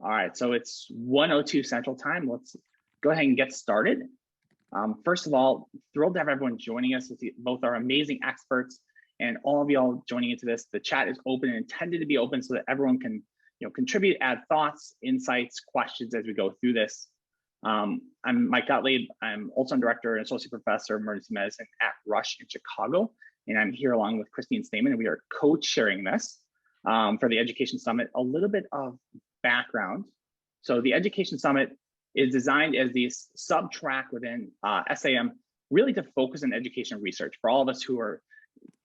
All right, so it's 1:02 Central Time. Let's go ahead and get started. First of all, thrilled to have everyone joining us, both our amazing experts and all of y'all joining into this. The chat is open and intended to be open so that everyone can contribute, add thoughts, insights, questions as we go through this. I'm Mike Gottlieb. I'm ultrasound director and associate professor of emergency medicine at Rush in Chicago. And I'm here along with Christine Stamen, and we are co-chairing this for the Education Summit. A little bit of background. So the Education Summit is designed as the sub-track within SAEM, really to focus on education research. For all of us who are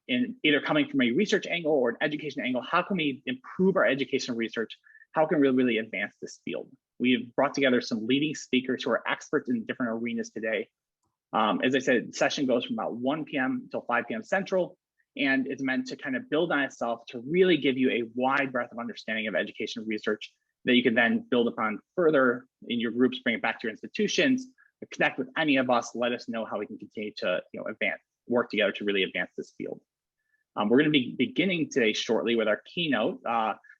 either coming from a research angle or an education angle, how can we improve our education research? How can we really advance this field? We've brought together some leading speakers who are experts in different arenas today. As I said, the session goes from about 1 p.m. until 5 p.m. Central, and it's meant to kind of build on itself to really give you a wide breadth of understanding of education research that you can then build upon further in your groups, bring it back to your institutions, connect with any of us, let us know how we can continue to work together to really advance this field. We're going to be beginning today shortly with our keynote,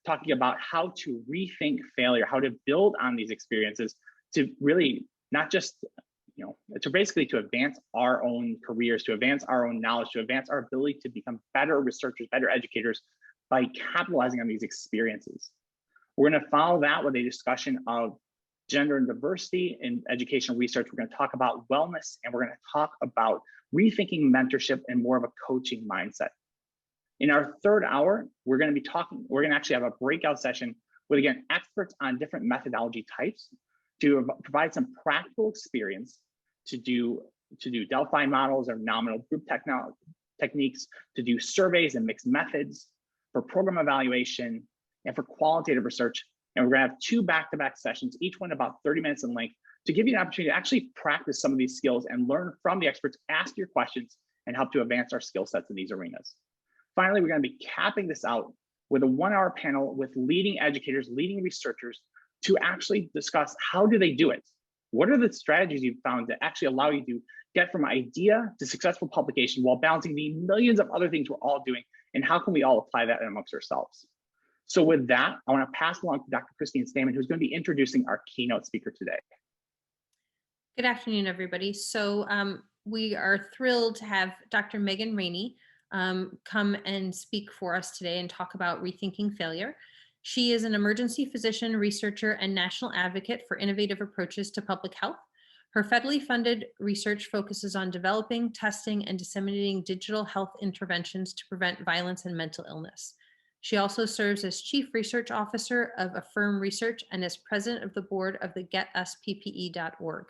talking about how to rethink failure, how to build on these experiences to really not just, to advance our own careers, to advance our own knowledge, to advance our ability to become better researchers, better educators by capitalizing on these experiences. We're going to follow that with a discussion of gender and diversity in education research. We're going to talk about wellness, and we're going to talk about rethinking mentorship and more of a coaching mindset. In our third hour, we're going to actually have a breakout session with, again, experts on different methodology types to provide some practical experience to do Delphi models or nominal group techniques, to do surveys and mixed methods, for program evaluation, and for qualitative research. And we're going to have 2 back-to-back sessions, each one about 30 minutes in length, to give you an opportunity to actually practice some of these skills and learn from the experts, ask your questions, and help to advance our skill sets in these arenas. Finally, we're going to be capping this out with a 1-hour panel with leading educators, leading researchers to actually discuss how do they do it? What are the strategies you've found that actually allow you to get from idea to successful publication while balancing the millions of other things we're all doing, and how can we all apply that amongst ourselves? So with that, I want to pass along to Dr. Christine Stamen, who's going to be introducing our keynote speaker today. Good afternoon, everybody. So we are thrilled to have Dr. Megan Rainey come and speak for us today and talk about rethinking failure. She is an emergency physician, researcher, and national advocate for innovative approaches to public health. Her federally funded research focuses on developing, testing, and disseminating digital health interventions to prevent violence and mental illness. She also serves as Chief Research Officer of Affirm Research and as President of the Board of the GetUsPPE.org.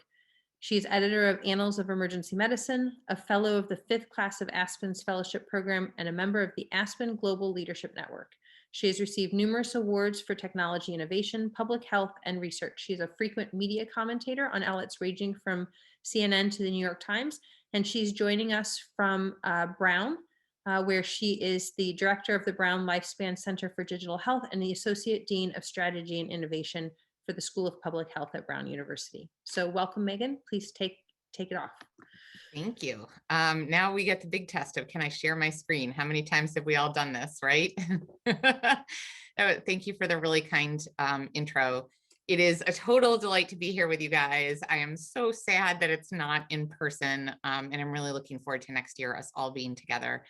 She is editor of Annals of Emergency Medicine, a fellow of the 5th class of Aspen's Fellowship Program, and a member of the Aspen Global Leadership Network. She has received numerous awards for technology innovation, public health, and research. She is a frequent media commentator on outlets ranging from CNN to the New York Times, and she's joining us from Brown, where she is the director of the Brown Lifespan Center for Digital Health and the Associate Dean of Strategy and Innovation for the School of Public Health at Brown University. So welcome, Megan. Please take it off. Thank you. Now we get the big test of, can I share my screen? How many times have we all done this, right? Thank you for the really kind intro. It is a total delight to be here with you guys. I am so sad that it's not in person, and I'm really looking forward to next year, us all being together.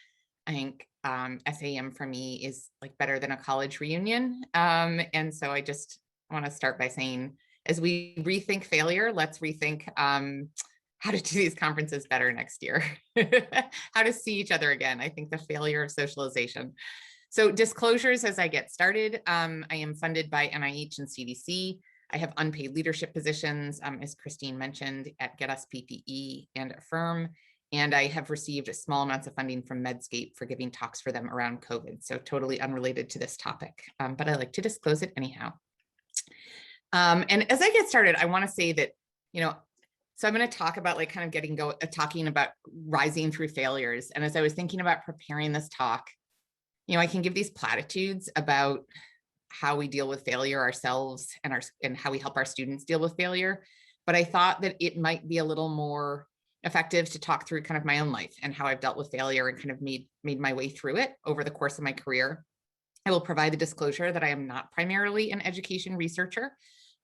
I think SAEM for me is like better than a college reunion. And so I just want to start by saying, as we rethink failure, let's rethink how to do these conferences better next year, how to see each other again. I think the failure of socialization. So disclosures as I get started, I am funded by NIH and CDC. I have unpaid leadership positions, as Christine mentioned, at GetUsPPE and Affirm. And I have received small amounts of funding from Medscape for giving talks for them around COVID. So totally unrelated to this topic, but I like to disclose it anyhow. And as I get started, I want to say that, so I'm going to talk about talking about rising through failures. And as I was thinking about preparing this talk, I can give these platitudes about how we deal with failure ourselves and how we help our students deal with failure. But I thought that it might be a little more effective to talk through kind of my own life and how I've dealt with failure and kind of made my way through it over the course of my career. I will provide the disclosure that I am not primarily an education researcher,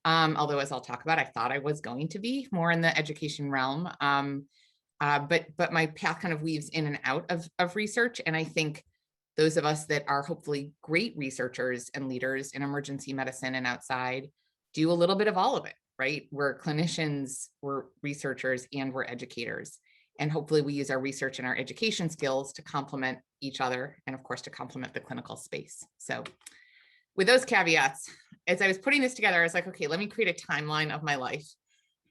although as I'll talk about, I thought I was going to be more in the education realm. But my path kind of weaves in and out of research. And I think those of us that are hopefully great researchers and leaders in emergency medicine and outside do a little bit of all of it, right? We're clinicians, we're researchers, and we're educators. And hopefully we use our research and our education skills to complement each other, and of course, to complement the clinical space. So with those caveats, as I was putting this together, I was like, okay, let me create a timeline of my life.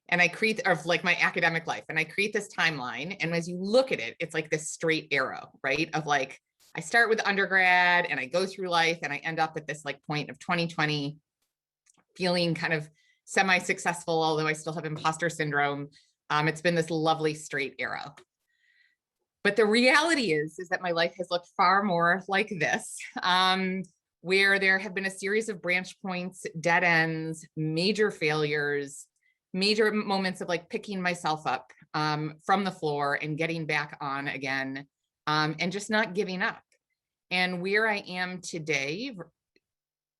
And I create, of like my academic life, and I create this timeline. And as you look at it, it's like this straight arrow, right? Of like, I start with undergrad and I go through life and I end up at this like point of 2020, feeling kind of semi-successful, although I still have imposter syndrome. It's been this lovely straight arrow. But the reality is that my life has looked far more like this, where there have been a series of branch points, dead ends, major failures, major moments of like picking myself up from the floor and getting back on again, and just not giving up. And where I am today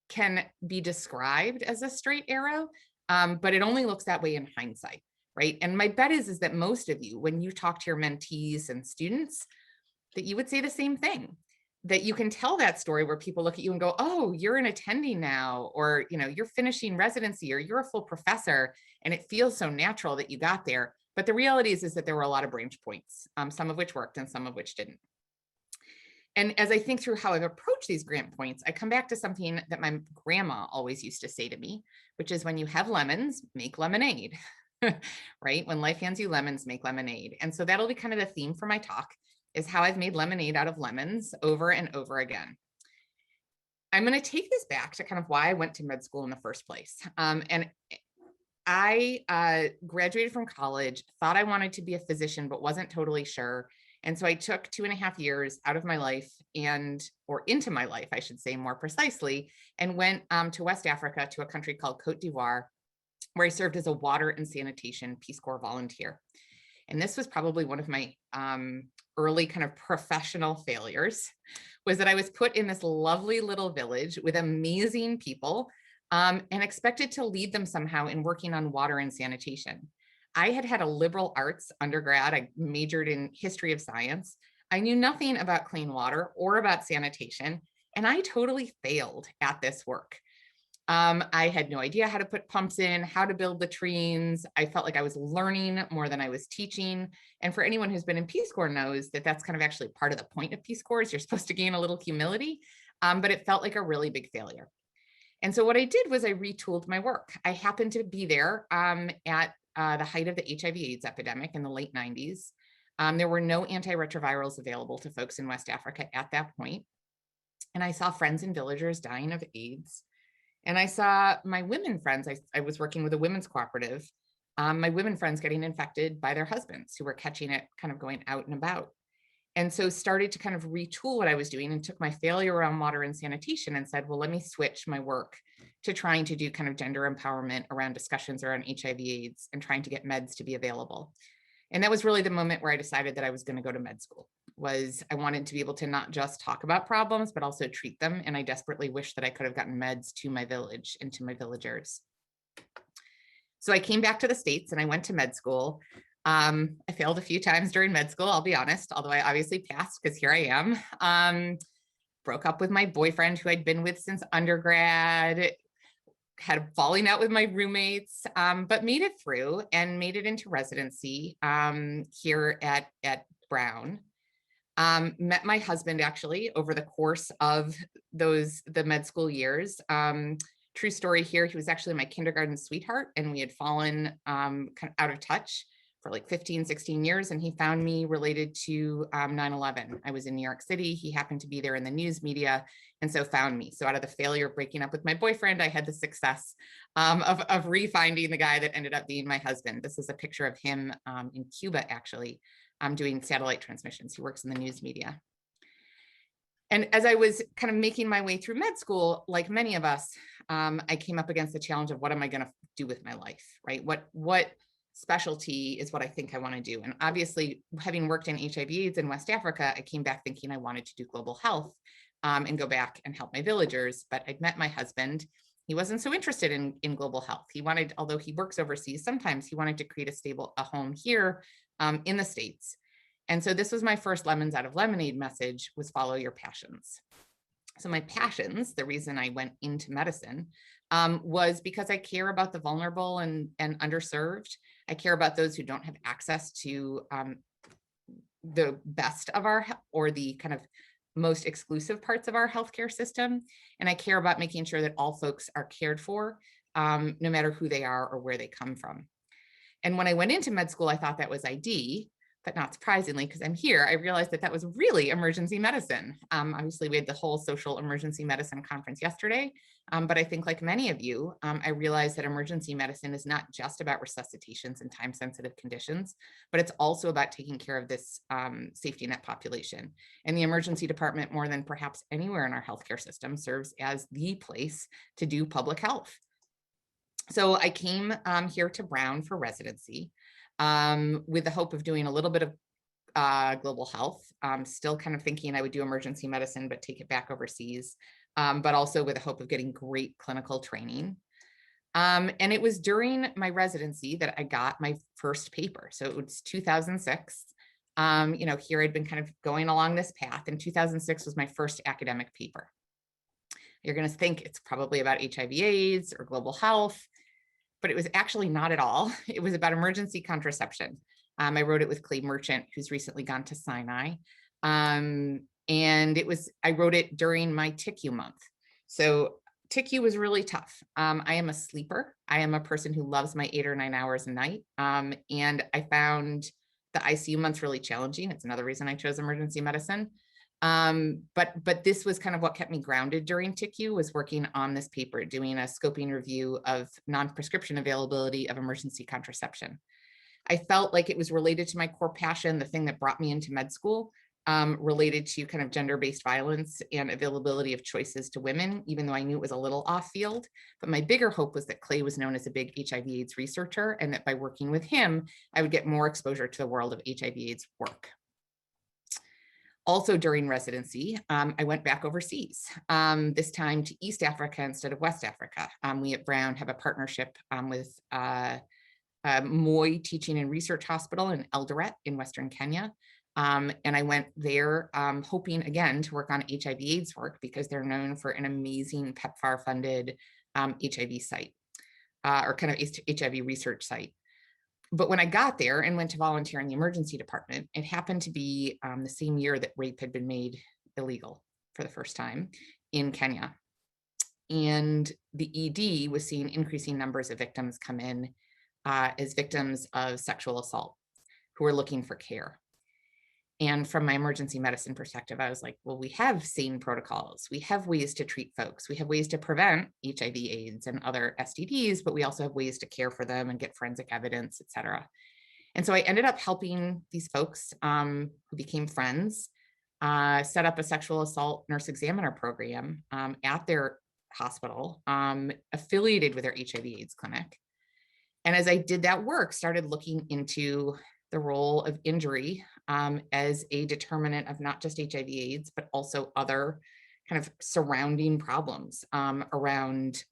can be described as a straight arrow, but it only looks that way in hindsight, right? And my bet is that most of you, when you talk to your mentees and students, that you would say the same thing, that you can tell that story where people look at you and go, oh, you're an attending now, or, you know, you're finishing residency, or you're a full professor, and it feels so natural that you got there. But the reality is that there were a lot of branch points, some of which worked and some of which didn't. And as I think through how I've approached these grant points, I come back to something that my grandma always used to say to me, which is when you have lemons, make lemonade, right? When life hands you lemons, make lemonade. And so that'll be kind of the theme for my talk, is how I've made lemonade out of lemons over and over again. I'm going to take this back to kind of why I went to med school in the first place. And I graduated from college, thought I wanted to be a physician, but wasn't totally sure. And so I took 2.5 years out of my life or into my life, I should say more precisely, and went to West Africa, to a country called Cote d'Ivoire, where I served as a water and sanitation Peace Corps volunteer. And this was probably one of my early kind of professional failures, was that I was put in this lovely little village with amazing people and expected to lead them somehow in working on water and sanitation. I had had a liberal arts undergrad. I majored in history of science. I knew nothing about clean water or about sanitation, and I totally failed at this work. I had no idea how to put pumps in, how to build latrines. I felt like I was learning more than I was teaching. And for anyone who's been in Peace Corps knows that that's kind of actually part of the point of Peace Corps, is you're supposed to gain a little humility, but it felt like a really big failure. And so what I did was I retooled my work. I happened to be there at the height of the HIV/AIDS epidemic in the late 90s. There were no antiretrovirals available to folks in West Africa at that point. And I saw friends and villagers dying of AIDS. And I saw my women friends, I was working with a women's cooperative, my women friends getting infected by their husbands who were catching it kind of going out and about. And so started to kind of retool what I was doing, and took my failure around water and sanitation and said, well, let me switch my work to trying to do kind of gender empowerment around discussions around HIV/AIDS and trying to get meds to be available. And that was really the moment where I decided that I was going to go to med school. I wanted to be able to not just talk about problems, but also treat them. And I desperately wished that I could have gotten meds to my village and to my villagers. So I came back to the States and I went to med school. I failed a few times during med school, I'll be honest, although I obviously passed because here I am. Broke up with my boyfriend who I'd been with since undergrad, had a falling out with my roommates, but made it through and made it into residency here at Brown. Met my husband actually over the course of the med school years. True story here, he was actually my kindergarten sweetheart, and we had fallen kind of out of touch for like 15, 16 years. And he found me related to 9/11. I was in New York City. He happened to be there in the news media, and so found me. So out of the failure of breaking up with my boyfriend, I had the success of refinding the guy that ended up being my husband. This is a picture of him in Cuba, actually, doing satellite transmissions. He works in the news media. And as I was kind of making my way through med school, like many of us, I came up against the challenge of what am I going to do with my life, right? What specialty is what I think I want to do. And obviously, having worked in HIV/AIDS in West Africa, I came back thinking I wanted to do global health, and go back and help my villagers. But I'd met my husband. He wasn't so interested in global health. He wanted, although he works overseas, sometimes he wanted to create a home here in the States. And so this was my first lemons out of lemonade message, was follow your passions. So my passions, the reason I went into medicine, was because I care about the vulnerable and underserved. I care about those who don't have access to the best of our, or the kind of most exclusive parts of our healthcare system. And I care about making sure that all folks are cared for, no matter who they are or where they come from. And when I went into med school, I thought that was ID, but not surprisingly, because I'm here, I realized that that was really emergency medicine. Obviously, we had the whole social emergency medicine conference yesterday, but I think like many of you, I realized that emergency medicine is not just about resuscitations and time-sensitive conditions, but it's also about taking care of this safety net population. And the emergency department, more than perhaps anywhere in our healthcare system, serves as the place to do public health. So I came here to Brown for residency, with the hope of doing a little bit of global health, still kind of thinking I would do emergency medicine, but take it back overseas, but also with the hope of getting great clinical training. And it was during my residency that I got my first paper. So it was 2006. Here I'd been kind of going along this path, and 2006 was my first academic paper. You're going to think it's probably about HIV/AIDS or global health, but it was actually not at all. It was about emergency contraception. I wrote it with Clay Merchant, who's recently gone to Sinai. And I wrote it during my TICU month. So TICU was really tough. I am a sleeper. I am a person who loves my 8 or 9 hours a night. And I found the ICU months really challenging. It's another reason I chose emergency medicine. But this was kind of what kept me grounded during TICU, was working on this paper, doing a scoping review of non-prescription availability of emergency contraception. I felt like it was related to my core passion, the thing that brought me into med school, related to kind of gender-based violence and availability of choices to women, even though I knew it was a little off field. But my bigger hope was that Clay was known as a big HIV/AIDS researcher, and that by working with him, I would get more exposure to the world of HIV/AIDS work. Also during residency, I went back overseas, this time to East Africa instead of West Africa. We at Brown have a partnership with Moi Teaching and Research Hospital in Eldoret in Western Kenya. And I went there hoping again to work on HIV/AIDS work, because they're known for an amazing PEPFAR funded HIV site, or kind of HIV research site. But when I got there and went to volunteer in the emergency department, it happened to be the same year that rape had been made illegal for the first time in Kenya. And the ED was seeing increasing numbers of victims come in as victims of sexual assault who were looking for care. And from my emergency medicine perspective, I was like, well, we have SAEM protocols. We have ways to treat folks. We have ways to prevent HIV/AIDS and other STDs, but we also have ways to care for them and get forensic evidence, et cetera. And so I ended up helping these folks who became friends set up a sexual assault nurse examiner program at their hospital, affiliated with their HIV/AIDS clinic. And as I did that work, started looking into the role of injury as a determinant of not just HIV/AIDS, but also other kind of surrounding problems around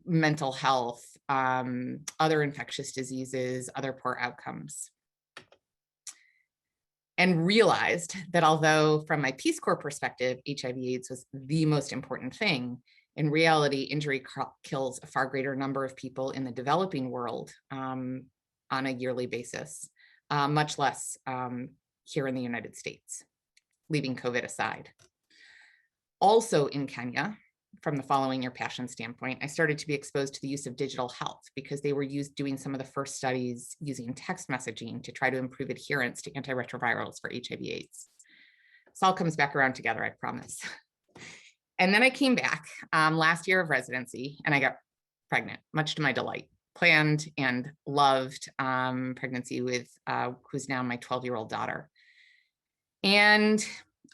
mental health, other infectious diseases, other poor outcomes. And realized that although from my Peace Corps perspective, HIV/AIDS was the most important thing, in reality, injury kills a far greater number of people in the developing world on a yearly basis, much less here in the United States, leaving COVID aside. Also in Kenya, from the following your passion standpoint, I started to be exposed to the use of digital health, because they were doing some of the first studies using text messaging to try to improve adherence to antiretrovirals for HIV/AIDS. This all comes back around together, I promise. And then I came back last year of residency, and I got pregnant, much to my delight. Planned and loved pregnancy with who's now my 12-year-old daughter. And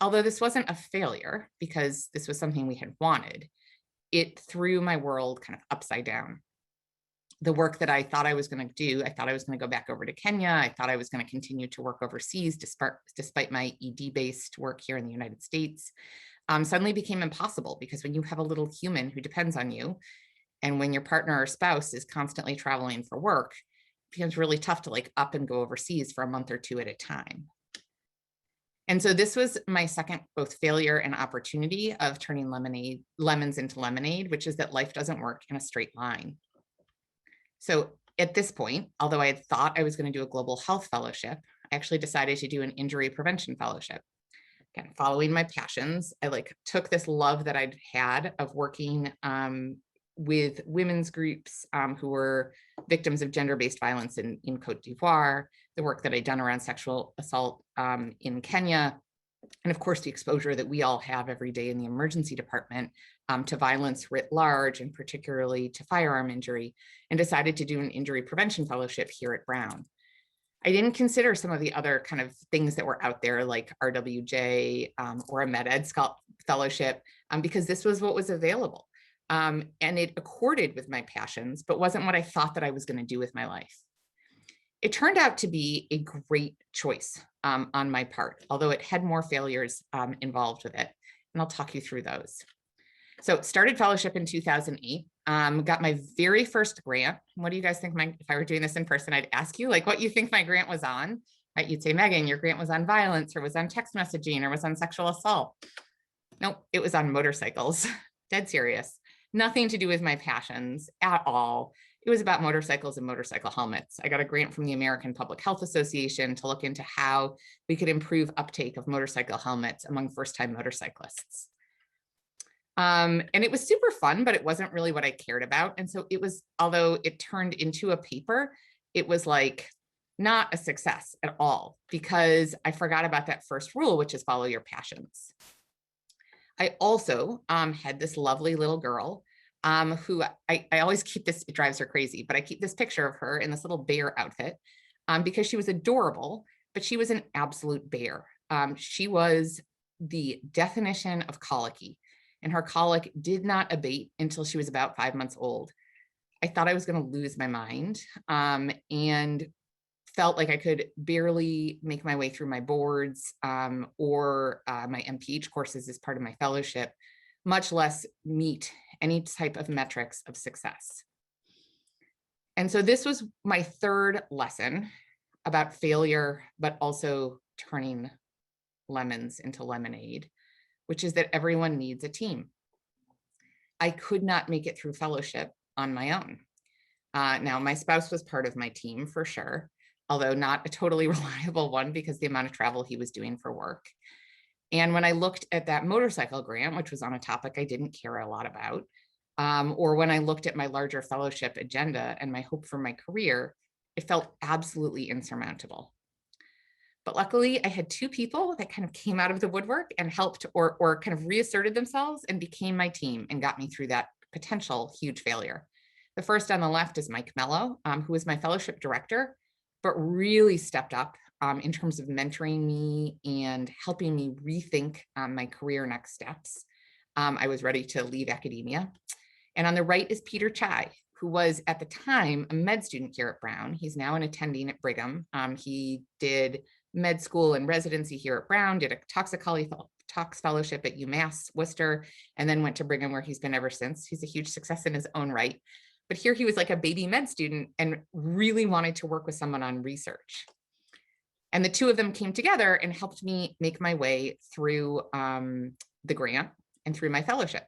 although this wasn't a failure, because this was something we had wanted, it threw my world kind of upside down. the work that I thought I was going to do. I thought I was going to go back over to Kenya. I thought I was going to continue to work overseas despite my ED-based work here in the United States, suddenly became impossible, because when you have a little human who depends on you, and when your partner or spouse is constantly traveling for work, it becomes really tough to like up and go overseas for a month or two at a time. And so this was my second both failure and opportunity of turning lemons into lemonade, which is that life doesn't work in a straight line. So at this point, although I had thought I was going to do a global health fellowship, I actually decided to do an injury prevention fellowship. Again, following my passions, I like took this love that I'd had of working with women's groups who were victims of gender-based violence in Cote d'Ivoire, the work that I'd done around sexual assault in Kenya, and of course the exposure that we all have every day in the emergency department to violence writ large, and particularly to firearm injury, and decided to do an injury prevention fellowship here at Brown. I didn't consider some of the other kind of things that were out there like RWJ or a med-ed fellowship because this was what was available. And it accorded with my passions, but wasn't what I thought that I was going to do with my life. It turned out to be a great choice on my part, although it had more failures involved with it. And I'll talk you through those. So started fellowship in 2008, got my very first grant. What do you guys think if I were doing this in person, I'd ask you like what you think my grant was on, right? You'd say, Megan, your grant was on violence or was on text messaging or was on sexual assault. Nope, it was on motorcycles, dead serious. Nothing to do with my passions at all. It was about motorcycles and motorcycle helmets. I got a grant from the American Public Health Association to look into how we could improve uptake of motorcycle helmets among first-time motorcyclists. And it was super fun, but it wasn't really what I cared about. And so it was, although it turned into a paper, it was like not a success at all because I forgot about that first rule, which is follow your passions. I also had this lovely little girl who I always keep this, it drives her crazy, but I keep this picture of her in this little bear outfit because she was adorable, but she was an absolute bear. She was the definition of colicky, and her colic did not abate until she was about 5 months old. I thought I was going to lose my mind and felt like I could barely make my way through my boards or my MPH courses as part of my fellowship, much less meet any type of metrics of success. And so this was my third lesson about failure, but also turning lemons into lemonade, which is that everyone needs a team. I could not make it through fellowship on my own. Now, my spouse was part of my team for sure, although not a totally reliable one because the amount of travel he was doing for work. And when I looked at that motorcycle grant, which was on a topic I didn't care a lot about, or when I looked at my larger fellowship agenda and my hope for my career, it felt absolutely insurmountable. But luckily, I had two people that kind of came out of the woodwork and helped or kind of reasserted themselves and became my team and got me through that potential huge failure. The first on the left is Mike Mello, who was my fellowship director, but really stepped up in terms of mentoring me and helping me rethink my career next steps. I was ready to leave academia. And on the right is Peter Chai, who was at the time a med student here at Brown. He's now an attending at Brigham. He did med school and residency here at Brown, did a tox fellowship at UMass Worcester, and then went to Brigham where he's been ever since. He's a huge success in his own right. But here he was like a baby med student and really wanted to work with someone on research. And the two of them came together and helped me make my way through the grant and through my fellowship.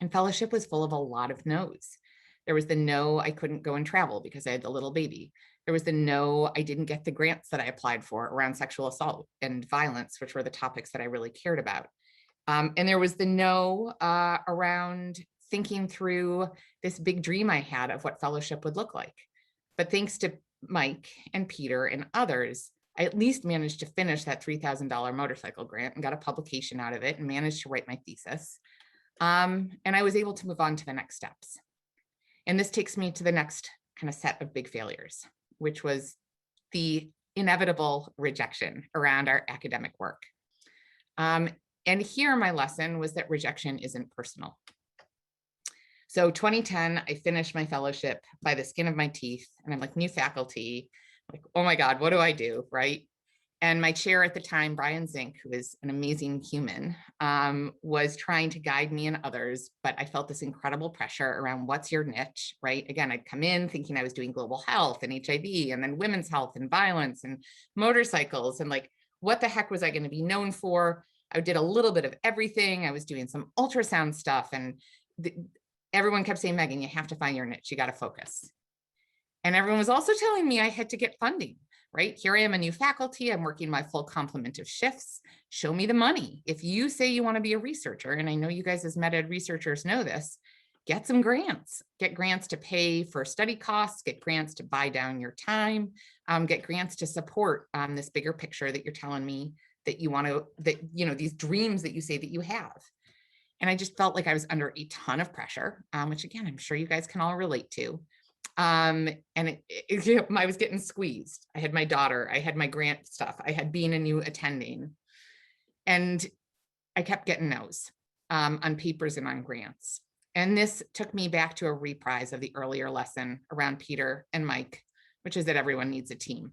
And fellowship was full of a lot of no's. There was the no, I couldn't go and travel because I had the little baby. There was the no, I didn't get the grants that I applied for around sexual assault and violence, which were the topics that I really cared about. And there was the no around thinking through this big dream I had of what fellowship would look like. But thanks to Mike and Peter and others, I at least managed to finish that $3,000 motorcycle grant and got a publication out of it and managed to write my thesis. And I was able to move on to the next steps. And this takes me to the next kind of set of big failures, which was the inevitable rejection around our academic work. And here my lesson was that rejection isn't personal. So 2010, I finished my fellowship by the skin of my teeth, and I'm like, new faculty, like, oh my God, what do I do, right? And my chair at the time, Brian Zink, who is an amazing human, was trying to guide me and others, but I felt this incredible pressure around what's your niche, right? Again, I'd come in thinking I was doing global health and HIV, and then women's health and violence and motorcycles, and like, what the heck was I going to be known for? I did a little bit of everything. I was doing some ultrasound stuff, and everyone kept saying, Megan, you have to find your niche. You got to focus. And everyone was also telling me I had to get funding, right? Here I am, a new faculty. I'm working my full complement of shifts. Show me the money. If you say you want to be a researcher, and I know you guys as med ed researchers know this, get some grants. Get grants to pay for study costs, get grants to buy down your time, get grants to support this bigger picture that you're telling me that you want to, that, you know, these dreams that you say that you have. And I just felt like I was under a ton of pressure, which again, I'm sure you guys can all relate to. And I was getting squeezed. I had my daughter, I had my grant stuff, I had being a new attending, and I kept getting no's on papers and on grants. And this took me back to a reprise of the earlier lesson around Peter and Mike, which is that everyone needs a team.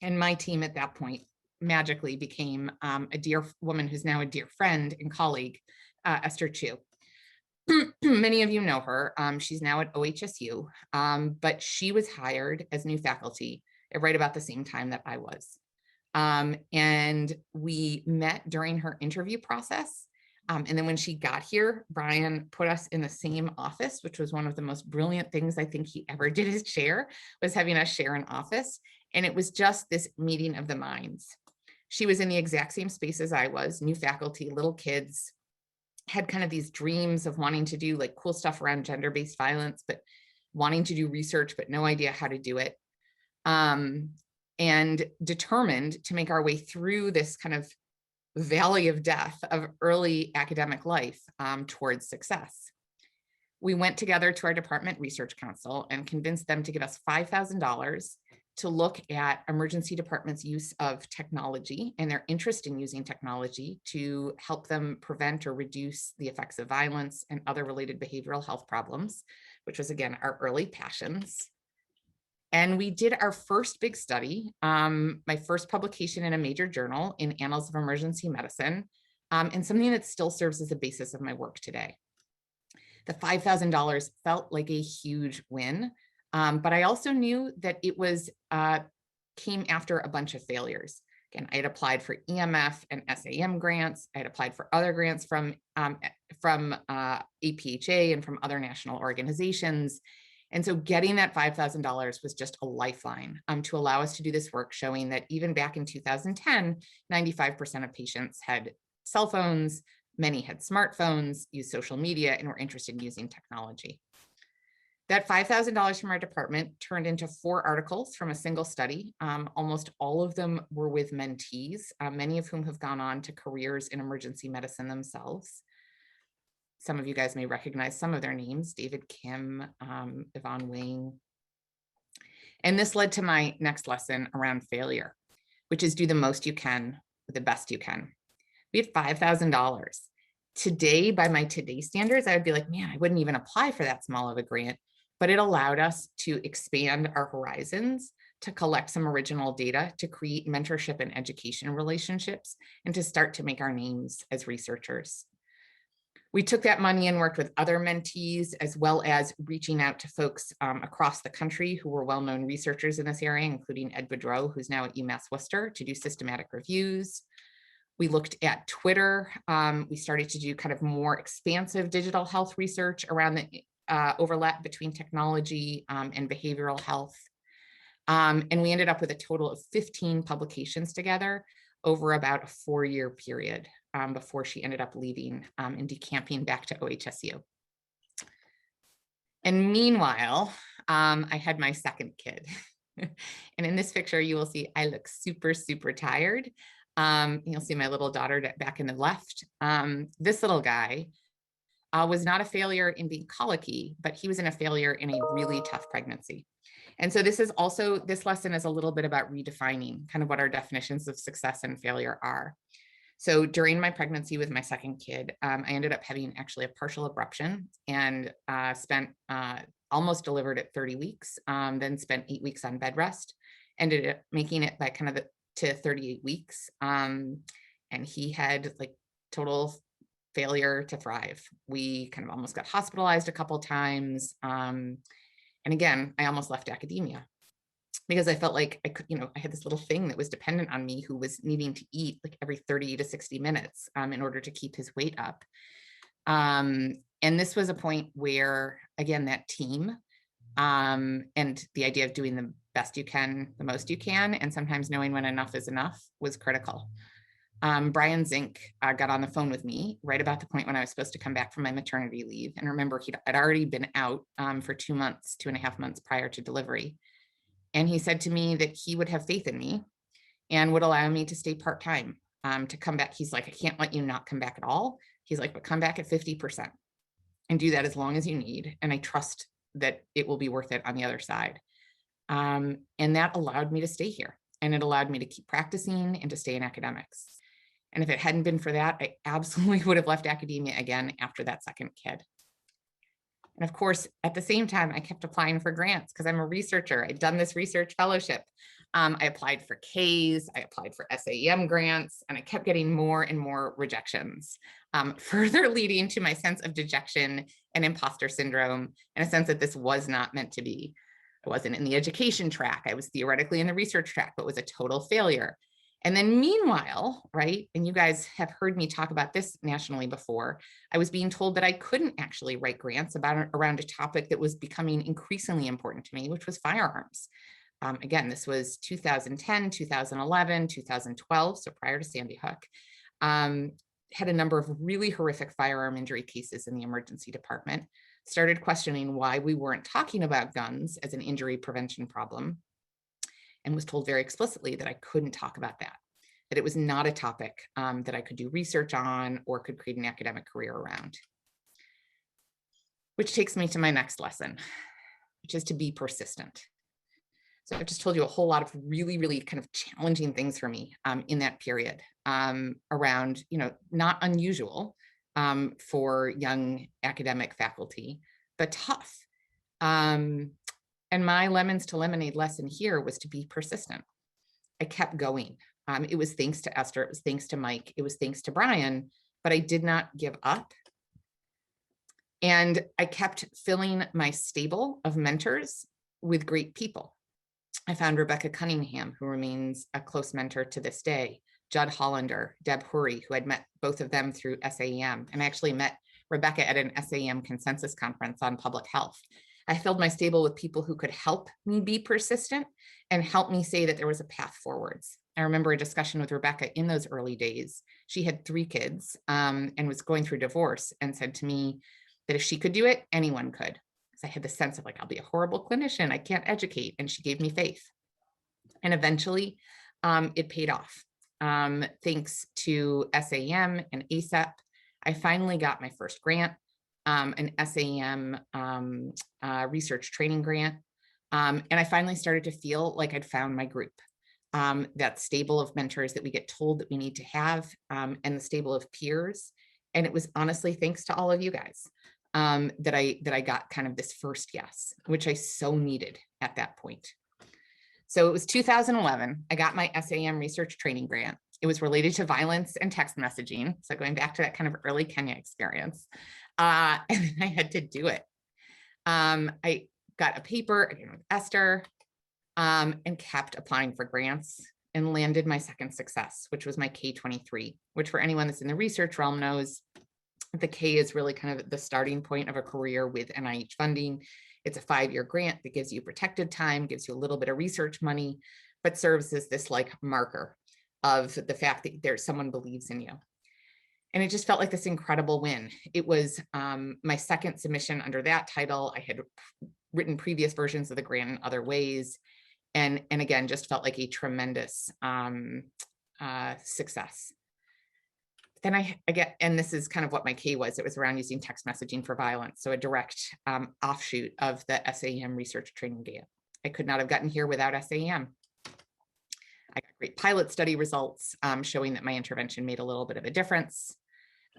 And my team at that point magically became a dear woman who's now a dear friend and colleague, Esther Chu. Many of you know her. She's now at OHSU, but she was hired as new faculty at right about the same time that I was. And we met during her interview process. And then when she got here, Brian put us in the same office, which was one of the most brilliant things I think he ever did as chair, was having us share an office. And it was just this meeting of the minds. She was in the exact same space as I was, new faculty, little kids, had kind of these dreams of wanting to do like cool stuff around gender-based violence, but wanting to do research, but no idea how to do it. And determined to make our way through this kind of valley of death of early academic life towards success. We went together to our department research council and convinced them to give us $5,000 to look at emergency departments' use of technology and their interest in using technology to help them prevent or reduce the effects of violence and other related behavioral health problems, which was, again, our early passions. And we did our first big study, my first publication in a major journal in Annals of Emergency Medicine, and something that still serves as the basis of my work today. The $5,000 felt like a huge win. But I also knew that it was came after a bunch of failures. Again, I had applied for EMF and SAEM grants. I had applied for other grants from APHA and from other national organizations. And so getting that $5,000 was just a lifeline to allow us to do this work, showing that even back in 2010, 95% of patients had cell phones, many had smartphones, used social media, and were interested in using technology. That $5,000 from our department turned into 4 articles from a single study. Almost all of them were with mentees, many of whom have gone on to careers in emergency medicine themselves. Some of you guys may recognize some of their names: David Kim, Yvonne Wing. And this led to my next lesson around failure, which is do the most you can with the best you can. We had $5,000. Today, by my today standards, I would be like, man, I wouldn't even apply for that small of a grant. But it allowed us to expand our horizons, to collect some original data, to create mentorship and education relationships, and to start to make our names as researchers. We took that money and worked with other mentees, as well as reaching out to folks across the country who were well-known researchers in this area, including Ed Boudreau, who's now at UMass Worcester, to do systematic reviews. We looked at Twitter. We started to do kind of more expansive digital health research around the overlap between technology and behavioral health. And we ended up with a total of 15 publications together over about a 4-year period before she ended up leaving and decamping back to OHSU. And meanwhile, I had my second kid. And in this picture, you will see I look super, super tired. You'll see my little daughter back in the left. This little guy was not a failure in being colicky, but he was a failure in a really tough pregnancy. And so this lesson is a little bit about redefining kind of what our definitions of success and failure are. So during my pregnancy with my second kid, I ended up having actually a partial abruption and spent almost delivered at 30 weeks, then spent 8 weeks on bed rest, ended up making it by kind of to 38 weeks. And he had like total failure to thrive. We kind of almost got hospitalized a couple times. And again, I almost left academia because I felt like I could, I had this little thing that was dependent on me who was needing to eat like every 30 to 60 minutes in order to keep his weight up. And this was a point where, again, that team and the idea of doing the best you can, the most you can, and sometimes knowing when enough is enough was critical. Brian Zink got on the phone with me right about the point when I was supposed to come back from my maternity leave. And remember, I'd already been out for 2.5 months prior to delivery. And he said to me that he would have faith in me and would allow me to stay part-time to come back. He's like, I can't let you not come back at all. He's like, but come back at 50% and do that as long as you need. And I trust that it will be worth it on the other side. And that allowed me to stay here. And it allowed me to keep practicing and to stay in academics. And if it hadn't been for that, I absolutely would have left academia again after that second kid. And of course, at the same time, I kept applying for grants because I'm a researcher. I'd done this research fellowship. I applied for Ks, I applied for SAEM grants, and I kept getting more and more rejections, further leading to my sense of dejection and imposter syndrome and a sense that this was not meant to be. I wasn't in the education track. I was theoretically in the research track, but was a total failure. And then meanwhile, right, and you guys have heard me talk about this nationally before, I was being told that I couldn't actually write grants around a topic that was becoming increasingly important to me, which was firearms. Again, this was 2010, 2011, 2012, so prior to Sandy Hook. Had a number of really horrific firearm injury cases in the emergency department, started questioning why we weren't talking about guns as an injury prevention problem, and was told very explicitly that I couldn't talk about that it was not a topic that I could do research on or could create an academic career around. Which takes me to my next lesson, which is to be persistent. So I've just told you a whole lot of really, really kind of challenging things for me in that period around, not unusual for young academic faculty, but tough. And my lemons to lemonade lesson here was to be persistent. I kept going. It was thanks to Esther, it was thanks to Mike, it was thanks to Brian, but I did not give up. And I kept filling my stable of mentors with great people. I found Rebecca Cunningham, who remains a close mentor to this day, Judd Hollander, Deb Hurry, who I'd met both of them through SAEM. And I actually met Rebecca at an SAEM consensus conference on public health. I filled my stable with people who could help me be persistent and help me say that there was a path forwards. I remember a discussion with Rebecca in those early days. She had 3 kids and was going through divorce and said to me that if she could do it, anyone could. I had the sense of like, I'll be a horrible clinician, I can't educate. And she gave me faith. And eventually it paid off. Thanks to SAEM and ASAP, I finally got my first grant, an SAEM research training grant. And I finally started to feel like I'd found my group, that stable of mentors that we get told that we need to have, and the stable of peers. And it was honestly thanks to all of you guys. That I got kind of this first yes, which I so needed at that point. So it was 2011, I got my SAEM research training grant. It was related to violence and text messaging. So going back to that kind of early Kenya experience, and I had to do it. I got a paper again with Esther and kept applying for grants and landed my second success, which was my K-23, which for anyone that's in the research realm knows, the K is really kind of the starting point of a career with NIH funding. It's a 5-year grant that gives you protected time, gives you a little bit of research money, but serves as this like marker of the fact that there's someone believes in you. And it just felt like this incredible win. It was my second submission under that title. I had written previous versions of the grant in other ways. And again, just felt like a tremendous success. Then I get, and this is kind of what my K was, it was around using text messaging for violence. So a direct offshoot of the SAEM research training grant. I could not have gotten here without SAEM. I got great pilot study results showing that my intervention made a little bit of a difference.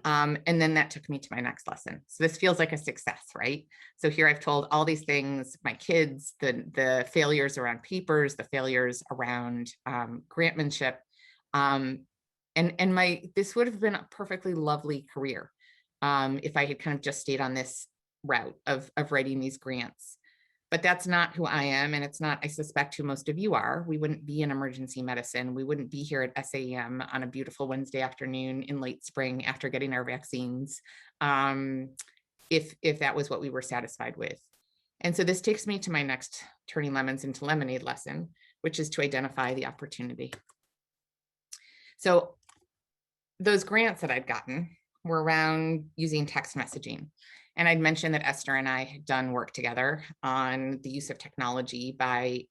And then that took me to my next lesson. So this feels like a success, right? So here I've told all these things, my kids, the failures around papers, the failures around grantmanship. This would have been a perfectly lovely career if I had kind of just stayed on this route of writing these grants. But that's not who I am, and it's not, I suspect, who most of you are. We wouldn't be in emergency medicine. We wouldn't be here at SAEM on a beautiful Wednesday afternoon in late spring after getting our vaccines, if that was what we were satisfied with. And so this takes me to my next turning lemons into lemonade lesson, which is to identify the opportunity. So those grants that I'd gotten were around using text messaging. And I'd mentioned that Esther and I had done work together on the use of technology by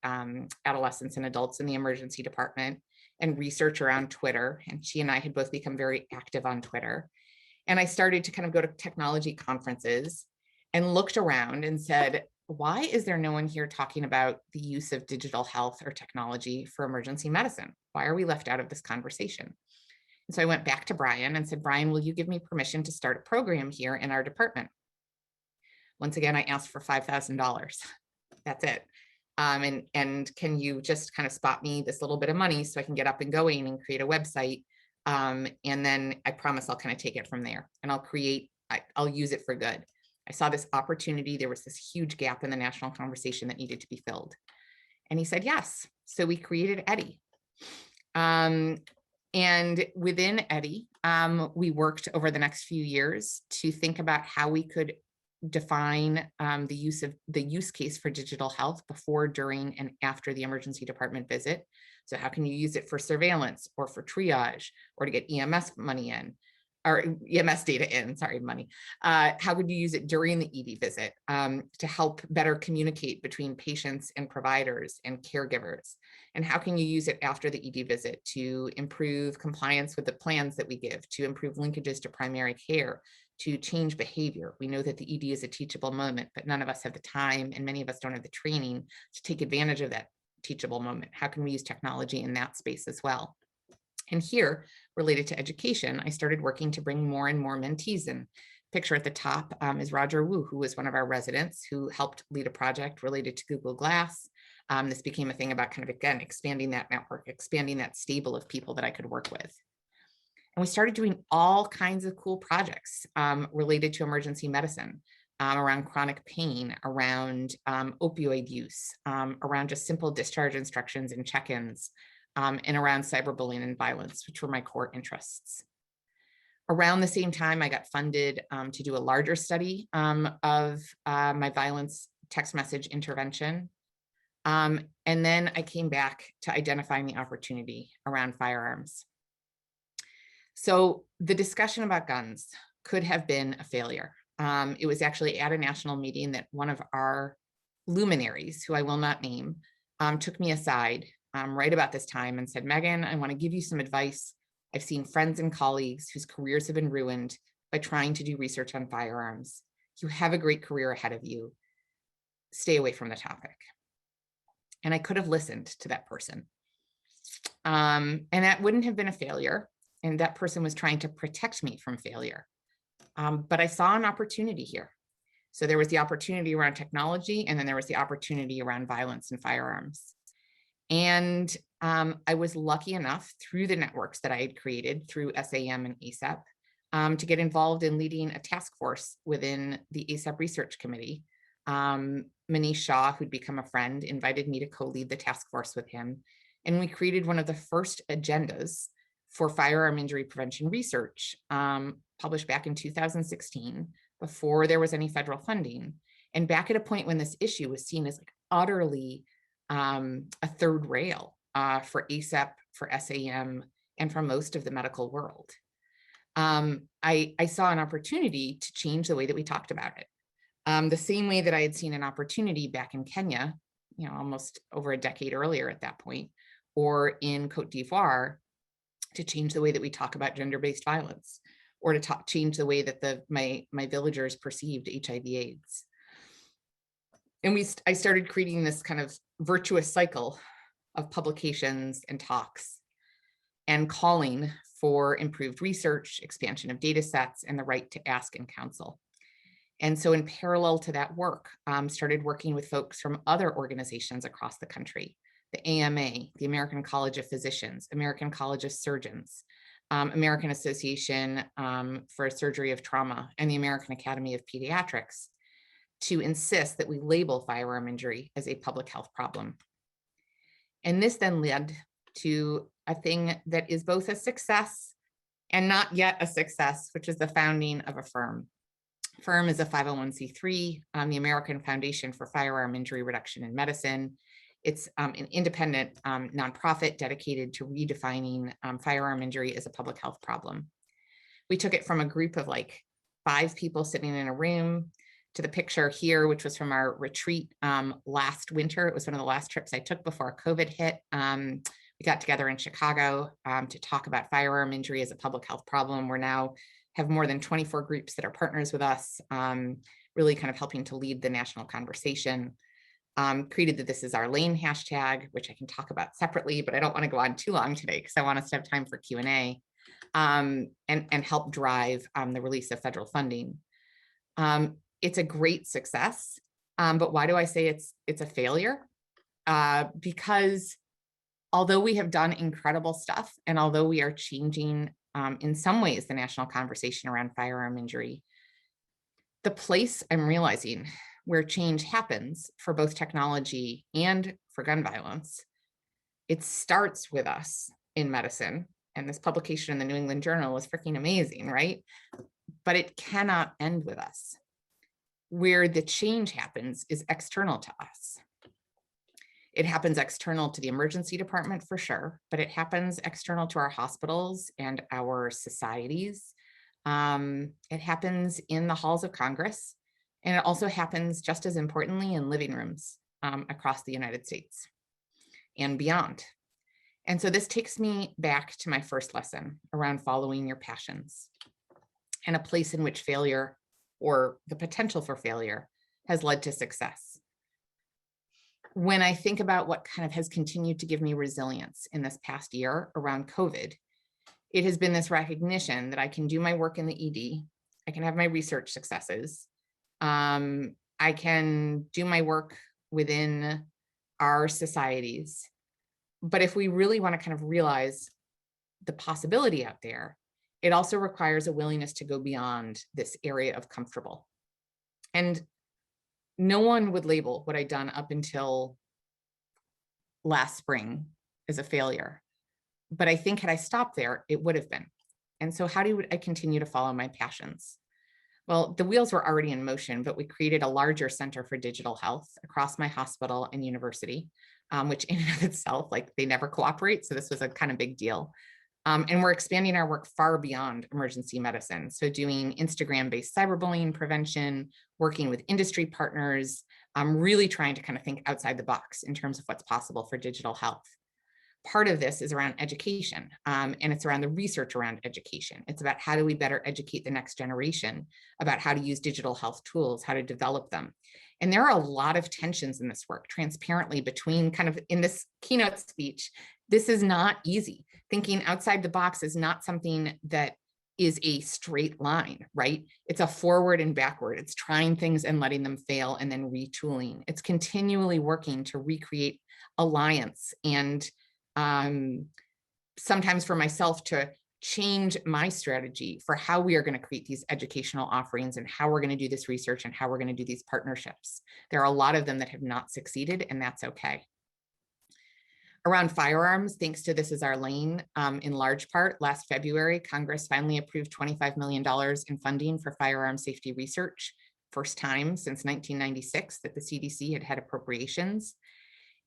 adolescents and adults in the emergency department and research around Twitter. And she and I had both become very active on Twitter. And I started to kind of go to technology conferences and looked around and said, why is there no one here talking about the use of digital health or technology for emergency medicine? Why are we left out of this conversation? And so I went back to Brian and said, Brian, will you give me permission to start a program here in our department? Once again, I asked for $5,000. That's it. And can you just kind of spot me this little bit of money so I can get up and going and create a website? And then I promise I'll kind of take it from there and I'll use it for good. I saw this opportunity. There was this huge gap in the national conversation that needed to be filled. And he said, yes. So we created Eddie. And within Eddie, we worked over the next few years to think about how we could define the use case for digital health before, during, and after the emergency department visit. So how can you use it for surveillance or for triage or to get EMS money in, or EMS data in, sorry, money. How could you use it during the ED visit to help better communicate between patients and providers and caregivers? And how can you use it after the ED visit to improve compliance with the plans that we give, to improve linkages to primary care, to change behavior? We know that the ED is a teachable moment, but none of us have the time, and many of us don't have the training to take advantage of that teachable moment. How can we use technology in that space as well? And here, related to education, I started working to bring more and more mentees in. Picture at the top is Roger Wu, who was one of our residents who helped lead a project related to Google Glass. This became a thing about kind of, again, expanding that network, expanding that stable of people that I could work with. And we started doing all kinds of cool projects related to emergency medicine, around chronic pain, around opioid use, around just simple discharge instructions and check-ins, and around cyberbullying and violence, which were my core interests. Around the same time, I got funded to do a larger study of my violence text message intervention. And then I came back to identifying the opportunity around firearms. So the discussion about guns could have been a failure. It was actually at a national meeting that one of our luminaries, who I will not name, took me aside right about this time and said, Megan, I want to give you some advice. I've seen friends and colleagues whose careers have been ruined by trying to do research on firearms. You have a great career ahead of you. Stay away from the topic. And I could have listened to that person. And that wouldn't have been a failure. And that person was trying to protect me from failure. But I saw an opportunity here. So there was the opportunity around technology, and then there was the opportunity around violence and firearms. And I was lucky enough through the networks that I had created through SAEM and ASAP to get involved in leading a task force within the ASAP Research Committee. Manish Shah, who'd become a friend, invited me to co-lead the task force with him. And we created one of the first agendas for firearm injury prevention research, published back in 2016, before there was any federal funding. And back at a point when this issue was seen as like utterly a third rail for ASAP, for SAEM, and for most of the medical world. I saw an opportunity to change the way that we talked about it. The same way that I had seen an opportunity back in Kenya, almost over a decade earlier at that point, or in Cote d'Ivoire, to change the way that we talk about gender-based violence, or to change the way that my villagers perceived HIV/AIDS. And I started creating this kind of virtuous cycle of publications and talks and calling for improved research, expansion of data sets, and the right to ask and counsel. And so in parallel to that work, started working with folks from other organizations across the country, the AMA, the American College of Physicians, American College of Surgeons, American Association for Surgery of Trauma, and the American Academy of Pediatrics, to insist that we label firearm injury as a public health problem. And this then led to a thing that is both a success and not yet a success, which is the founding of a firm. Firm is a 501c3, the American Foundation for Firearm Injury Reduction in Medicine. It's an independent nonprofit dedicated to redefining firearm injury as a public health problem. We took it from a group of like 5 people sitting in a room to the picture here, which was from our retreat last winter. It was one of the last trips I took before COVID hit. We got together in Chicago to talk about firearm injury as a public health problem. We're now have more than 24 groups that are partners with us, really kind of helping to lead the national conversation. Created the This Is Our Lane hashtag, which I can talk about separately, but I don't want to go on too long today because I want us to have time for Q&A, and help drive the release of federal funding. It's a great success, but why do I say it's a failure? Because although we have done incredible stuff, and although we are changing in some ways the national conversation around firearm injury, the place I'm realizing where change happens for both technology and for gun violence, it starts with us in medicine. And this publication in the New England Journal was freaking amazing, right? But it cannot end with us. Where the change happens is external to us. It happens external to the emergency department for sure, but it happens external to our hospitals and our societies. It happens in the halls of Congress, and it also happens just as importantly in living rooms across the United States and beyond. And so this takes me back to my first lesson around following your passions and a place in which failure or the potential for failure has led to success. When I think about what kind of has continued to give me resilience in this past year around COVID, it has been this recognition that I can do my work in the ED, I can have my research successes, I can do my work within our societies. But if we really want to kind of realize the possibility out there, it also requires a willingness to go beyond this area of comfortable. And no one would label what I'd done up until last spring as a failure. But I think had I stopped there, it would have been. And so how do I continue to follow my passions? Well, the wheels were already in motion, but we created a larger center for digital health across my hospital and university, which in and of itself, like they never cooperate. So this was a kind of big deal. And we're expanding our work far beyond emergency medicine. So doing Instagram-based cyberbullying prevention, working with industry partners, really trying to kind of think outside the box in terms of what's possible for digital health. Part of this is around education, and it's around the research around education. It's about how do we better educate the next generation about how to use digital health tools, how to develop them. And there are a lot of tensions in this work, transparently, between kind of in this keynote speech. This is not easy. Thinking outside the box is not something that is a straight line, right? It's a forward and backward. It's trying things and letting them fail and then retooling. It's continually working to recreate alliance and sometimes for myself to change my strategy for how we are going to create these educational offerings and how we're going to do this research and how we're going to do these partnerships. There are a lot of them that have not succeeded, and that's okay. Around firearms, thanks to This Is Our Lane, in large part, last February, Congress finally approved $25 million in funding for firearm safety research, first time since 1996 that the CDC had had appropriations.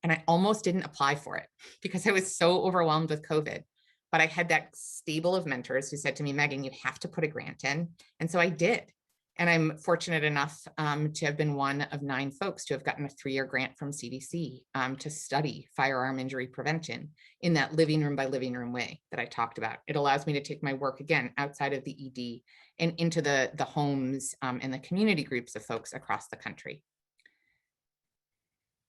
And I almost didn't apply for it because I was so overwhelmed with COVID. But I had that stable of mentors who said to me, Megan, you have to put a grant in. And so I did. And I'm fortunate enough to have been one of 9 folks to have gotten a 3-year grant from CDC to study firearm injury prevention in that living room by living room way that I talked about. It allows me to take my work again outside of the ED and into the homes and the community groups of folks across the country.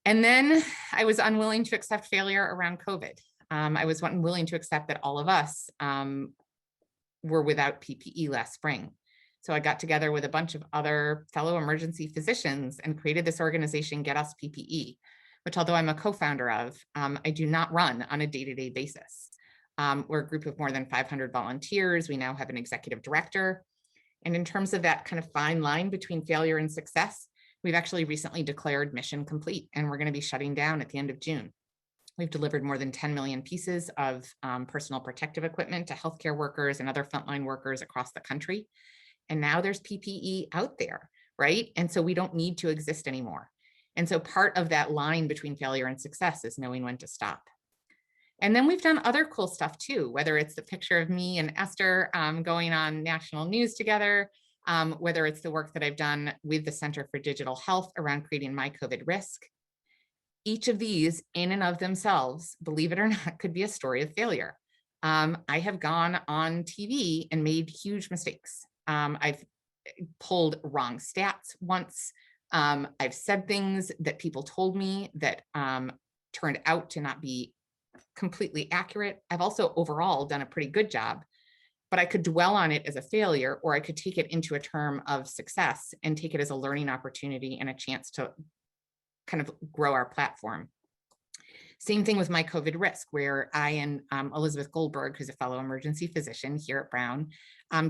And then I was unwilling to accept failure around COVID. I was willing to accept that all of us were without PPE last spring. So I got together with a bunch of other fellow emergency physicians and created this organization, Get Us PPE, which, although I'm a co-founder of, I do not run on a day-to-day basis. We're a group of more than 500 volunteers. We now have an executive director. And in terms of that kind of fine line between failure and success, we've actually recently declared mission complete, and we're going to be shutting down at the end of June. We've delivered more than 10 million pieces of personal protective equipment to healthcare workers and other frontline workers across the country. And now there's PPE out there, right? And so we don't need to exist anymore. And so part of that line between failure and success is knowing when to stop. And then we've done other cool stuff too, whether it's the picture of me and Esther going on national news together, whether it's the work that I've done with the Center for Digital Health around creating My COVID Risk. Each of these in and of themselves, believe it or not, could be a story of failure. I have gone on TV and made huge mistakes. I've pulled wrong stats once. I've said things that people told me that turned out to not be completely accurate. I've also overall done a pretty good job, but I could dwell on it as a failure, or I could take it into a term of success and take it as a learning opportunity and a chance to kind of grow our platform. Same thing with My COVID Risk, where I and Elizabeth Goldberg, who's a fellow emergency physician here at Brown,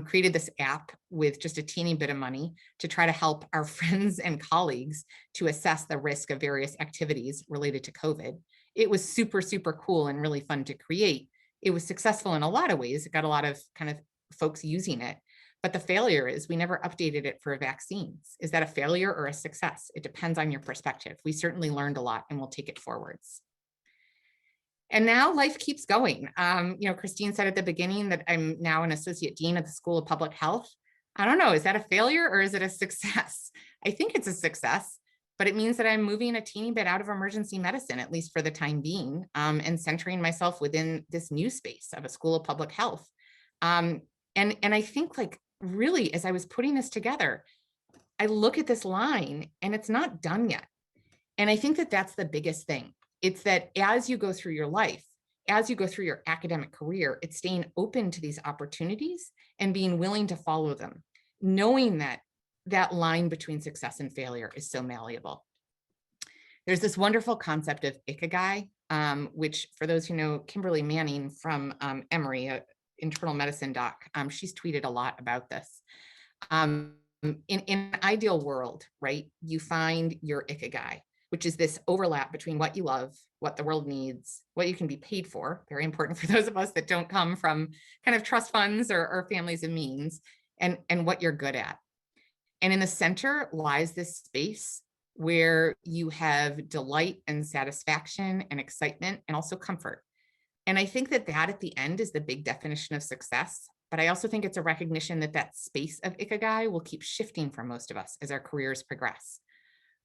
created this app with just a teeny bit of money to try to help our friends and colleagues to assess the risk of various activities related to COVID. It was super, super cool and really fun to create. It was successful in a lot of ways. It got a lot of kind of folks using it. But the failure is we never updated it for vaccines. Is that a failure or a success? It depends on your perspective. We certainly learned a lot and we'll take it forwards. And now life keeps going. Christine said at the beginning that I'm now an associate dean at the School of Public Health. I don't know, is that a failure or is it a success? I think it's a success, but it means that I'm moving a teeny bit out of emergency medicine, at least for the time being, and centering myself within this new space of a School of Public Health. And I think, like, really, as I was putting this together, I look at this line and it's not done yet. And I think that that's the biggest thing. It's that as you go through your life, as you go through your academic career, it's staying open to these opportunities and being willing to follow them, knowing that that line between success and failure is so malleable. There's this wonderful concept of ikigai, which, for those who know Kimberly Manning from Emory, an internal medicine doc, she's tweeted a lot about this. In an ideal world, right, you find your ikigai, which is this overlap between what you love, what the world needs, what you can be paid for, very important for those of us that don't come from kind of trust funds or families of means, and what you're good at. And in the center lies this space where you have delight and satisfaction and excitement and also comfort. And I think that at the end is the big definition of success. But I also think it's a recognition that that space of ikigai will keep shifting for most of us as our careers progress.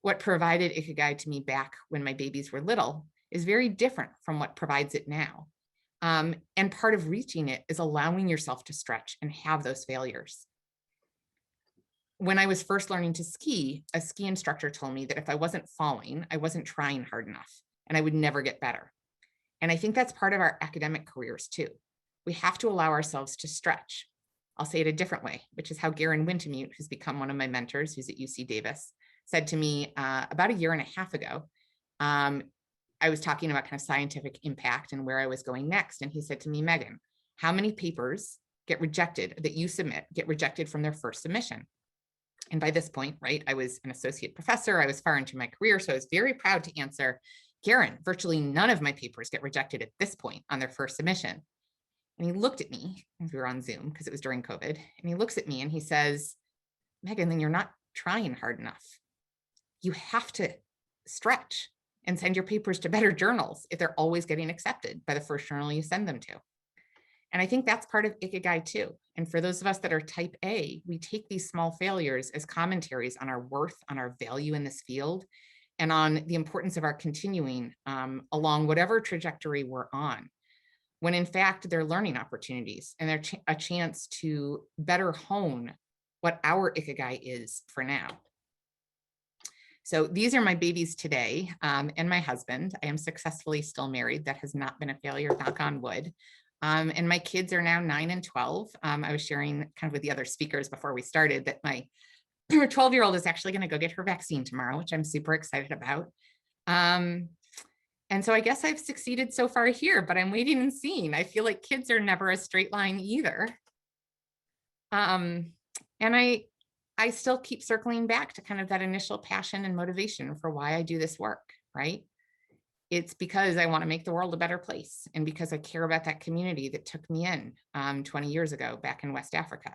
What provided ikigai to me back when my babies were little is very different from what provides it now. And part of reaching it is allowing yourself to stretch and have those failures. When I was first learning to ski, a ski instructor told me that if I wasn't falling, I wasn't trying hard enough and I would never get better. And I think that's part of our academic careers too. We have to allow ourselves to stretch. I'll say it a different way, which is how Garen Wintemute, who's become one of my mentors, who's at UC Davis, said to me about a year and a half ago. I was talking about kind of scientific impact and where I was going next. And he said to me, Megan, how many papers get rejected that you submit get rejected from their first submission? And by this point, right, I was an associate professor. I was far into my career. So I was very proud to answer, Garen, virtually none of my papers get rejected at this point on their first submission. And he looked at me, as we were on Zoom because it was during COVID, and he looks at me and he says, Megan, then you're not trying hard enough. You have to stretch and send your papers to better journals if they're always getting accepted by the first journal you send them to. And I think that's part of ikigai too. And for those of us that are type A, we take these small failures as commentaries on our worth, on our value in this field, and on the importance of our continuing along whatever trajectory we're on, when in fact they're learning opportunities and they're a chance to better hone what our ikigai is for now. So these are my babies today, and my husband. I am successfully still married. That has not been a failure, knock on wood. And my kids are now 9 and 12. I was sharing kind of with the other speakers before we started that my 12-year-old is actually going to go get her vaccine tomorrow, which I'm super excited about. And so I guess I've succeeded so far here, but I'm waiting and seeing. I feel like kids are never a straight line either. And I still keep circling back to kind of that initial passion and motivation for why I do this work, right? It's because I want to make the world a better place, and because I care about that community that took me in 20 years ago back in West Africa,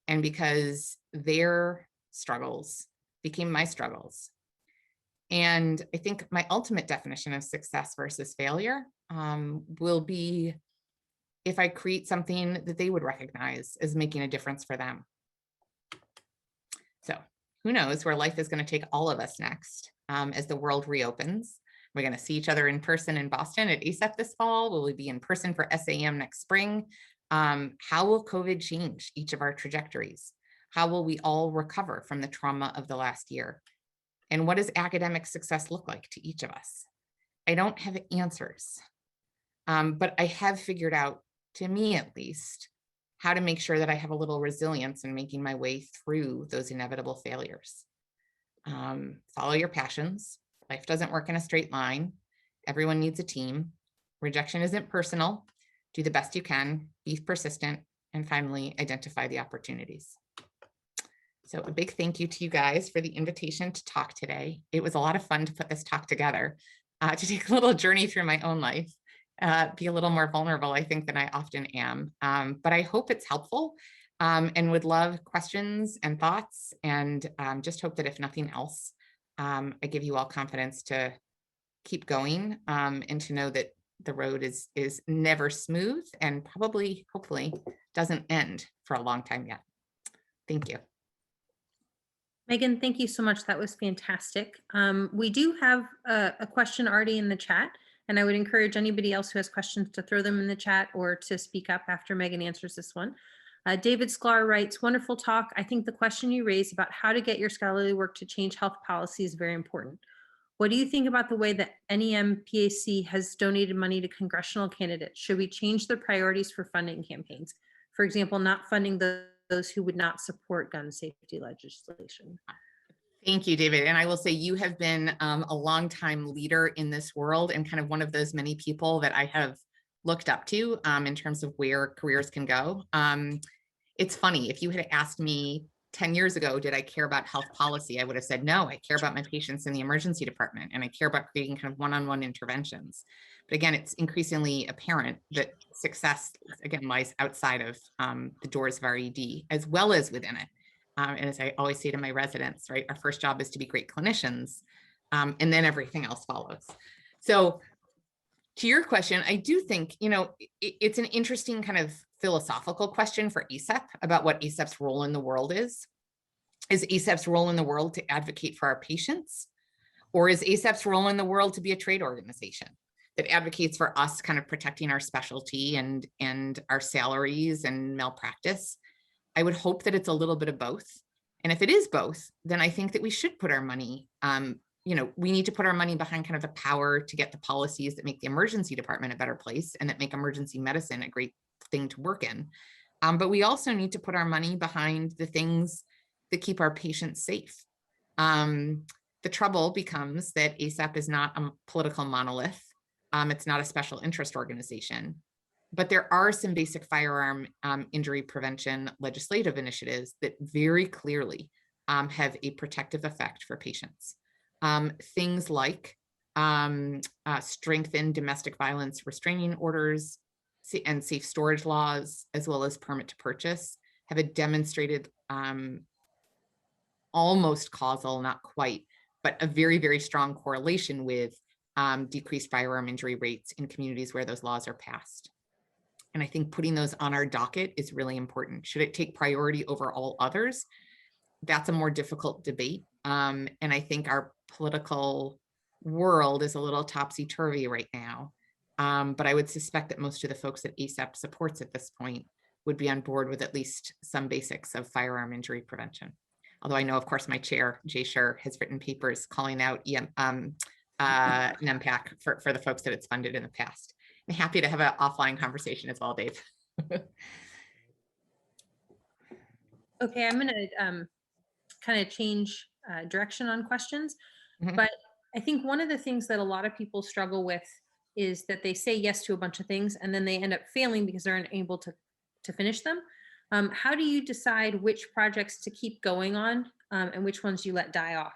and because their struggles became my struggles. And I think my ultimate definition of success versus failure will be if I create something that they would recognize as making a difference for them. So who knows where life is going to take all of us next as the world reopens. We're going to see each other in person in Boston at ASAP this fall. Will we be in person for SAEM next spring? How will COVID change each of our trajectories? How will we all recover from the trauma of the last year? And what does academic success look like to each of us? I don't have answers, but I have figured out, to me at least, how to make sure that I have a little resilience in making my way through those inevitable failures. Follow your passions. Life doesn't work in a straight line. Everyone needs a team. Rejection isn't personal. Do the best you can, be persistent, and finally identify the opportunities. So a big thank you to you guys for the invitation to talk today. It was a lot of fun to put this talk together, to take a little journey through my own life, be a little more vulnerable, I think, than I often am. But I hope it's helpful, and would love questions and thoughts, and just hope that if nothing else, I give you all confidence to keep going, and to know that the road is never smooth and probably, hopefully, doesn't end for a long time yet. Thank you. Megan, thank you so much. That was fantastic. We do have a question already in the chat, and I would encourage anybody else who has questions to throw them in the chat or to speak up after Megan answers this one. David Sklar writes, wonderful talk. I think the question you raised about how to get your scholarly work to change health policy is very important. What do you think about the way that NEM-PAC has donated money to congressional candidates? Should we change the priorities for funding campaigns? For example, not funding those who would not support gun safety legislation. Thank you, David. And I will say you have been a longtime leader in this world, and kind of one of those many people that I have looked up to in terms of where careers can go. It's funny, if you had asked me 10 years ago, did I care about health policy? I would have said, no, I care about my patients in the emergency department, and I care about creating kind of one-on-one interventions. But again, it's increasingly apparent that success, again, lies outside of the doors of our ED, as well as within it. And as I always say to my residents, right, our first job is to be great clinicians, and then everything else follows. So to your question, I do think, it's an interesting kind of philosophical question for ASAP about what ASAP's role in the world is. Is ASAP's role in the world to advocate for our patients? Or is ASAP's role in the world to be a trade organization that advocates for us kind of protecting our specialty and our salaries and malpractice? I would hope that it's a little bit of both. And if it is both, then I think that we should put our money, we need to put our money behind kind of the power to get the policies that make the emergency department a better place and that make emergency medicine a great thing to work in. But we also need to put our money behind the things that keep our patients safe. The trouble becomes that ASAP is not a political monolith. It's not a special interest organization. But there are some basic firearm injury prevention legislative initiatives that very clearly have a protective effect for patients. Things like strengthened domestic violence restraining orders and safe storage laws, as well as permit to purchase, have a demonstrated almost causal, not quite, but a very, very strong correlation with decreased firearm injury rates in communities where those laws are passed. And I think putting those on our docket is really important. Should it take priority over all others? That's a more difficult debate. And I think our political world is a little topsy-turvy right now. But I would suspect that most of the folks that ASAP supports at this point would be on board with at least some basics of firearm injury prevention. Although I know, of course, my chair, Jay Scher, has written papers calling out NEMPAC for the folks that it's funded in the past. I'm happy to have an offline conversation as well, Dave. Okay, I'm going to kind of change direction on questions. But I think one of the things that a lot of people struggle with is that they say yes to a bunch of things and then they end up failing because they're unable to finish them. How do you decide which projects to keep going on and which ones you let die off?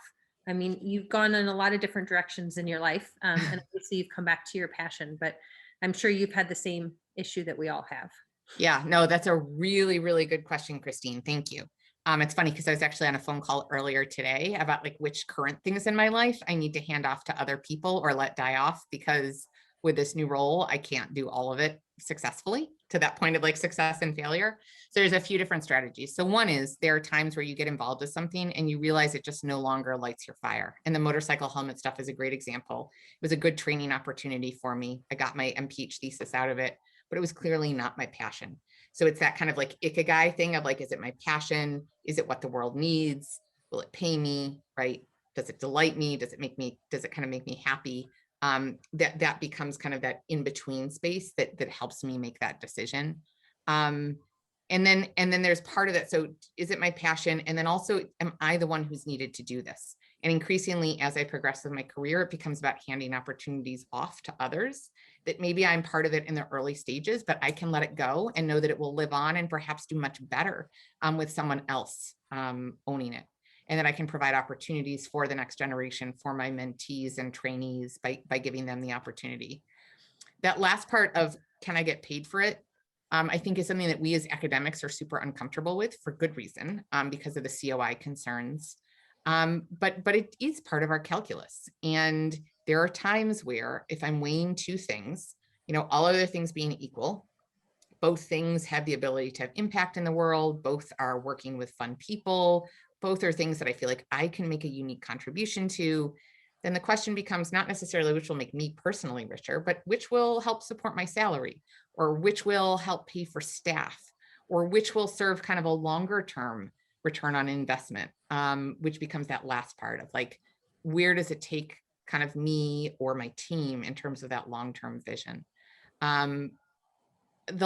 I mean, you've gone in a lot of different directions in your life, and obviously you've come back to your passion, but I'm sure you've had the same issue that we all have. Yeah, no, that's a really, really good question, Christine. Thank you. It's funny because I was actually on a phone call earlier today about like which current things in my life I need to hand off to other people or let die off, because with this new role, I can't do all of it successfully to that point of like success and failure. So there's a few different strategies. So one is there are times where you get involved with something and you realize it just no longer lights your fire. And the motorcycle helmet stuff is a great example. It was a good training opportunity for me. I got my MPH thesis out of it, but it was clearly not my passion. So it's that kind of like ikigai thing of like, is it my passion? Is it what the world needs? Will it pay me, right? Does it delight me? Does it kind of make me happy? That becomes kind of that in-between space that helps me make that decision. And then there's part of that. So is it my passion? And then also, am I the one who's needed to do this? And increasingly, as I progress with my career, it becomes about handing opportunities off to others that maybe I'm part of it in the early stages, but I can let it go and know that it will live on and perhaps do much better with someone else owning it. And that I can provide opportunities for the next generation, for my mentees and trainees by giving them the opportunity. That last part of, can I get paid for it? I think is something that we as academics are super uncomfortable with for good reason, because of the COI concerns. But it is part of our calculus. And there are times where if I'm weighing two things, all other things being equal, both things have the ability to have impact in the world, both are working with fun people, both are things that I feel like I can make a unique contribution to, then the question becomes not necessarily which will make me personally richer, but which will help support my salary, or which will help pay for staff, or which will serve kind of a longer term return on investment, which becomes that last part of like, where does it take kind of me or my team in terms of that long-term vision? The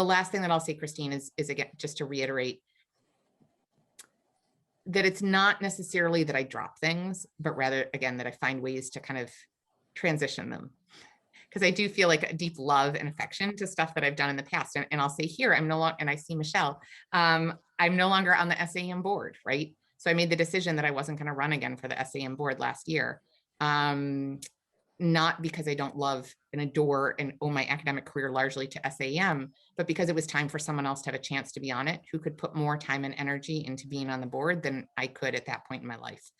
last thing that I'll say, Christine, is again, just to reiterate, that it's not necessarily that I drop things, but rather, again, that I find ways to kind of transition them. Because I do feel like a deep love and affection to stuff that I've done in the past. And I'll say here, I'm no longer, and I see Michelle, I'm no longer on the SAEM board, right? So I made the decision that I wasn't going to run again for the SAEM board last year. Not because I don't love and adore and owe my academic career largely to SAEM, but because it was time for someone else to have a chance to be on it, who could put more time and energy into being on the board than I could at that point in my life.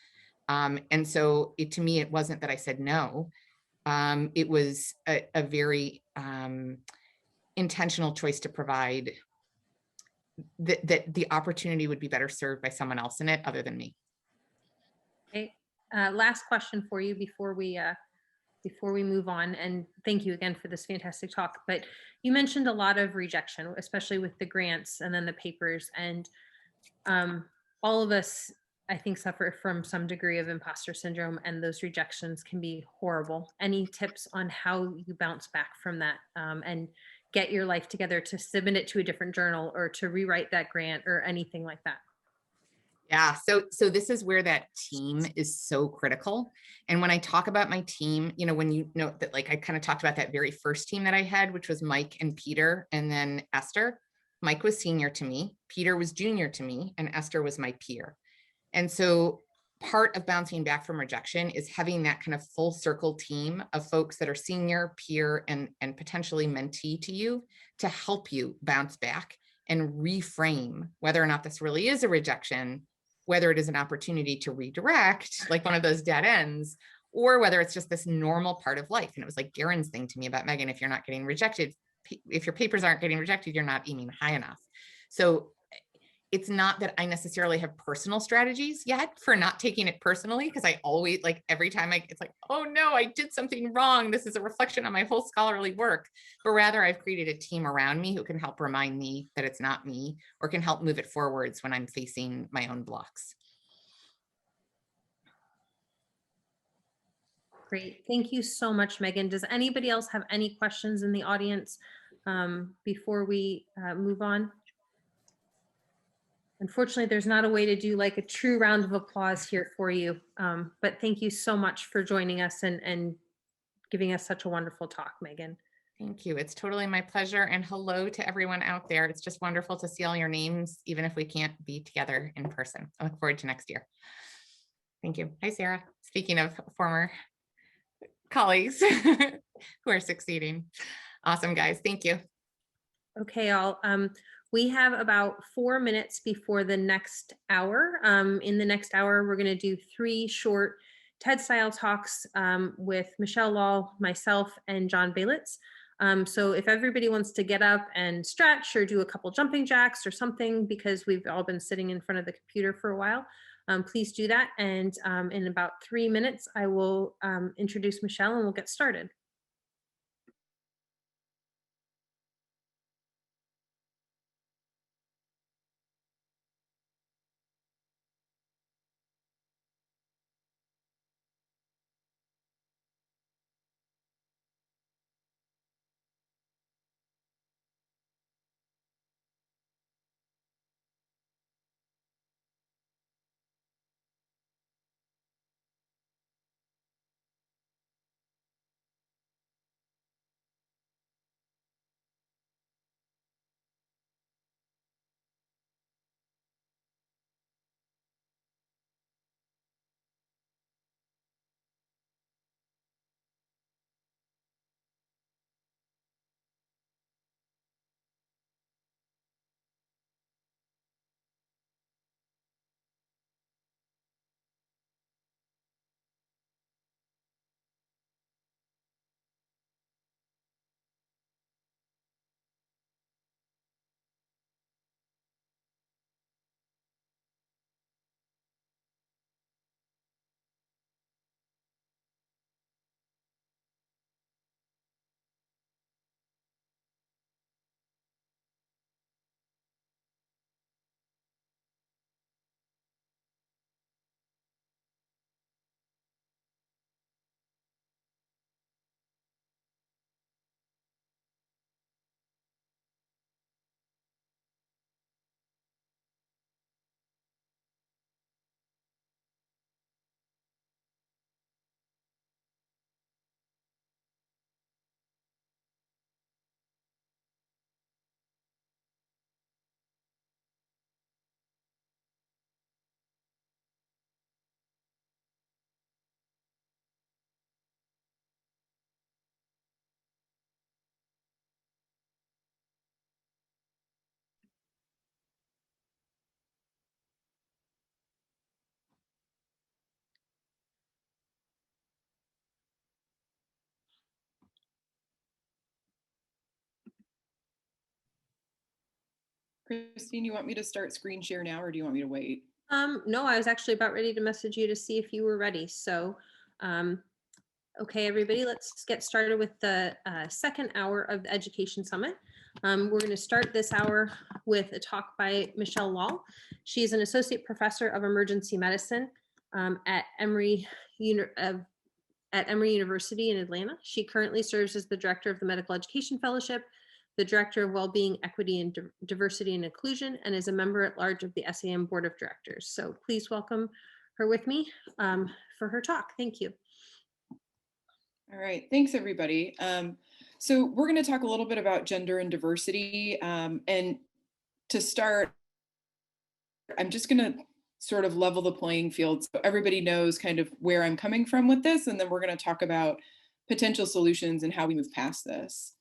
And so to me, it wasn't that I said no. It was a very intentional choice to provide that the opportunity would be better served by someone else in it other than me. Okay, last question for you before we move on, and thank you again for this fantastic talk. But you mentioned a lot of rejection, especially with the grants and then the papers, and all of us, I think, suffer from some degree of imposter syndrome, and those rejections can be horrible. Any tips on how you bounce back from that and get your life together to submit it to a different journal or to rewrite that grant or anything like that? Yeah, so this is where that team is so critical. And when I talk about my team, when you know that, like, I kind of talked about that very first team that I had, which was Mike and Peter, and then Esther. Mike was senior to me, Peter was junior to me, and Esther was my peer. And so part of bouncing back from rejection is having that kind of full circle team of folks that are senior, peer, and potentially mentee to you to help you bounce back and reframe whether or not this really is a rejection, whether it is an opportunity to redirect, like one of those dead ends, or whether it's just this normal part of life. And it was like Garen's thing to me about Megan, if you're not getting rejected, if your papers aren't getting rejected, you're not aiming high enough. So it's not that I necessarily have personal strategies yet for not taking it personally, because I always, like, every time it's like, oh no, I did something wrong. This is a reflection on my whole scholarly work. But rather, I've created a team around me who can help remind me that it's not me, or can help move it forwards when I'm facing my own blocks. Great. Thank you so much, Megan. Does anybody else have any questions in the audience before we move on? Unfortunately, there's not a way to do like a true round of applause here for you. But thank you so much for joining us and giving us such a wonderful talk, Megan. Thank you. It's totally my pleasure. And hello to everyone out there. It's just wonderful to see all your names, even if we can't be together in person. I look forward to next year. Thank you. Hi, Sarah. Speaking of former colleagues who are succeeding. Awesome, guys. Thank you. Okay, all. We have about 4 minutes before the next hour. In the next hour, we're going to do 3 short TED-style talks with Michelle Law, myself, and John Balitz. So if everybody wants to get up and stretch or do a couple jumping jacks or something, because we've all been sitting in front of the computer for a while, please do that. And in about 3 minutes, I will introduce Michelle and we'll get started. Christine, you want me to start screen share now, or do you want me to wait? No, I was actually about ready to message you to see if you were ready. So, okay, everybody, let's get started with the second hour of the Education Summit. We're going to start this hour with a talk by Michelle Law. She is an associate professor of emergency medicine at Emory University in Atlanta. She currently serves as the director of the Medical Education Fellowship, the director of Wellbeing, Equity, and Diversity and Inclusion, and is a member at large of the SAEM Board of Directors. So please welcome her with me for her talk. Thank you. All right, thanks everybody. So we're going to talk a little bit about gender and diversity. And to start, I'm just going to sort of level the playing field so everybody knows kind of where I'm coming from with this, and then we're going to talk about potential solutions and how we move past this.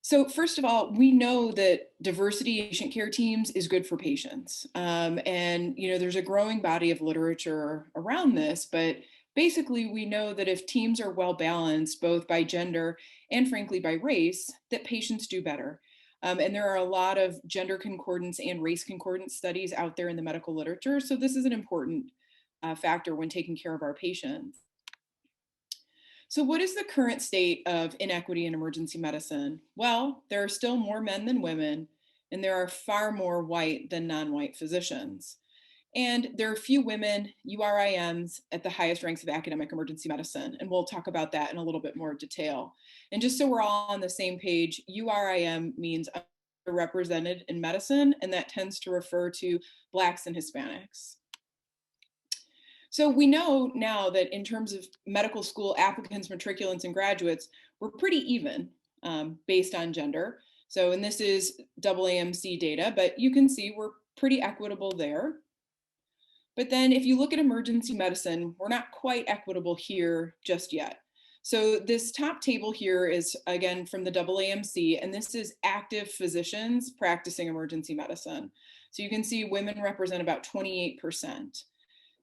So first of all, we know that diversity in patient care teams is good for patients. And there's a growing body of literature around this, but basically we know that if teams are well balanced, both by gender and frankly by race, that patients do better. And there are a lot of gender concordance and race concordance studies out there in the medical literature. So this is an important factor when taking care of our patients. So what is the current state of inequity in emergency medicine? Well, there are still more men than women, and there are far more white than non-white physicians. And there are few women URIMs at the highest ranks of academic emergency medicine. And we'll talk about that in a little bit more detail. And just so we're all on the same page, URIM means underrepresented in medicine, and that tends to refer to Blacks and Hispanics. So we know now that in terms of medical school applicants, matriculants, and graduates, we're pretty even based on gender. So, and this is AAMC data, but you can see we're pretty equitable there. But then if you look at emergency medicine, we're not quite equitable here just yet. So this top table here is, again, from the AAMC, and this is active physicians practicing emergency medicine. So you can see women represent about 28%.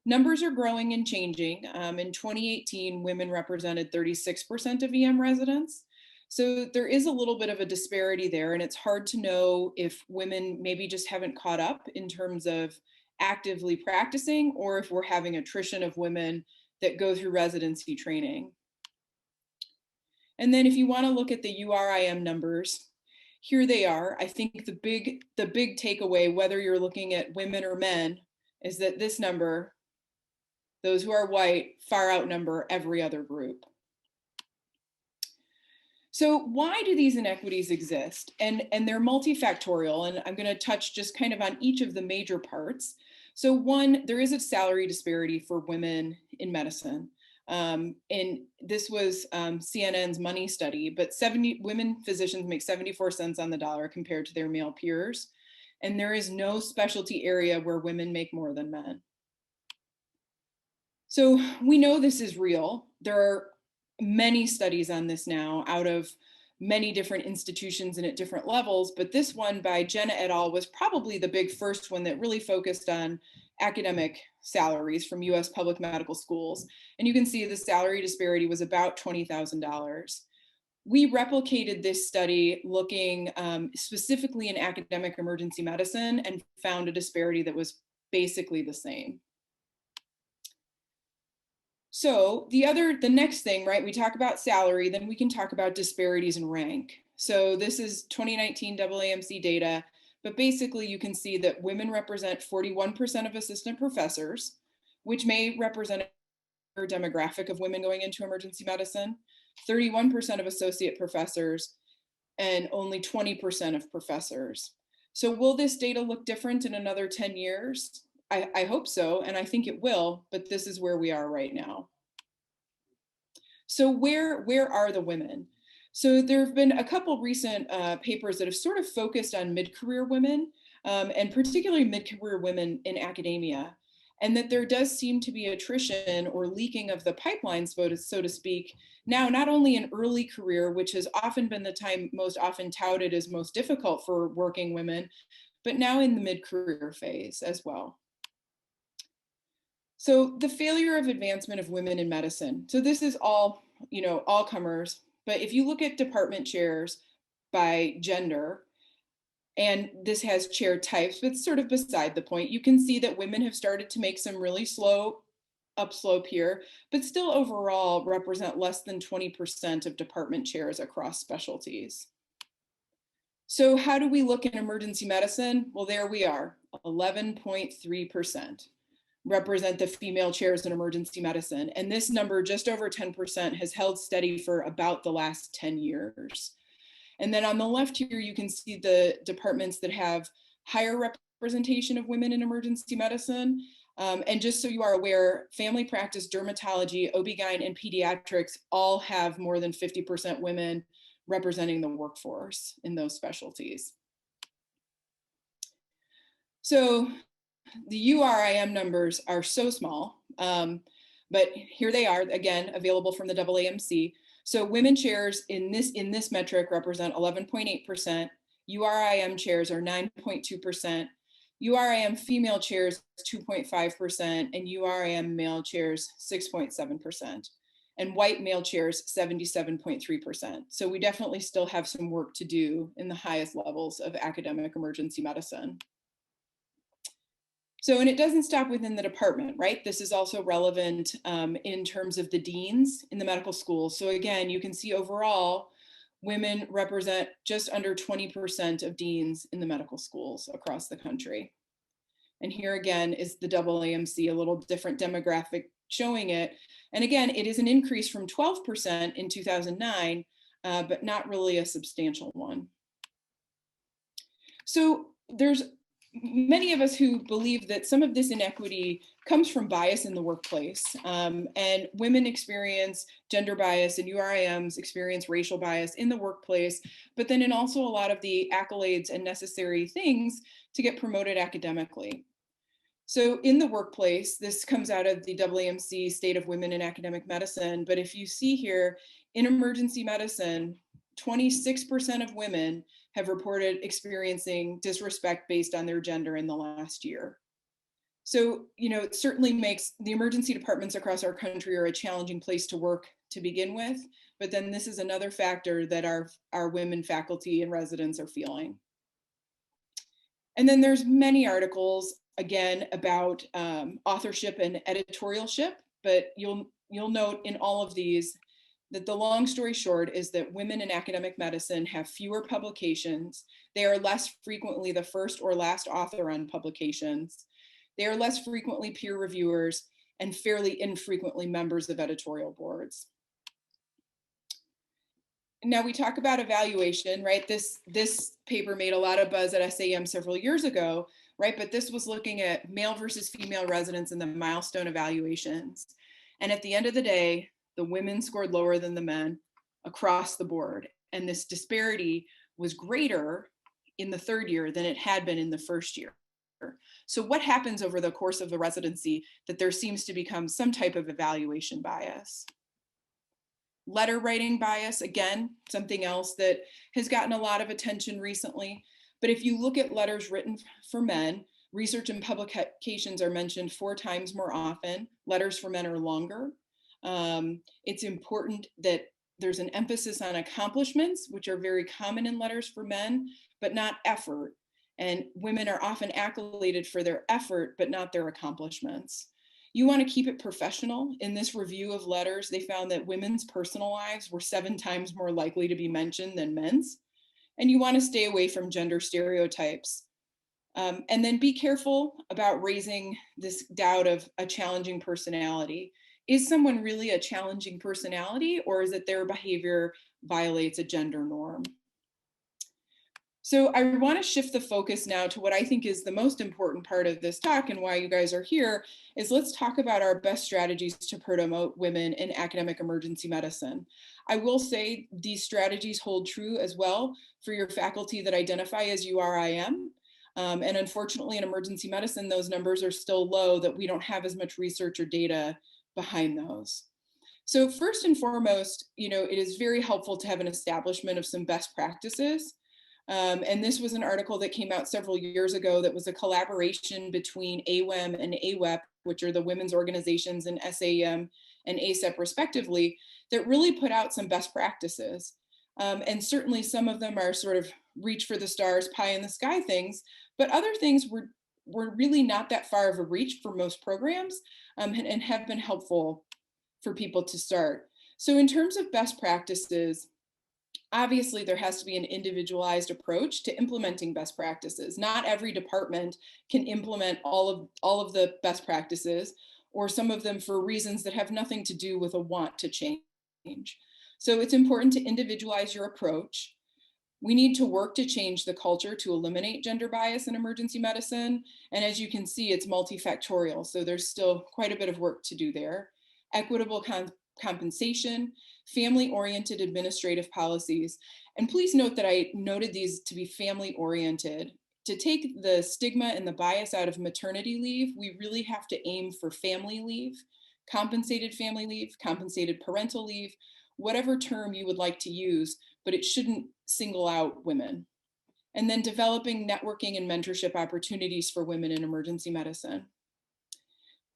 Numbers are growing and changing. In 2018, women represented 36% of EM residents. So there is a little bit of a disparity there, and it's hard to know if women maybe just haven't caught up in terms of actively practicing, or if we're having attrition of women that go through residency training. And then if you want to look at the URIM numbers, here they are. I think the big takeaway, whether you're looking at women or men, is that this number, those who are white, far outnumber every other group. So why do these inequities exist? And they're multifactorial, and I'm going to touch just kind of on each of the major parts. So one, there is a salary disparity for women in medicine. And this was CNN's money study, but women physicians make 74 cents on the dollar compared to their male peers. And there is no specialty area where women make more than men. So we know this is real. There are many studies on this now out of many different institutions and at different levels, but this one by Jenna et al. Was probably the big first one that really focused on academic salaries from US public medical schools. And you can see the salary disparity was about $20,000. We replicated this study looking specifically in academic emergency medicine and found a disparity that was basically the same. So the next thing, right, we talk about salary, then we can talk about disparities in rank. So this is 2019 AAMC data, but basically you can see that women represent 41% of assistant professors, which may represent a demographic of women going into emergency medicine, 31% of associate professors, and only 20% of professors. So will this data look different in another 10 years? I hope so, and I think it will, but this is where we are right now. So where are the women? So there have been a couple recent papers that have sort of focused on mid-career women, and particularly mid-career women in academia, and that there does seem to be attrition or leaking of the pipeline, so to speak, now not only in early career, which has often been the time most often touted as most difficult for working women, but now in the mid-career phase as well. So the failure of advancement of women in medicine. So this is all, all comers, but if you look at department chairs by gender, and this has chair types, but it's sort of beside the point, you can see that women have started to make some really slow upslope here, but still overall represent less than 20% of department chairs across specialties. So how do we look in emergency medicine? Well, there we are, 11.3%. represent the female chairs in emergency medicine. And this number, just over 10%, has held steady for about the last 10 years. And then on the left here, you can see the departments that have higher representation of women in emergency medicine. And just so you are aware, family practice, dermatology, OB-GYN, and pediatrics all have more than 50% women representing the workforce in those specialties. So the URIM numbers are so small, but here they are, again, available from the AAMC. So women chairs in this metric represent 11.8%, URIM chairs are 9.2%, URIM female chairs 2.5%, and URIM male chairs 6.7%, and white male chairs 77.3%. So we definitely still have some work to do in the highest levels of academic emergency medicine. So, and it doesn't stop within the department, right? This is also relevant in terms of the deans in the medical schools. So again, you can see overall, women represent just under 20% of deans in the medical schools across the country. And here again is the AAMC, a little different demographic showing it. And again, it is an increase from 12% in 2009, but not really a substantial one. So there's many of us who believe that some of this inequity comes from bias in the workplace, and women experience gender bias and URIMs experience racial bias in the workplace, but then in also a lot of the accolades and necessary things to get promoted academically. So in the workplace, this comes out of the AAMC State of Women in Academic Medicine, but if you see here, in emergency medicine, 26% of women have reported experiencing disrespect based on their gender in the last year. So, it certainly makes the emergency departments across our country are a challenging place to work to begin with, but then this is another factor that our women faculty and residents are feeling. And then there's many articles, again, about authorship and editorialship, but you'll note in all of these that the long story short is that women in academic medicine have fewer publications. They are less frequently the first or last author on publications. They are less frequently peer reviewers and fairly infrequently members of editorial boards. Now we talk about evaluation, right? This paper made a lot of buzz at SAEM several years ago, right? But this was looking at male versus female residents in the milestone evaluations. And at the end of the day, the women scored lower than the men across the board. And this disparity was greater in the third year than it had been in the first year. So what happens over the course of the residency that there seems to become some type of evaluation bias? Letter writing bias, again, something else that has gotten a lot of attention recently. But if you look at letters written for men, research and publications are mentioned 4 times more often. Letters for men are longer. It's important that there's an emphasis on accomplishments, which are very common in letters for men, but not effort. And women are often accoladed for their effort, but not their accomplishments. You want to keep it professional. In this review of letters, they found that women's personal lives were 7 times more likely to be mentioned than men's. And you want to stay away from gender stereotypes. And then be careful about raising this doubt of a challenging personality. Is someone really a challenging personality, or is it their behavior violates a gender norm? So I want to shift the focus now to what I think is the most important part of this talk and why you guys are here, is let's talk about our best strategies to promote women in academic emergency medicine. I will say these strategies hold true as well for your faculty that identify as URIM. And unfortunately in emergency medicine, those numbers are still low, that we don't have as much research or data behind those. So first and foremost, it is very helpful to have an establishment of some best practices. And this was an article that came out several years ago that was a collaboration between AWEM and AWEP, which are the women's organizations in SAEM and ACEP respectively, that really put out some best practices. And certainly some of them are sort of reach for the stars, pie in the sky things, but other things were really not that far of a reach for most programs, and have been helpful for people to start. So in terms of best practices, obviously there has to be an individualized approach to implementing best practices. Not every department can implement all of the best practices, or some of them for reasons that have nothing to do with a want to change. So it's important to individualize your approach. We need to work to change the culture to eliminate gender bias in emergency medicine. And as you can see, it's multifactorial. So there's still quite a bit of work to do there. Equitable compensation, family-oriented administrative policies. And please note that I noted these to be family-oriented. To take the stigma and the bias out of maternity leave, we really have to aim for family leave, compensated parental leave, whatever term you would like to use, but it shouldn't single out women. And then developing networking and mentorship opportunities for women in emergency medicine.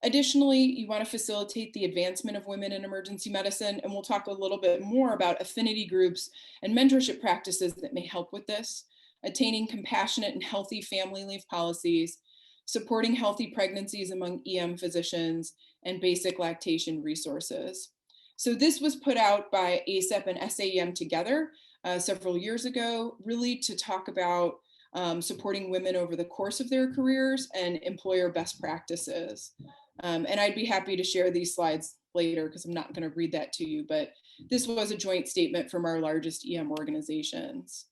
Additionally, you want to facilitate the advancement of women in emergency medicine, and we'll talk a little bit more about affinity groups and mentorship practices that may help with this, attaining compassionate and healthy family leave policies, supporting healthy pregnancies among EM physicians, and basic lactation resources. So this was put out by ACEP and SAEM together several years ago, really to talk about supporting women over the course of their careers, and employer best practices. And I'd be happy to share these slides later because I'm not going to read that to you, but this was a joint statement from our largest EM organizations.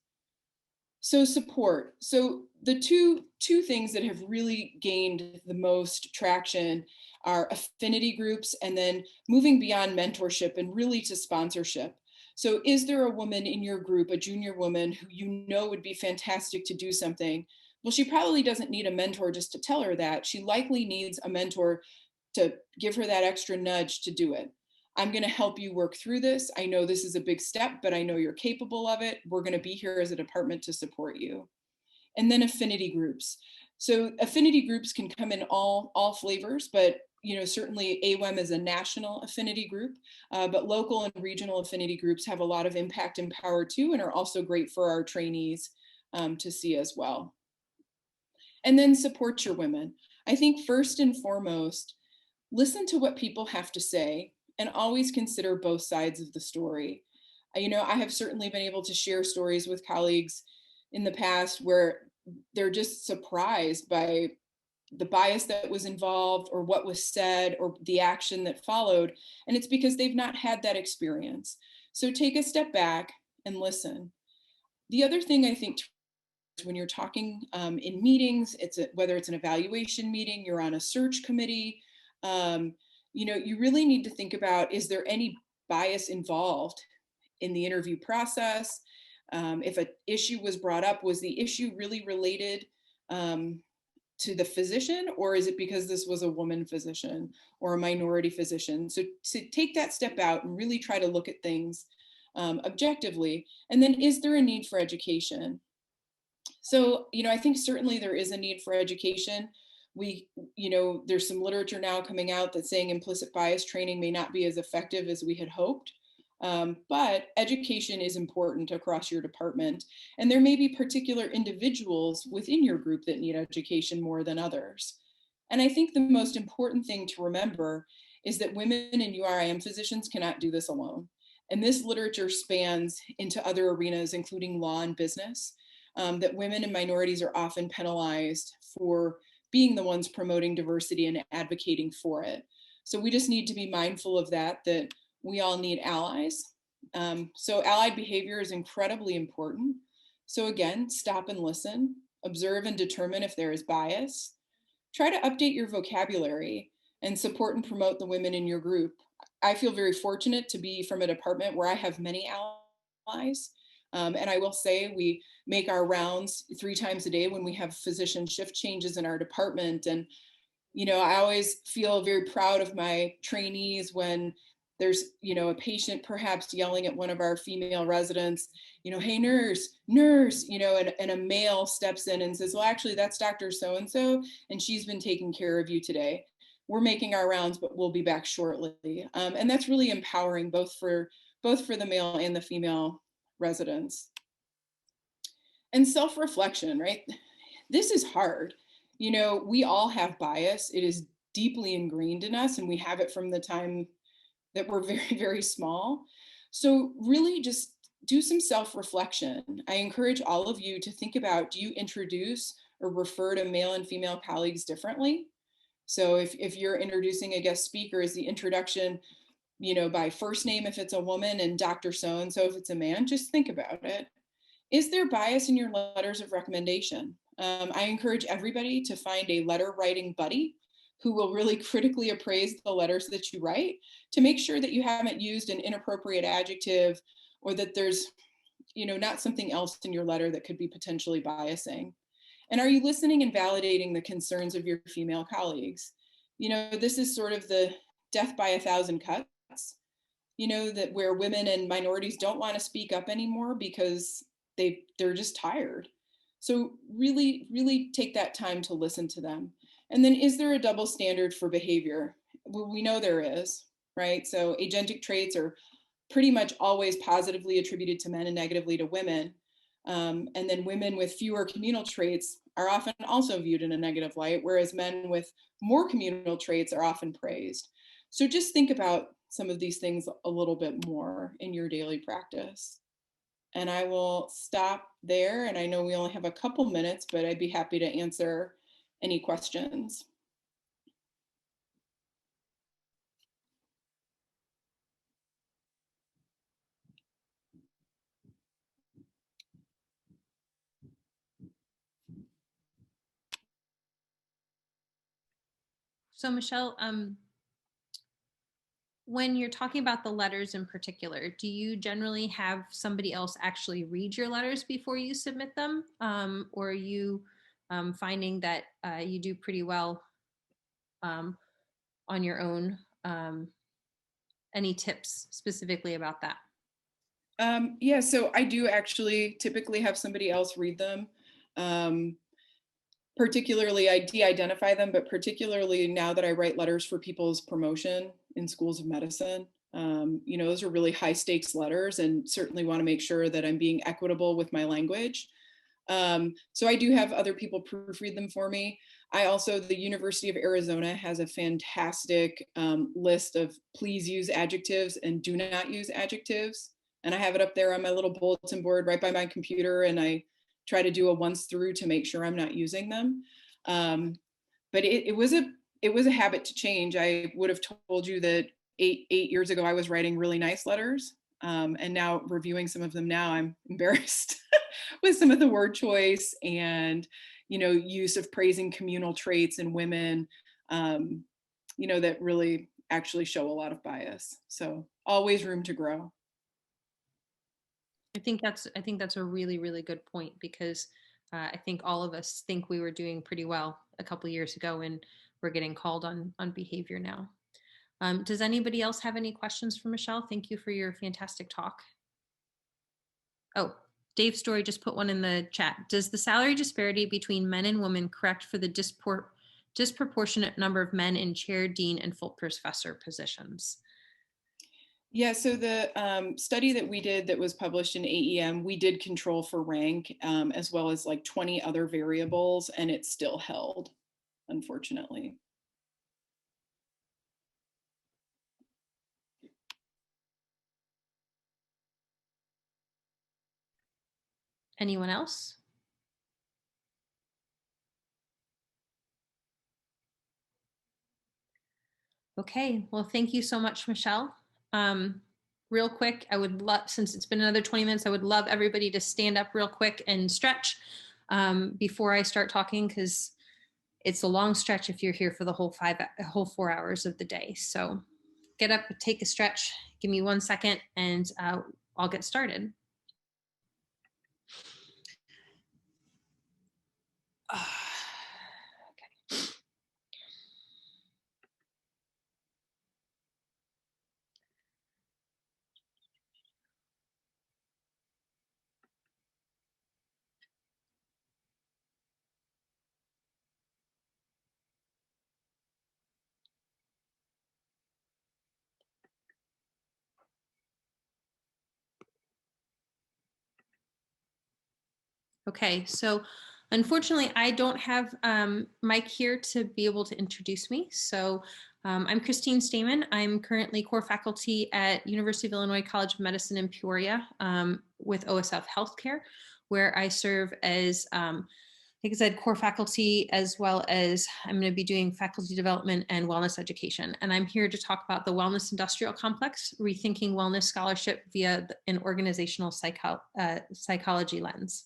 So support. So the two things that have really gained the most traction are affinity groups, and then moving beyond mentorship and really to sponsorship. So is there a woman in your group, a junior woman who you know would be fantastic to do something? Well, she probably doesn't need a mentor just to tell her that. She likely needs a mentor to give her that extra nudge to do it. I'm going to help you work through this. I know this is a big step, but I know you're capable of it. We're going to be here as a department to support you. And then affinity groups. So affinity groups can come in all flavors, but certainly AWEM is a national affinity group, but local and regional affinity groups have a lot of impact and power too, and are also great for our trainees to see as well. And then support your women. I think first and foremost, listen to what people have to say and always consider both sides of the story. I have certainly been able to share stories with colleagues in the past where they're just surprised by the bias that was involved or what was said or the action that followed. And it's because they've not had that experience. So take a step back and listen. The other thing I think when you're talking in meetings, whether it's an evaluation meeting, you're on a search committee, you really need to think about, is there any bias involved in the interview process? If an issue was brought up, was the issue really related to the physician, or is it because this was a woman physician or a minority physician? So to take that step out and really try to look at things objectively. And then, is there a need for education? So, I think certainly there is a need for education. There's some literature now coming out that's saying implicit bias training may not be as effective as we had hoped. But education is important across your department. And there may be particular individuals within your group that need education more than others. And I think the most important thing to remember is that women and URIM physicians cannot do this alone. And this literature spans into other arenas, including law and business, that women and minorities are often penalized for being the ones promoting diversity and advocating for it. So we just need to be mindful of that we all need allies. So allied behavior is incredibly important. So again, stop and listen, observe and determine if there is bias. Try to update your vocabulary and support and promote the women in your group. I feel very fortunate to be from a department where I have many allies. And I will say we make our rounds 3 times a day when we have physician shift changes in our department. And, I always feel very proud of my trainees when there's, a patient perhaps yelling at one of our female residents, hey, nurse, and a male steps in and says, well, actually, that's Dr. So-and-so, and she's been taking care of you today. We're making our rounds, but we'll be back shortly. And that's really empowering both for the male and the female residents. And self-reflection, right? This is hard. We all have bias. It is deeply ingrained in us, and we have it from the time that we're very, very small. So really just do some self-reflection. I encourage all of you to think about, do you introduce or refer to male and female colleagues differently? So if you're introducing a guest speaker, is the introduction, by first name if it's a woman and Dr. So-and-so if it's a man? Just think about it. Is there bias in your letters of recommendation? I encourage everybody to find a letter writing buddy who will really critically appraise the letters that you write to make sure that you haven't used an inappropriate adjective or that there's, not something else in your letter that could be potentially biasing. And are you listening and validating the concerns of your female colleagues? This is sort of the death by 1,000 cuts, that where women and minorities don't want to speak up anymore because they're just tired. So really, really take that time to listen to them. And then, is there a double standard for behavior? Well, we know there is, right? So agentic traits are pretty much always positively attributed to men and negatively to women. And then women with fewer communal traits are often also viewed in a negative light, whereas men with more communal traits are often praised. So just think about some of these things a little bit more in your daily practice. And I will stop there. And I know we only have a couple minutes, but I'd be happy to answer any questions. So Michelle, when you're talking about the letters in particular, do you generally have somebody else actually read your letters before you submit them? Or are you finding that you do pretty well on your own? Any tips specifically about that? Yeah, so I do actually typically have somebody else read them. Particularly, I de-identify them, but particularly now that I write letters for people's promotion in schools of medicine, you know, those are really high stakes letters, and certainly want to make sure that I'm being equitable with my language. So I do have other people proofread them for me. I also, the University of Arizona has a fantastic list of please use adjectives and do not use adjectives. And I have it up there on my little bulletin board right by my computer, and I try to do a once through to make sure I'm not using them. But it was a habit to change. I would have told you that eight years ago I was writing really nice letters, and now reviewing some of them now, I'm embarrassed with some of the word choice and, you know, use of praising communal traits in women, you know, that really actually show a lot of bias. So always room to grow. I think that's a really, really good point, because I think all of us think we were doing pretty well a couple of years ago, and we're getting called on behavior now. Does anybody else have any questions for Michelle? Thank you for your fantastic talk. Oh, Dave Story just put one in the chat. Does the salary disparity between men and women correct for the disproportionate number of men in chair, dean, and full professor positions? Yeah, so the study that we did that was published in AEM, we did control for rank, as well as like 20 other variables, and it still held, unfortunately. Anyone else? Okay, well, thank you so much, Michelle. Real quick, I would love, since it's been another 20 minutes, I would love everybody to stand up real quick and stretch before I start talking, because it's a long stretch if you're here for the whole 4 hours of the day. So get up, take a stretch, give me 1 second, and I'll get started. Okay, so unfortunately, I don't have Mike here to be able to introduce me. So I'm Christine Stamen. I'm currently core faculty at University of Illinois College of Medicine in Peoria with OSF Healthcare, where I serve as, like I said, core faculty, as well as I'm going to be doing faculty development and wellness education. And I'm here to talk about the Wellness Industrial Complex, Rethinking Wellness Scholarship via an organizational psychology lens.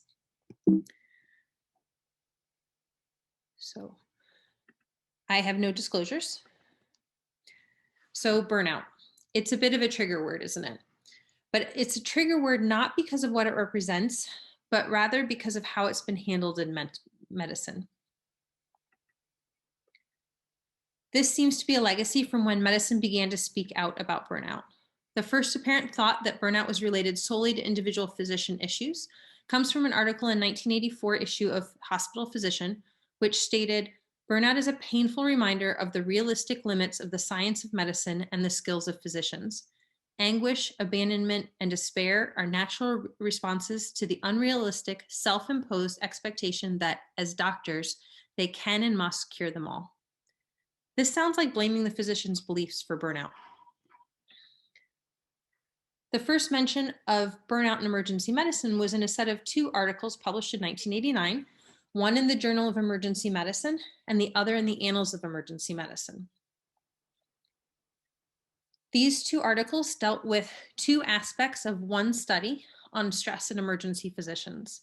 So I have no disclosures. So burnout, it's a bit of a trigger word, isn't it? But it's a trigger word not because of what it represents, but rather because of how it's been handled in medicine. This seems to be a legacy from when medicine began to speak out about burnout. The first apparent thought that burnout was related solely to individual physician issues comes from an article in 1984 issue of Hospital Physician, which stated, "Burnout is a painful reminder of the realistic limits of the science of medicine and the skills of physicians. Anguish, abandonment, and despair are natural responses to the unrealistic, self-imposed expectation that, as doctors, they can and must cure them all." This sounds like blaming the physician's beliefs for burnout. The first mention of burnout in emergency medicine was in a set of 2 articles published in 1989, one in the Journal of Emergency Medicine and the other in the Annals of Emergency Medicine. These 2 articles dealt with 2 aspects of one study on stress in emergency physicians.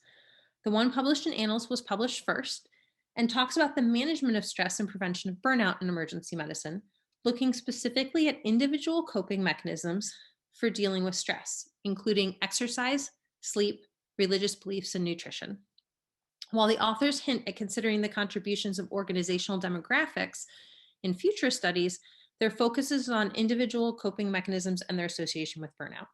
The one published in Annals was published first and talks about the management of stress and prevention of burnout in emergency medicine, looking specifically at individual coping mechanisms for dealing with stress, including exercise, sleep, religious beliefs, and nutrition. While the authors hint at considering the contributions of organizational demographics in future studies, their focus is on individual coping mechanisms and their association with burnout.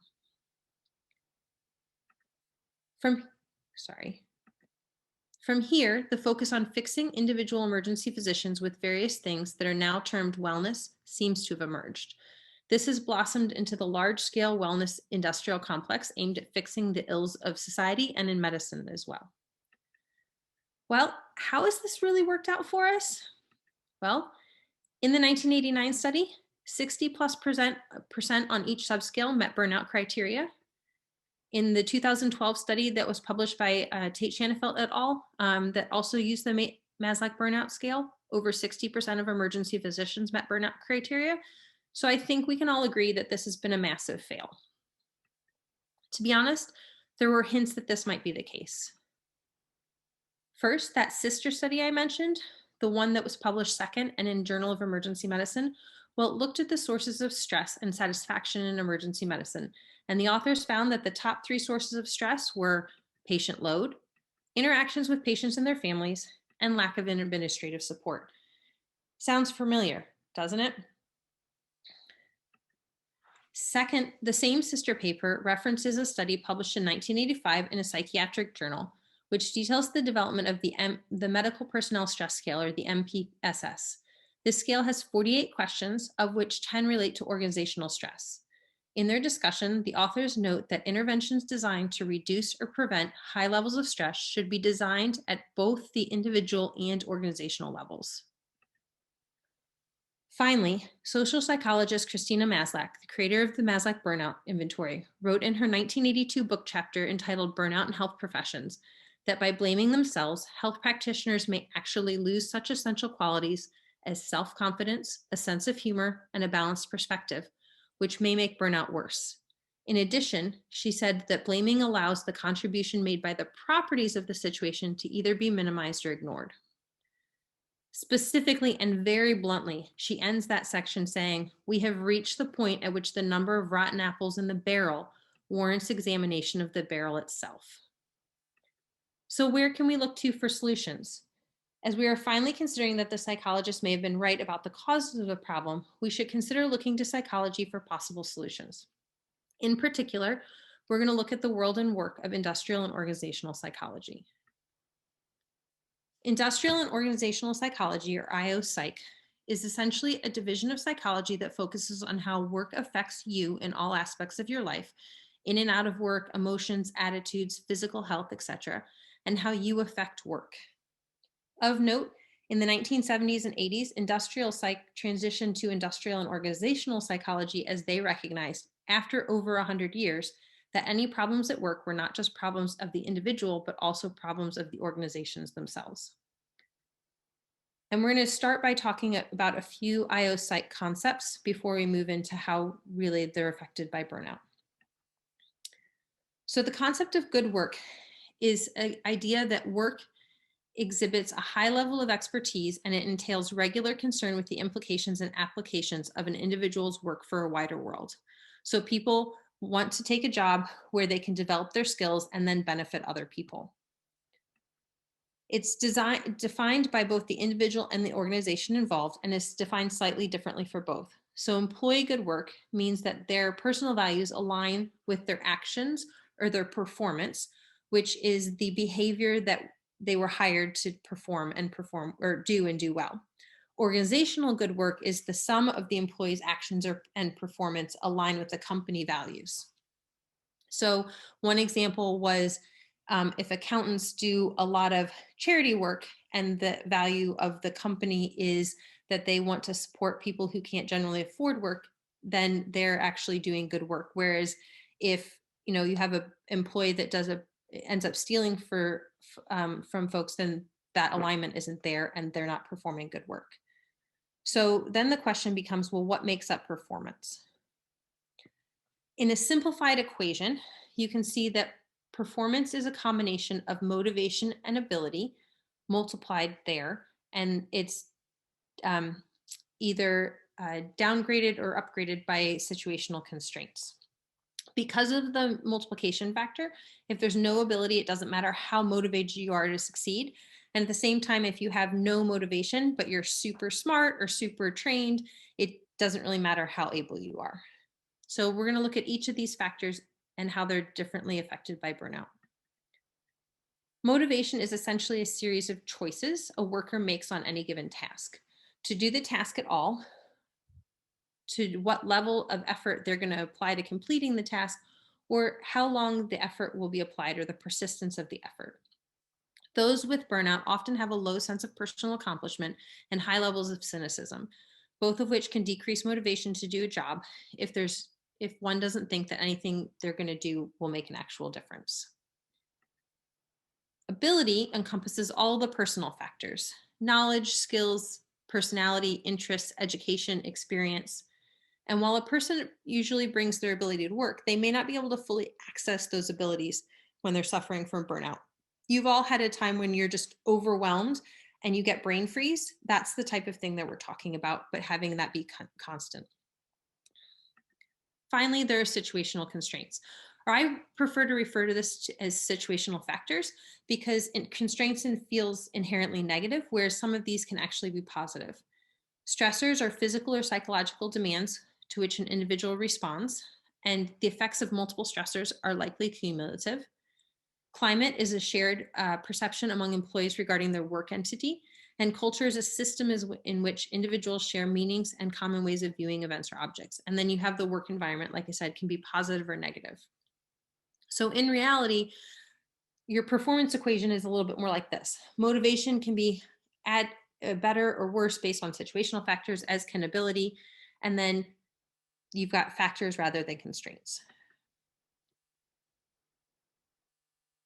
From here, the focus on fixing individual emergency physicians with various things that are now termed wellness seems to have emerged. This has blossomed into the large-scale wellness industrial complex aimed at fixing the ills of society and in medicine as well. Well, how has this really worked out for us? Well, in the 1989 study, 60+% on each subscale met burnout criteria. In the 2012 study that was published by Tate Shanafelt et al. That also used the Maslach burnout scale, over 60% of emergency physicians met burnout criteria. So I think we can all agree that this has been a massive fail. To be honest, there were hints that this might be the case. First, that sister study I mentioned, the one that was published second and in Journal of Emergency Medicine, well, it looked at the sources of stress and satisfaction in emergency medicine. And the authors found that the top 3 sources of stress were patient load, interactions with patients and their families, and lack of administrative support. Sounds familiar, doesn't it? Second, the same sister paper references a study published in 1985 in a psychiatric journal, which details the development of the Medical Personnel Stress Scale, or the MPSS. This scale has 48 questions, of which 10 relate to organizational stress. In their discussion, the authors note that interventions designed to reduce or prevent high levels of stress should be designed at both the individual and organizational levels. Finally, social psychologist Christina Maslach, the creator of the Maslach Burnout Inventory, wrote in her 1982 book chapter entitled Burnout in Health Professions that by blaming themselves, health practitioners may actually lose such essential qualities as self-confidence, a sense of humor, and a balanced perspective, which may make burnout worse. In addition, she said that blaming allows the contribution made by the properties of the situation to either be minimized or ignored. Specifically and very bluntly, she ends that section saying, "We have reached the point at which the number of rotten apples in the barrel warrants examination of the barrel itself." So where can we look to for solutions? As we are finally considering that the psychologist may have been right about the causes of the problem, we should consider looking to psychology for possible solutions. In particular, we're going to look at the world and work of industrial and organizational psychology. Industrial and organizational psychology, or IO-Psych, is essentially a division of psychology that focuses on how work affects you in all aspects of your life, in and out of work, emotions, attitudes, physical health, etc., and how you affect work. Of note, in the 1970s and 80s, industrial psych transitioned to industrial and organizational psychology as they recognized, after over 100 years, that any problems at work were not just problems of the individual, but also problems of the organizations themselves. And we're going to start by talking about a few IO-Psych concepts before we move into how really they're affected by burnout. So the concept of good work is an idea that work exhibits a high level of expertise and it entails regular concern with the implications and applications of an individual's work for a wider world. So people want to take a job where they can develop their skills and then benefit other people. It's defined by both the individual and the organization involved and is defined slightly differently for both. So employee good work means that their personal values align with their actions or their performance, which is the behavior that they were hired to perform or do well. Organizational good work is the sum of the employee's actions and performance aligned with the company values. So one example was if accountants do a lot of charity work and the value of the company is that they want to support people who can't generally afford work, then they're actually doing good work. Whereas if, you know, you have an employee that ends up stealing from folks, then that alignment isn't there and they're not performing good work. So then the question becomes, well, what makes up performance? In a simplified equation, you can see that performance is a combination of motivation and ability multiplied there, and it's either downgraded or upgraded by situational constraints. Because of the multiplication factor, if there's no ability, it doesn't matter how motivated you are to succeed. And at the same time, if you have no motivation, but you're super smart or super trained, it doesn't really matter how able you are. So we're going to look at each of these factors and how they're differently affected by burnout. Motivation is essentially a series of choices a worker makes on any given task. To do the task at all, to what level of effort they're going to apply to completing the task, or how long the effort will be applied, or the persistence of the effort. Those with burnout often have a low sense of personal accomplishment and high levels of cynicism, both of which can decrease motivation to do a job if one doesn't think that anything they're going to do will make an actual difference. Ability encompasses all the personal factors: knowledge, skills, personality, interests, education, experience. And while a person usually brings their ability to work, they may not be able to fully access those abilities when they're suffering from burnout. You've all had a time when you're just overwhelmed and you get brain freeze. That's the type of thing that we're talking about, but having that be constant. Finally, there are situational constraints, or I prefer to refer to this as situational factors, because constraints feels inherently negative, whereas some of these can actually be positive. Stressors are physical or psychological demands to which an individual responds, and the effects of multiple stressors are likely cumulative. Climate is a shared perception among employees regarding their work entity, and culture is a system in which individuals share meanings and common ways of viewing events or objects. And then you have the work environment, like I said, can be positive or negative. So in reality, your performance equation is a little bit more like this. Motivation can be better or worse based on situational factors, as can ability. And then you've got factors rather than constraints.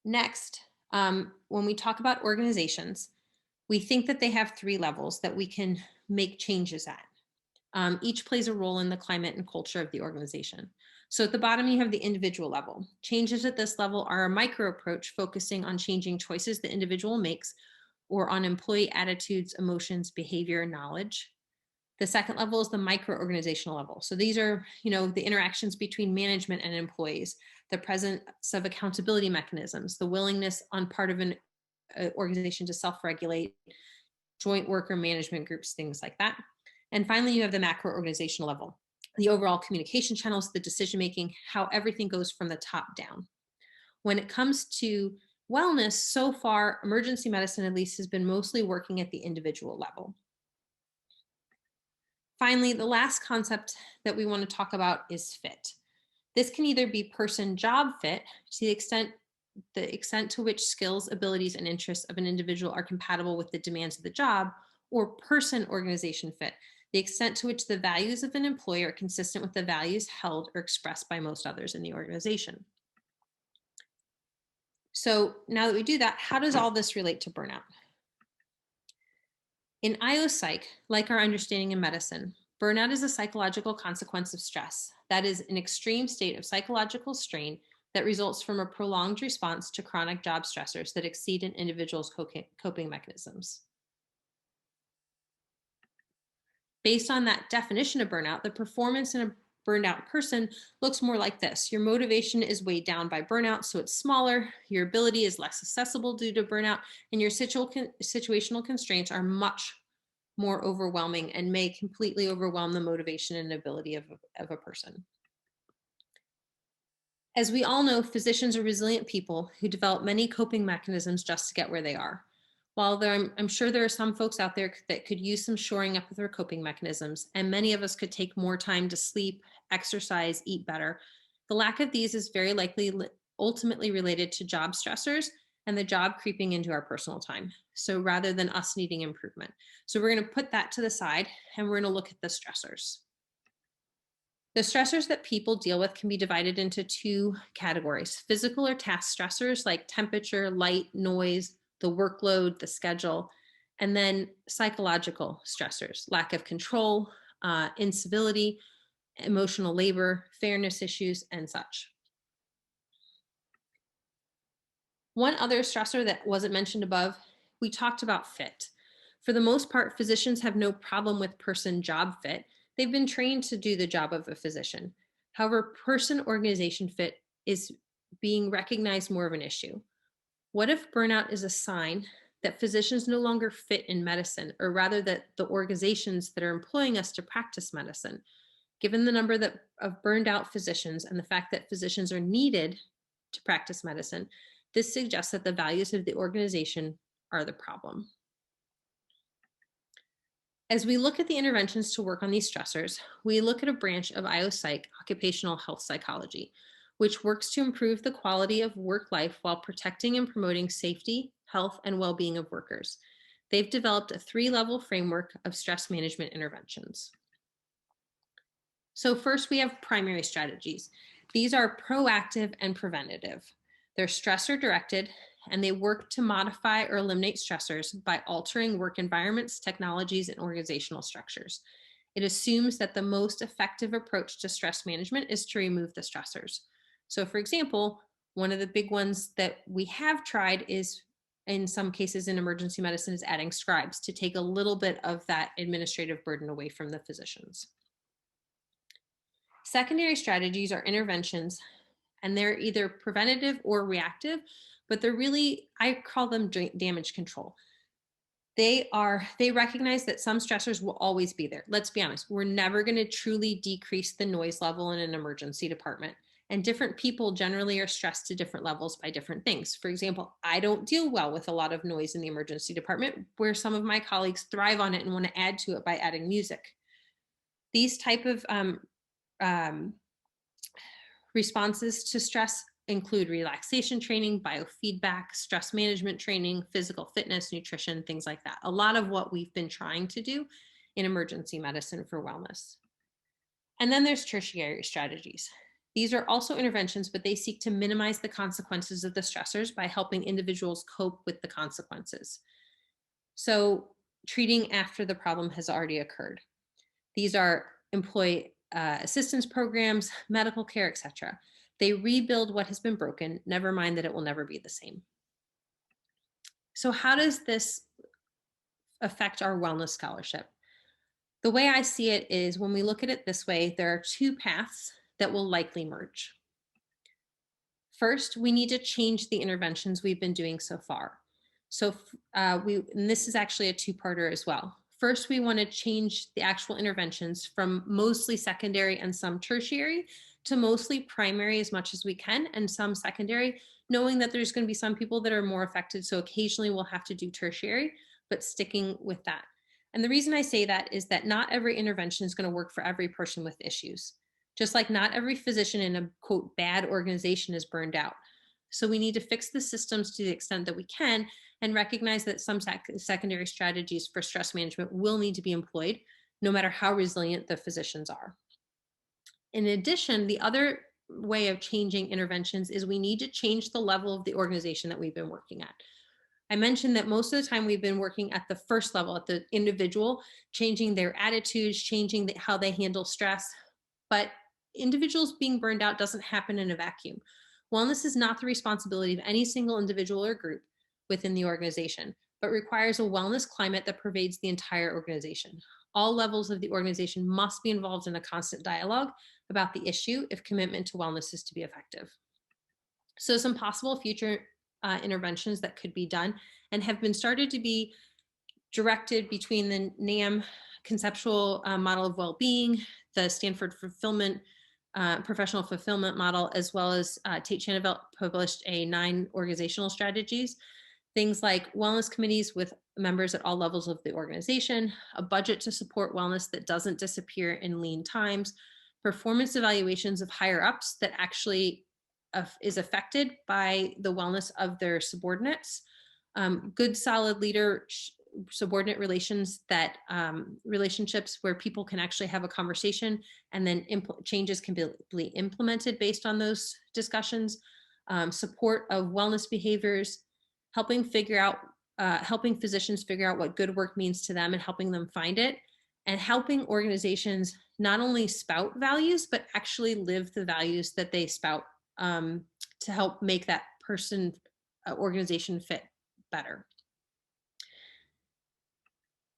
Next, when we talk about organizations, we think that they have 3 levels that we can make changes at. Each plays a role in the climate and culture of the organization. So at the bottom, you have the individual level. Changes at this level are a micro approach focusing on changing choices the individual makes, or on employee attitudes, emotions, behavior, knowledge. The second level is the micro-organizational level. So these are, the interactions between management and employees, the presence of accountability mechanisms, the willingness on part of an organization to self-regulate, joint worker management groups, things like that. And finally, you have the macro-organizational level, the overall communication channels, the decision-making, how everything goes from the top down. When it comes to wellness, so far, emergency medicine at least has been mostly working at the individual level. Finally, the last concept that we want to talk about is fit. This can either be person-job fit, to the extent to which skills, abilities, and interests of an individual are compatible with the demands of the job, or person-organization fit, the extent to which the values of an employer are consistent with the values held or expressed by most others in the organization. So now that we do that, how does all this relate to burnout? In IO Psych, like our understanding in medicine, burnout is a psychological consequence of stress. That is an extreme state of psychological strain that results from a prolonged response to chronic job stressors that exceed an individual's coping mechanisms. Based on that definition of burnout, the performance in a burned out person looks more like this. Your motivation is weighed down by burnout, so it's smaller. Your ability is less accessible due to burnout, and your situational constraints are much more overwhelming and may completely overwhelm the motivation and ability of a person. As we all know, physicians are resilient people who develop many coping mechanisms just to get where they are. While I'm sure there are some folks out there that could use some shoring up with their coping mechanisms, and many of us could take more time to sleep, exercise, eat better, the lack of these is very likely ultimately related to job stressors and the job creeping into our personal time. So rather than us needing improvement. So we're going to put that to the side and we're going to look at the stressors. The stressors that people deal with can be divided into two categories: physical or task stressors like temperature, light, noise, the workload, the schedule, and then psychological stressors, lack of control, incivility, emotional labor, fairness issues, and such. One other stressor that wasn't mentioned above, we talked about fit. For the most part, physicians have no problem with person-job fit. They've been trained to do the job of a physician. However, person-organization fit is being recognized more of an issue. What if burnout is a sign that physicians no longer fit in medicine, or rather that the organizations that are employing us to practice medicine, given the number of burned out physicians and the fact that physicians are needed to practice medicine, this suggests that the values of the organization are the problem. As we look at the interventions to work on these stressors, we look at a branch of IOPsych, occupational health psychology, which works to improve the quality of work life while protecting and promoting safety, health, and well-being of workers. They've developed a 3-level framework of stress management interventions. So first, we have primary strategies. These are proactive and preventative. They're stressor directed, and they work to modify or eliminate stressors by altering work environments, technologies, and organizational structures. It assumes that the most effective approach to stress management is to remove the stressors. So for example, one of the big ones that we have tried is, in some cases in emergency medicine, is adding scribes to take a little bit of that administrative burden away from the physicians. Secondary strategies are interventions, and they're either preventative or reactive, but they're really, I call them damage control. They recognize that some stressors will always be there. Let's be honest, we're never going to truly decrease the noise level in an emergency department. And different people generally are stressed to different levels by different things. For example, I don't deal well with a lot of noise in the emergency department, where some of my colleagues thrive on it and want to add to it by adding music. These type of responses to stress include relaxation training, biofeedback, stress management training, physical fitness, nutrition, things like that. A lot of what we've been trying to do in emergency medicine for wellness. And then there's tertiary strategies. These are also interventions, but they seek to minimize the consequences of the stressors by helping individuals cope with the consequences. So treating after the problem has already occurred. These are employee assistance programs, medical care, etc. They rebuild what has been broken, never mind that it will never be the same. So how does this affect our wellness scholarship? The way I see it is, when we look at it this way, there are 2 paths that will likely merge. First, we need to change the interventions we've been doing so far. So and this is actually a 2-parter as well. First, we want to change the actual interventions from mostly secondary and some tertiary to mostly primary as much as we can, and some secondary, knowing that there's going to be some people that are more affected. So occasionally we'll have to do tertiary, but sticking with that. And the reason I say that is that not every intervention is going to work for every person with issues. Just like not every physician in a quote bad organization is burned out. So we need to fix the systems to the extent that we can, and recognize that some secondary strategies for stress management will need to be employed, no matter how resilient the physicians are. In addition, the other way of changing interventions is we need to change the level of the organization that we've been working at. I mentioned that most of the time we've been working at the first level, at the individual, changing their attitudes, changing how they handle stress, but individuals being burned out doesn't happen in a vacuum. Wellness is not the responsibility of any single individual or group within the organization, but requires a wellness climate that pervades the entire organization. All levels of the organization must be involved in a constant dialogue about the issue if commitment to wellness is to be effective. So some possible future interventions that could be done and have been started to be directed between the NAM conceptual model of well-being, the Stanford fulfillment professional fulfillment model, as well as Tate Chanavelt published a 9 organizational strategies. Things like wellness committees with members at all levels of the organization, a budget to support wellness that doesn't disappear in lean times, performance evaluations of higher ups that actually is affected by the wellness of their subordinates, good solid subordinate relations that relationships where people can actually have a conversation and then changes can be implemented based on those discussions, support of wellness behaviors, helping physicians figure out what good work means to them and helping them find it, and helping organizations not only spout values, but actually live the values that they spout to help make that organization fit better.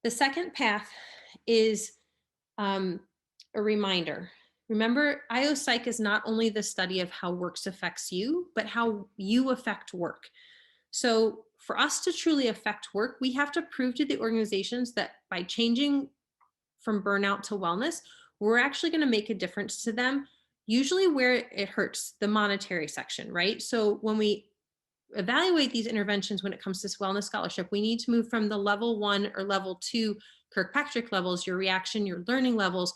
The second path is a reminder. Remember, IO Psych is not only the study of how work affects you, but how you affect work. So for us to truly affect work, we have to prove to the organizations that by changing from burnout to wellness, we're actually going to make a difference to them, usually where it hurts, the monetary section, right? So when we evaluate these interventions when it comes to wellness scholarship, we need to move from the level 1 or level 2 Kirkpatrick levels, your reaction, your learning levels,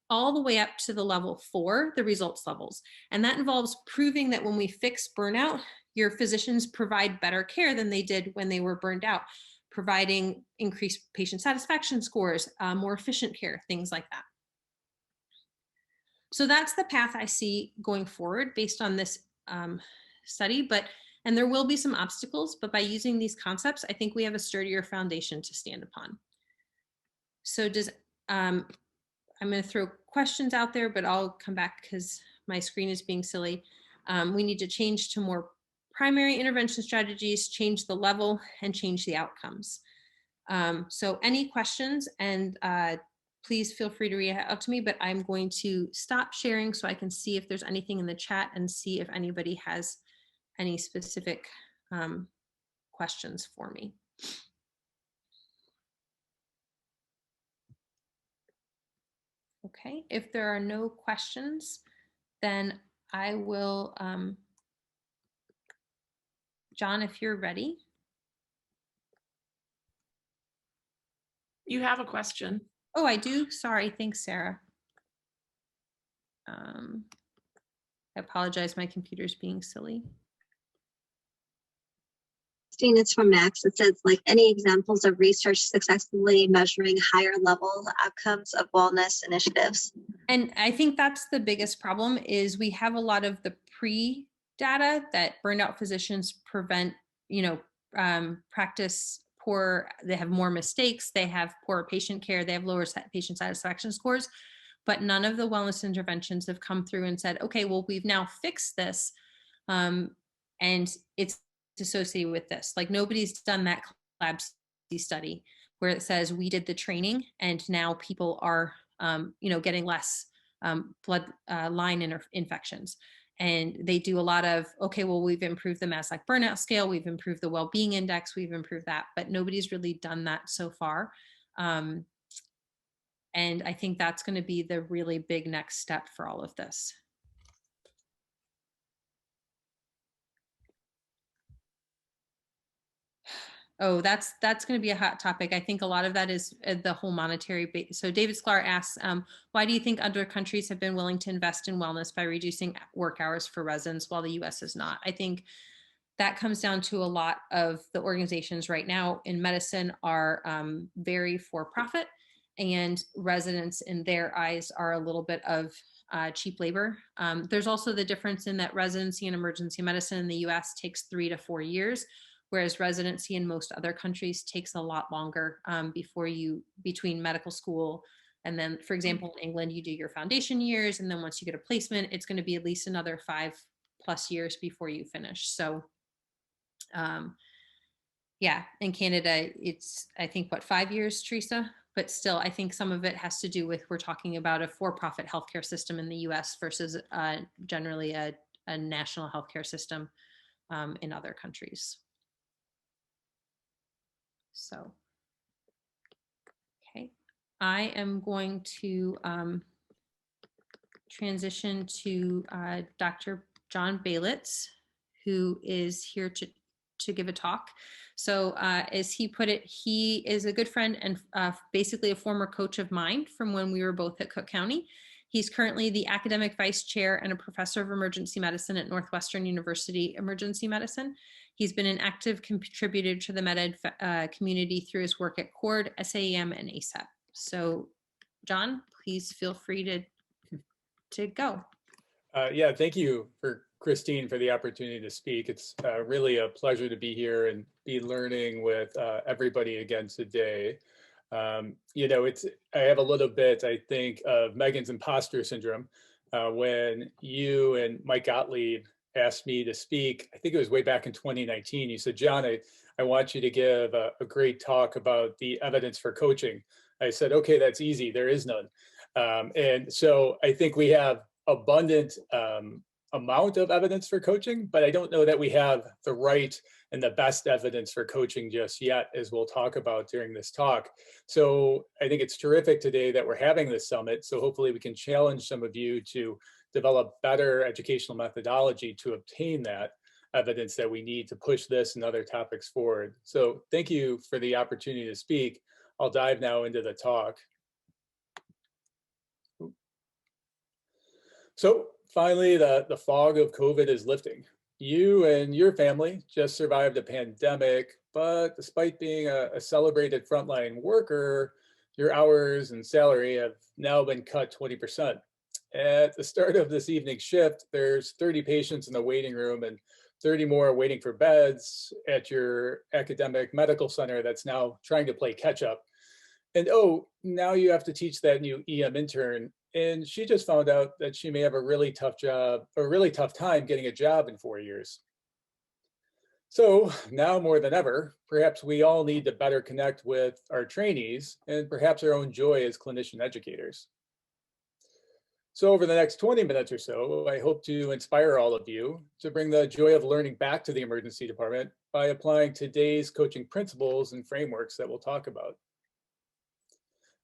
all the way up to the level 4, the results levels. And that involves proving that when we fix burnout, your physicians provide better care than they did when they were burned out, providing increased patient satisfaction scores, more efficient care, things like that. So that's the path I see going forward based on this study, and there will be some obstacles, but by using these concepts, I think we have a sturdier foundation to stand upon. So I'm going to throw questions out there, but I'll come back because my screen is being silly. We need to change to more primary intervention strategies, change the level, and change the outcomes. So any questions, and please feel free to reach out to me, but I'm going to stop sharing so I can see if there's anything in the chat and see if anybody has any specific questions for me. Okay, if there are no questions, then I will, John, if you're ready. You have a question. Oh, I do? Sorry. Thanks, Sarah. I apologize. My computer's being silly. It's from Max. It says, like, any examples of research successfully measuring higher level outcomes of wellness initiatives? And I think that's the biggest problem is we have a lot of the pre-data that burned out physicians prevent, practice poor, they have more mistakes, they have poor patient care, they have lower patient satisfaction scores, but none of the wellness interventions have come through and said, okay, well, we've now fixed this and it's associated with this. Like nobody's done that lab study where it says we did the training and now people are, getting less blood line infections. And they do a lot of, okay, well, we've improved the MASLC burnout scale, we've improved the well-being index, we've improved that, but nobody's really done that so far. And I think that's going to be the really big next step for all of this. Oh, that's going to be a hot topic. I think a lot of that is the whole monetary base. So David Sklar asks, why do you think other countries have been willing to invest in wellness by reducing work hours for residents while the US is not? I think that comes down to a lot of the organizations right now in medicine are very for-profit, and residents in their eyes are a little bit of cheap labor. There's also the difference in that residency in emergency medicine in the US takes 3 to 4 years. Whereas residency in most other countries takes a lot longer between medical school. And then, for example, in England, you do your foundation years. And then once you get a placement, it's going to be at least another 5+ years before you finish. So yeah, in Canada, it's, I think, 5 years, Teresa? But still, I think some of it has to do with, we're talking about a for-profit healthcare system in the US versus generally a national healthcare system in other countries. So, okay, I am going to transition to Dr. John Balitz, who is here to give a talk. So as he put it, he is a good friend and basically a former coach of mine from when we were both at Cook County. He's currently the academic vice chair and a professor of emergency medicine at Northwestern University Emergency Medicine. He's been an active contributor to the MedEd community through his work at CORD, SAEM, and ASAP. So, John, please feel free to go. Yeah, thank you for Christine for the opportunity to speak. It's really a pleasure to be here and be learning with everybody again today. You know, I have a little bit, I think, of Megan's imposter syndrome when you and Mike Gottlieb asked me to speak. I think it was way back in 2019. You said, John, I want you to give a great talk about the evidence for coaching. I said, okay, that's easy. There is none. And so I think we have abundant amount of evidence for coaching, but I don't know that we have the right and the best evidence for coaching just yet, as we'll talk about during this talk. So I think it's terrific today that we're having this summit. So hopefully we can challenge some of you to develop better educational methodology to obtain that evidence that we need to push this and other topics forward. So thank you for the opportunity to speak. I'll dive now into the talk. So finally, the fog of COVID is lifting. You and your family just survived a pandemic, but despite being a celebrated frontline worker, your hours and salary have now been cut 20%. At the start of this evening's shift, there's 30 patients in the waiting room and 30 more waiting for beds at your academic medical center that's now trying to play catch up. And oh, now you have to teach that new EM intern. And she just found out that she may have a really tough time getting a job in 4 years. So now more than ever, perhaps we all need to better connect with our trainees and perhaps our own joy as clinician educators. So over the next 20 minutes or so, I hope to inspire all of you to bring the joy of learning back to the emergency department by applying today's coaching principles and frameworks that we'll talk about.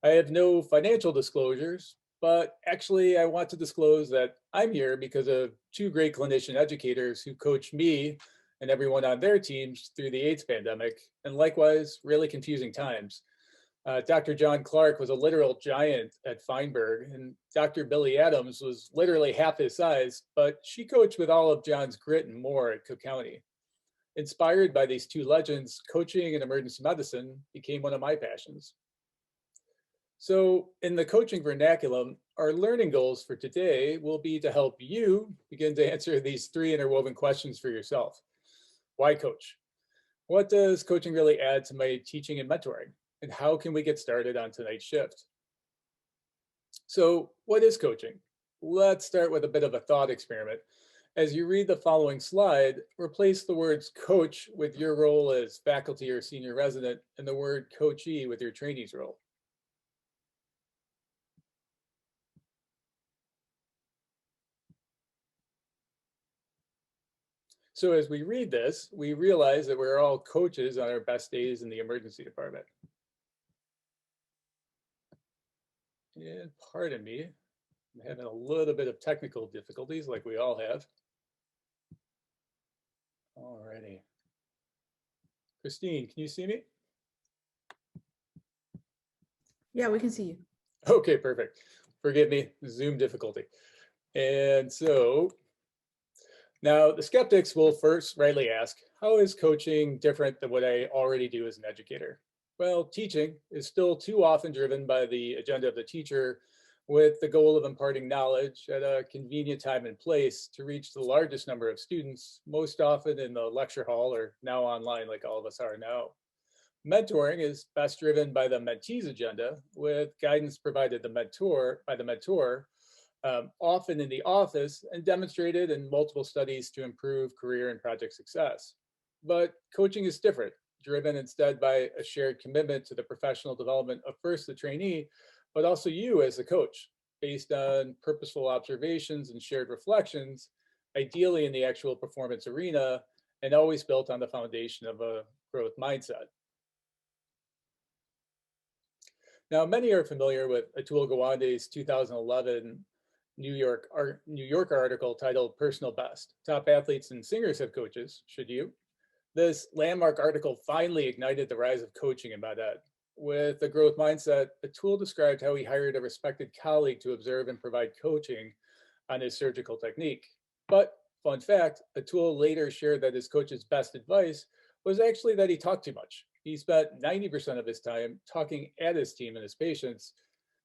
I have no financial disclosures, but actually I want to disclose that I'm here because of two great clinician educators who coached me and everyone on their teams through the AIDS pandemic, and likewise, really confusing times. Dr. John Clark was a literal giant at Feinberg, and Dr. Billy Adams was literally half his size, but she coached with all of John's grit and more at Cook County. Inspired by these two legends, coaching in emergency medicine became one of my passions. So in the coaching vernaculum, our learning goals for today will be to help you begin to answer these three interwoven questions for yourself. Why coach? What does coaching really add to my teaching and mentoring? And how can we get started on tonight's shift? So what is coaching? Let's start with a bit of a thought experiment. As you read the following slide, replace the words coach with your role as faculty or senior resident and the word coachee with your trainee's role. So as we read this, we realize that we're all coaches on our best days in the emergency department. And pardon me, I'm having a little bit of technical difficulties like we all have. Alrighty. Christine, can you see me? Yeah, we can see you. Okay, perfect. Forgive me, Zoom difficulty. And so now the skeptics will first rightly ask, how is coaching different than what I already do as an educator? Well, teaching is still too often driven by the agenda of the teacher with the goal of imparting knowledge at a convenient time and place to reach the largest number of students, most often in the lecture hall or now online like all of us are now. Mentoring is best driven by the mentee's agenda with guidance provided by the mentor, often in the office and demonstrated in multiple studies to improve career and project success. But coaching is different, driven instead by a shared commitment to the professional development of first the trainee, but also you as the coach, based on purposeful observations and shared reflections, ideally in the actual performance arena, and always built on the foundation of a growth mindset. Now, many are familiar with Atul Gawande's 2011 New Yorker article titled Personal Best. Top athletes and singers have coaches, should you? This landmark article finally ignited the rise of coaching in MedEd. with the growth mindset, Atul described how he hired a respected colleague to observe and provide coaching on his surgical technique. But fun fact, Atul later shared that his coach's best advice was actually that he talked too much. He spent 90% of his time talking at his team and his patients.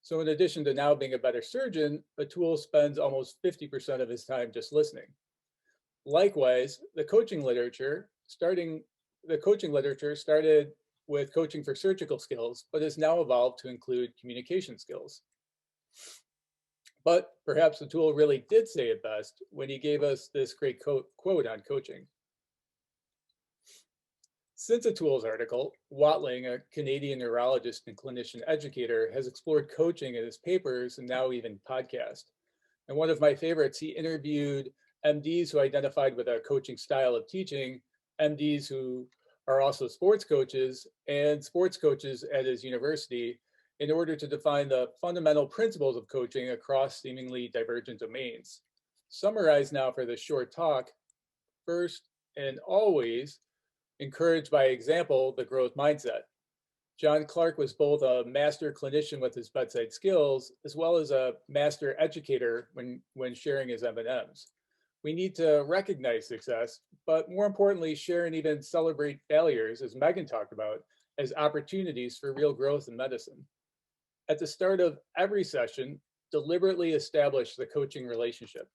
So in addition to now being a better surgeon, Atul spends almost 50% of his time just listening. Likewise, the coaching literature started with coaching for surgical skills, but has now evolved to include communication skills. But perhaps Atul really did say it best when he gave us this great quote on coaching. Since Atul's article, Watling, a Canadian neurologist and clinician educator, has explored coaching in his papers and now even podcast. And one of my favorites, he interviewed MDs who identified with a coaching style of teaching, MDs who are also sports coaches, and sports coaches at his university in order to define the fundamental principles of coaching across seemingly divergent domains. Summarized now for this short talk, first and always, encouraged by example, the growth mindset. John Clark was both a master clinician with his bedside skills, as well as a master educator when sharing his M&Ms. We need to recognize success, but more importantly, share and even celebrate failures, as Megan talked about, as opportunities for real growth in medicine. At the start of every session, deliberately establish the coaching relationship.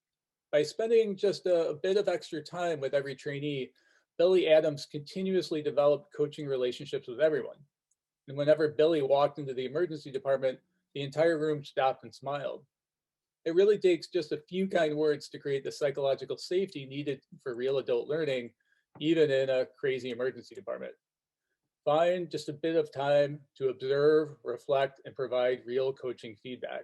By spending just a bit of extra time with every trainee, Billy Adams continuously developed coaching relationships with everyone. And whenever Billy walked into the emergency department, the entire room stopped and smiled. It really takes just a few kind words to create the psychological safety needed for real adult learning, even in a crazy emergency department. Find just a bit of time to observe, reflect, and provide real coaching feedback.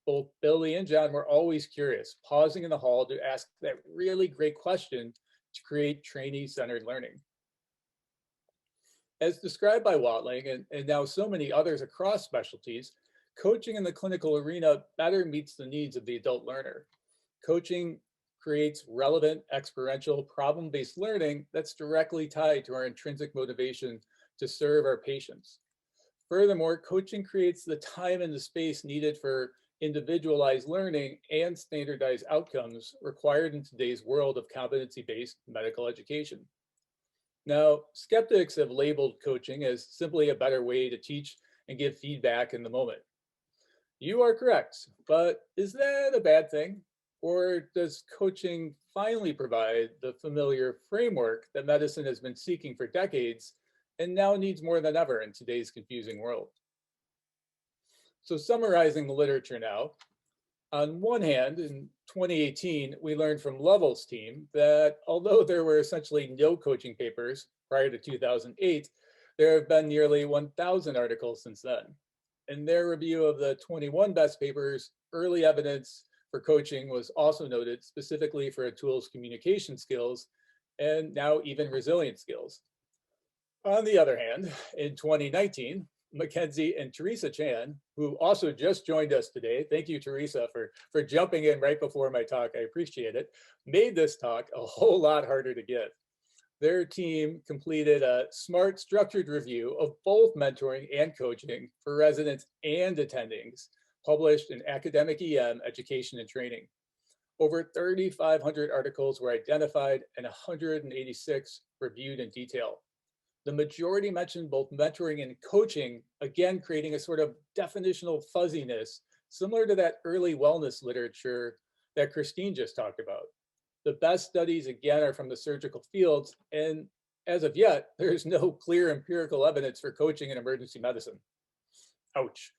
Both Billy and John were always curious, pausing in the hall to ask that really great question to create trainee-centered learning. As described by Watling and now so many others across specialties, coaching in the clinical arena better meets the needs of the adult learner. Coaching creates relevant, experiential, problem-based learning that's directly tied to our intrinsic motivation to serve our patients. Furthermore, coaching creates the time and the space needed for individualized learning and standardized outcomes required in today's world of competency-based medical education. Now, skeptics have labeled coaching as simply a better way to teach and give feedback in the moment. You are correct, but is that a bad thing? Or does coaching finally provide the familiar framework that medicine has been seeking for decades and now needs more than ever in today's confusing world? So summarizing the literature now, on one hand, in 2018, we learned from Lovell's team that although there were essentially no coaching papers prior to 2008, there have been nearly 1,000 articles since then. In their review of the 21 best papers, early evidence for coaching was also noted specifically for Atul's communication skills and now even resilience skills. On the other hand, in 2019, Mackenzie and Teresa Chan, who also just joined us today, thank you, Teresa, for jumping in right before my talk, I appreciate it, made this talk a whole lot harder to give. Their team completed a smart, structured review of both mentoring and coaching for residents and attendings, published in Academic EM Education and Training. Over 3,500 articles were identified and 186 reviewed in detail. The majority mentioned both mentoring and coaching, again, creating a sort of definitional fuzziness, similar to that early wellness literature that Christine just talked about. The best studies, again, are from the surgical fields, and as of yet, there's no clear empirical evidence for coaching in emergency medicine. Ouch.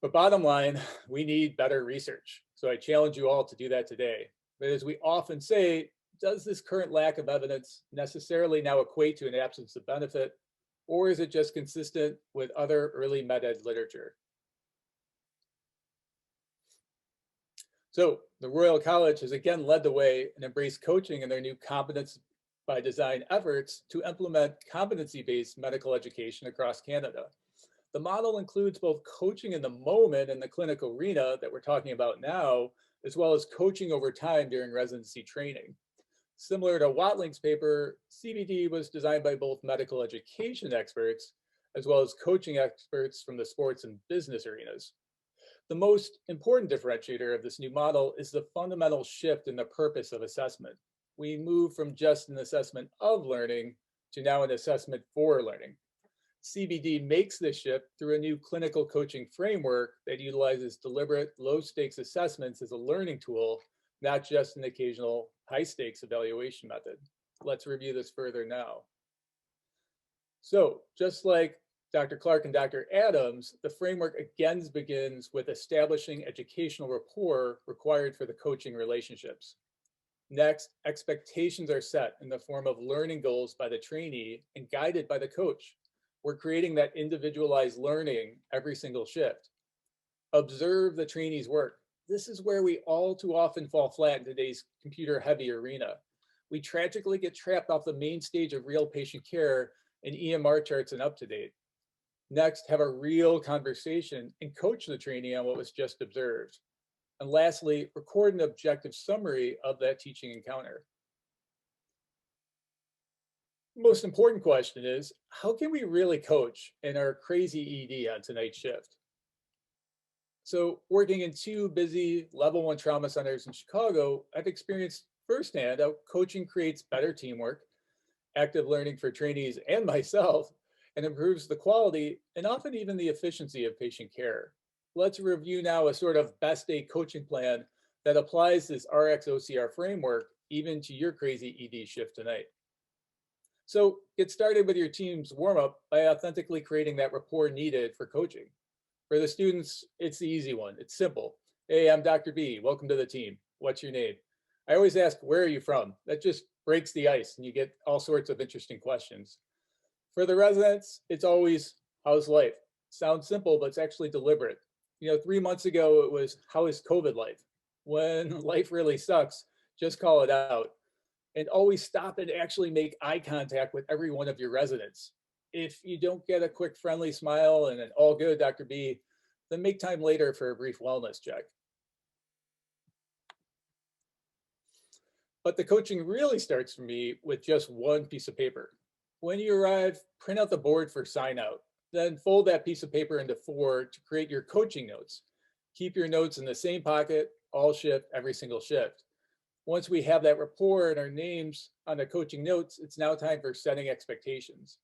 But bottom line, we need better research. So I challenge you all to do that today. But as we often say, does this current lack of evidence necessarily now equate to an absence of benefit, or is it just consistent with other early med ed literature? So the Royal College has again led the way and embraced coaching in their new competence by design efforts to implement competency-based medical education across Canada. The model includes both coaching in the moment in the clinical arena that we're talking about now, as well as coaching over time during residency training. Similar to Watling's paper, CBD was designed by both medical education experts, as well as coaching experts from the sports and business arenas. The most important differentiator of this new model is the fundamental shift in the purpose of assessment. We move from just an assessment of learning to now an assessment for learning. CBD makes this shift through a new clinical coaching framework that utilizes deliberate, low-stakes assessments as a learning tool, not just an occasional high-stakes evaluation method. Let's review this further now. So, just like Dr. Clark and Dr. Adams, the framework again begins with establishing educational rapport required for the coaching relationships. Next, expectations are set in the form of learning goals by the trainee and guided by the coach. We're creating that individualized learning every single shift. Observe the trainee's work. This is where we all too often fall flat in today's computer-heavy arena. We tragically get trapped off the main stage of real patient care and EMR charts and UpToDate. Next, have a real conversation and coach the trainee on what was just observed. And lastly, record an objective summary of that teaching encounter. Most important question is, how can we really coach in our crazy ED on tonight's shift? So working in 2 busy level 1 trauma centers in Chicago, I've experienced firsthand how coaching creates better teamwork, active learning for trainees and myself, and improves the quality and often even the efficiency of patient care. Let's review now a sort of best day coaching plan that applies this RX-OCR framework even to your crazy ED shift tonight. So get started with your team's warm-up by authentically creating that rapport needed for coaching. For the students, it's the easy one. It's simple. Hey, I'm Dr. B. Welcome to the team. What's your name? I always ask, where are you from? That just breaks the ice and you get all sorts of interesting questions. For the residents, it's always, how's life? Sounds simple, but it's actually deliberate. 3 months ago, it was, how is COVID life? When life really sucks, just call it out. And always stop and actually make eye contact with every one of your residents. If you don't get a quick friendly smile and an all good, Dr. B, then make time later for a brief wellness check. But the coaching really starts for me with just one piece of paper. When you arrive, print out the board for sign out, then fold that piece of paper into 4 to create your coaching notes. Keep your notes in the same pocket, all shift, every single shift. Once we have that rapport and our names on the coaching notes, it's now time for setting expectations.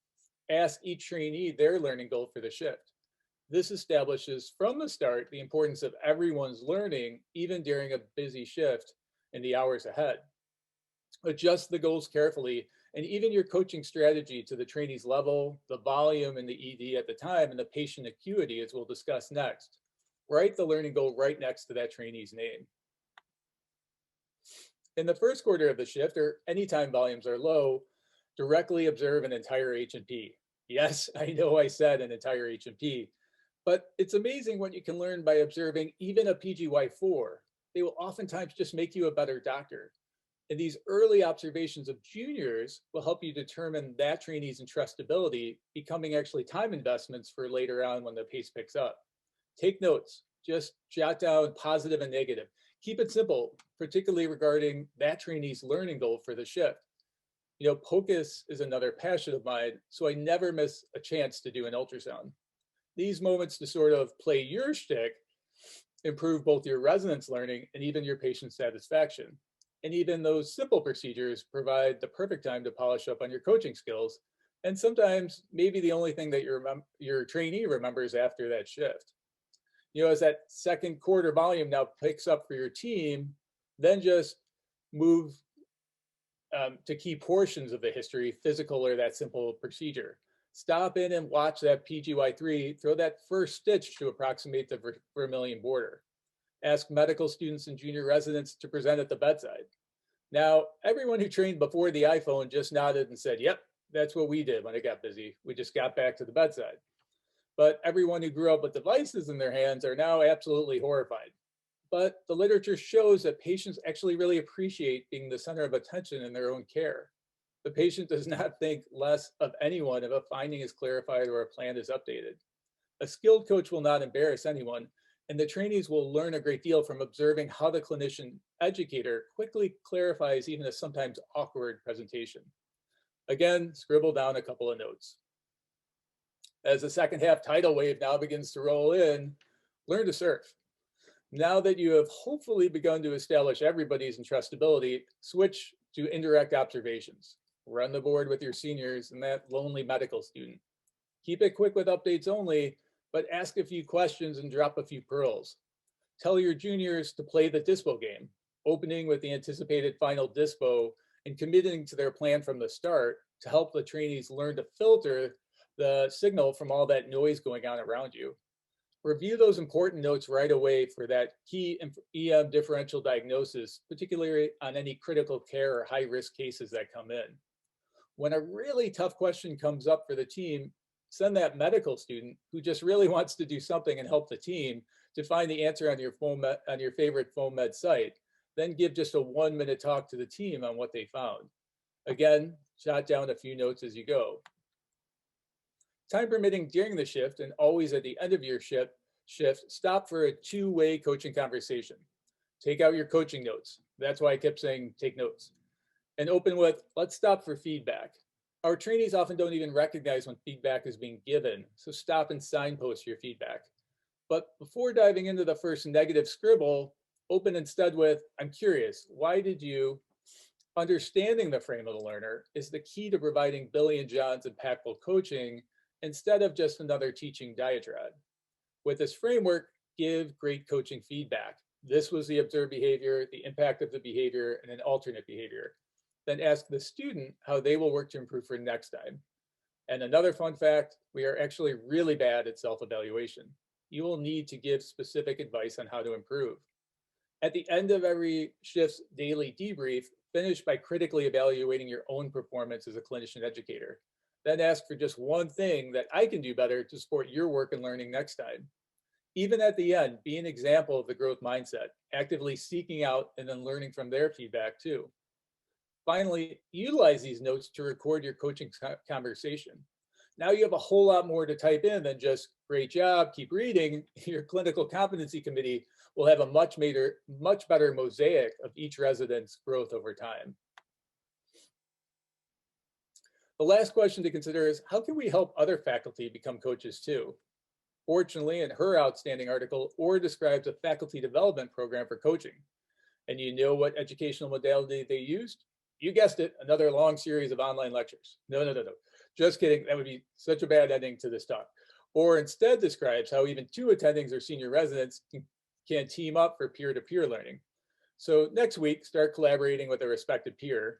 Ask each trainee their learning goal for the shift. This establishes from the start the importance of everyone's learning, even during a busy shift in the hours ahead. Adjust the goals carefully and even your coaching strategy to the trainee's level, the volume in the ED at the time, and the patient acuity, as we'll discuss next. Write the learning goal right next to that trainee's name. In the first quarter of the shift, or anytime volumes are low, directly observe an entire H&P. Yes, I know I said an entire H&P, but it's amazing what you can learn by observing even a PGY4. They will oftentimes just make you a better doctor. And these early observations of juniors will help you determine that trainee's entrustability, becoming actually time investments for later on when the pace picks up. Take notes, just jot down positive and negative. Keep it simple, particularly regarding that trainee's learning goal for the shift. POCUS is another passion of mine, so I never miss a chance to do an ultrasound. These moments to sort of play your shtick improve both your residents' learning and even your patient satisfaction. And even those simple procedures provide the perfect time to polish up on your coaching skills, and sometimes maybe the only thing that your trainee remembers after that shift. As that second quarter volume now picks up for your team, then just move to key portions of the history, physical or that simple procedure. Stop in and watch that PGY3, throw that first stitch to approximate the vermilion border. Ask medical students and junior residents to present at the bedside. Now, everyone who trained before the iPhone just nodded and said, yep, that's what we did when it got busy. We just got back to the bedside. But everyone who grew up with devices in their hands are now absolutely horrified. But the literature shows that patients actually really appreciate being the center of attention in their own care. The patient does not think less of anyone if a finding is clarified or a plan is updated. A skilled coach will not embarrass anyone, and the trainees will learn a great deal from observing how the clinician educator quickly clarifies even a sometimes awkward presentation. Again, scribble down a couple of notes. As the second half tidal wave now begins to roll in, learn to surf. Now that you have hopefully begun to establish everybody's entrustability, switch to indirect observations. Run the board with your seniors and that lonely medical student. Keep it quick with updates only, but ask a few questions and drop a few pearls. Tell your juniors to play the dispo game, opening with the anticipated final dispo and committing to their plan from the start to help the trainees learn to filter the signal from all that noise going on around you. Review those important notes right away for that key EM differential diagnosis, particularly on any critical care or high-risk cases that come in. When a really tough question comes up for the team, send that medical student who just really wants to do something and help the team to find the answer on your favorite phone med site. Then give just a 1-minute talk to the team on what they found. Again, jot down a few notes as you go. Time permitting during the shift and always at the end of your shift, stop for a two-way coaching conversation. Take out your coaching notes. That's why I kept saying take notes. And open with, let's stop for feedback. Our trainees often don't even recognize when feedback is being given, so stop and signpost your feedback. But before diving into the first negative scribble, open instead with, I'm curious, why did you? Understanding the frame of the learner is the key to providing Billy and John's impactful coaching instead of just another teaching diatribe. With this framework, give great coaching feedback. This was the observed behavior, the impact of the behavior, and an alternate behavior. Then ask the student how they will work to improve for next time. And another fun fact, we are actually really bad at self-evaluation. You will need to give specific advice on how to improve. At the end of every shift's daily debrief, finish by critically evaluating your own performance as a clinician educator. Then ask for just one thing that I can do better to support your work and learning next time. Even at the end, be an example of the growth mindset, actively seeking out and then learning from their feedback too. Finally, utilize these notes to record your coaching conversation. Now you have a whole lot more to type in than just great job, keep reading. Your clinical competency committee will have a much better mosaic of each resident's growth over time. The last question to consider is, how can we help other faculty become coaches too? Fortunately, in her outstanding article, Orr describes a faculty development program for coaching. And you know what educational modality they used? You guessed it, another long series of online lectures. No. Just kidding, that would be such a bad ending to this talk. Orr instead describes how even 2 attendings or senior residents can team up for peer-to-peer learning. So next week, start collaborating with a respected peer.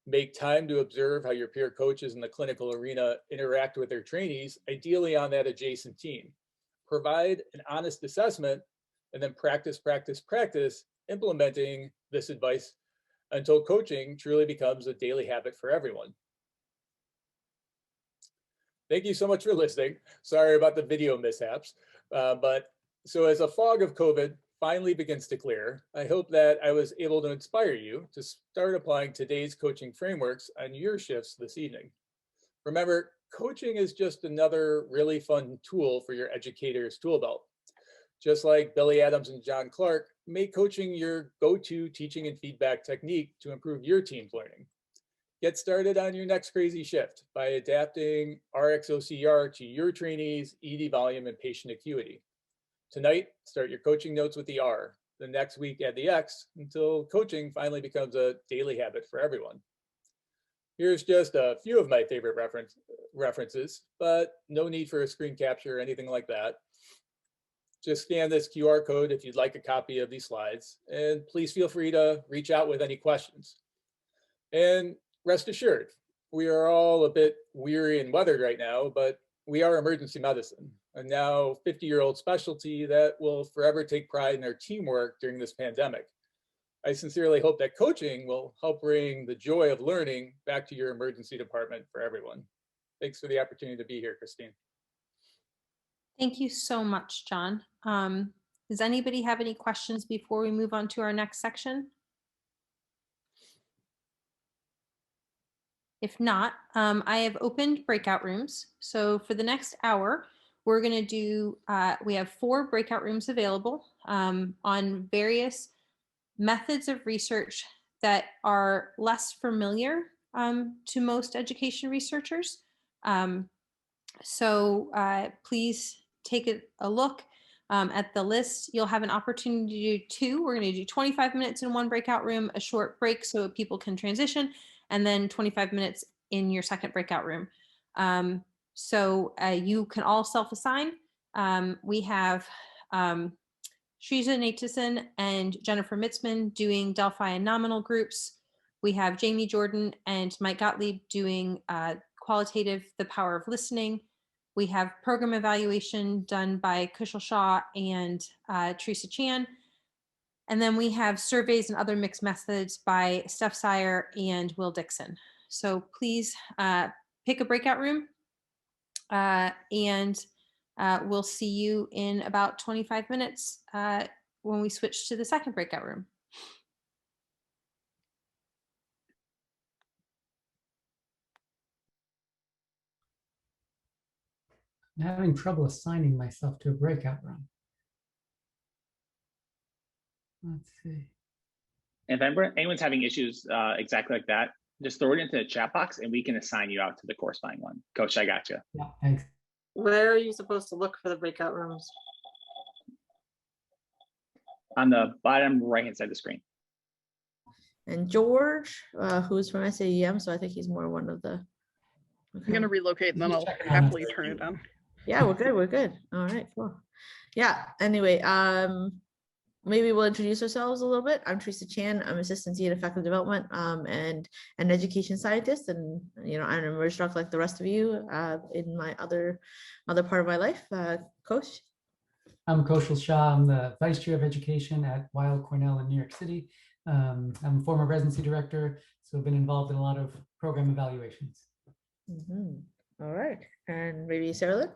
Make time to observe how your peer coaches in the clinical arena interact with their trainees, ideally on that adjacent team. Provide an honest assessment, and then practice implementing this advice until coaching truly becomes a daily habit for everyone. Thank you so much for listening. Sorry about the video mishaps, but so as a fog of COVID finally begins to clear, I hope that I was able to inspire you to start applying today's coaching frameworks on your shifts this evening. Remember, coaching is just another really fun tool for your educator's tool belt. Just like Billy Adams and John Clark, make coaching your go-to teaching and feedback technique to improve your team's learning. Get started on your next crazy shift by adapting RxOCR to your trainees' ED volume and patient acuity. Tonight, start your coaching notes with the R. The next week, add the X until coaching finally becomes a daily habit for everyone. Here's just a few of my favorite references, but no need for a screen capture or anything like that. Just scan this QR code if you'd like a copy of these slides, and please feel free to reach out with any questions. And rest assured, we are all a bit weary and weathered right now, but we are emergency medicine, a now 50-year-old specialty that will forever take pride in our teamwork during this pandemic. I sincerely hope that coaching will help bring the joy of learning back to your emergency department for everyone. Thanks for the opportunity to be here, Christine. Thank you so much, John. Does anybody have any questions before we move on to our next section? If not, I have opened breakout rooms. So for the next hour, we're going to do, we have 4 breakout rooms available on various methods of research that are less familiar to most education researchers. So please take a look at the list. You'll have an opportunity to do two. We're going to do 25 minutes in one breakout room, a short break so people can transition, and then 25 minutes in your second breakout room. So you can all self-assign. We have Shriza Natison and Jennifer Mitzman doing Delphi and Nominal groups. We have Jamie Jordan and Mike Gottlieb doing Qualitative, the Power of Listening. We have program evaluation done by Kushal Shah and Teresa Chan. And then we have surveys and other mixed methods by Steph Sire and Will Dixon. So please pick a breakout room and we'll see you in about 25 minutes when we switch to the second breakout room. I'm having trouble assigning myself to a breakout room. Let's see. If anyone's having issues exactly like that, just throw it into the chat box and we can assign you out to the corresponding one. Coach, I got you. Yeah, thanks. Where are you supposed to look for the breakout rooms? On the bottom right-hand side of the screen. And George, who's from SAEM, so I think he's more one of the. Okay. I'm going to relocate and then I'll happily turn it on. Yeah, we're good. We're good. All right, cool. Yeah. Anyway, maybe we'll introduce ourselves a little bit. I'm Teresa Chan. I'm Assistant Dean of Faculty Development and an education scientist, and I'm an emerge doc like the rest of you in my other part of my life. Coach. I'm Kushal Shah. I'm the Vice Chair of Education at Weill Cornell in New York City. I'm a former residency director, so I've been involved in a lot of program evaluations. All right, and maybe Sarah Lynn?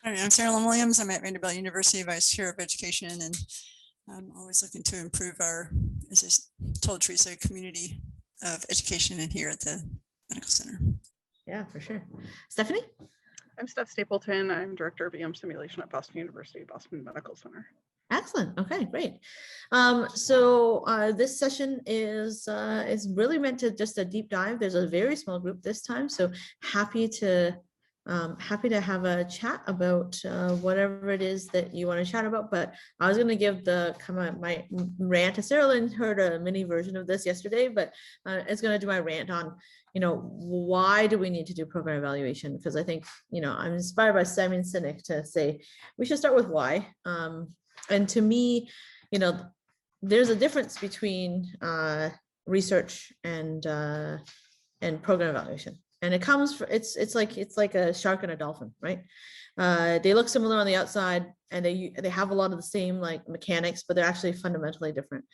Hi, I'm Sarah Lynn Williams. I'm at Vanderbilt University, Vice Chair of Education, and I'm always looking to improve our, as I told Teresa, community of education in here at the Medical Center. Yeah, for sure. Stephanie? I'm Steph Stapleton. I'm Director of EM Simulation at Boston University, Boston Medical Center. Excellent. Okay, great. So this session is really meant to just a deep dive. There's a very small group this time, so happy to have a chat about whatever it is that you want to chat about. But I was going to give my rant. Sarah Lynn heard a mini version of this yesterday, but it's going to do my rant on why do we need to do program evaluation? Because I think I'm inspired by Simon Sinek to say we should start with why. And to me, there's a difference between research and program evaluation. And it comes from, it's like a shark and a dolphin, right? They look similar on the outside, and they have a lot of the same like mechanics, but they're actually fundamentally different.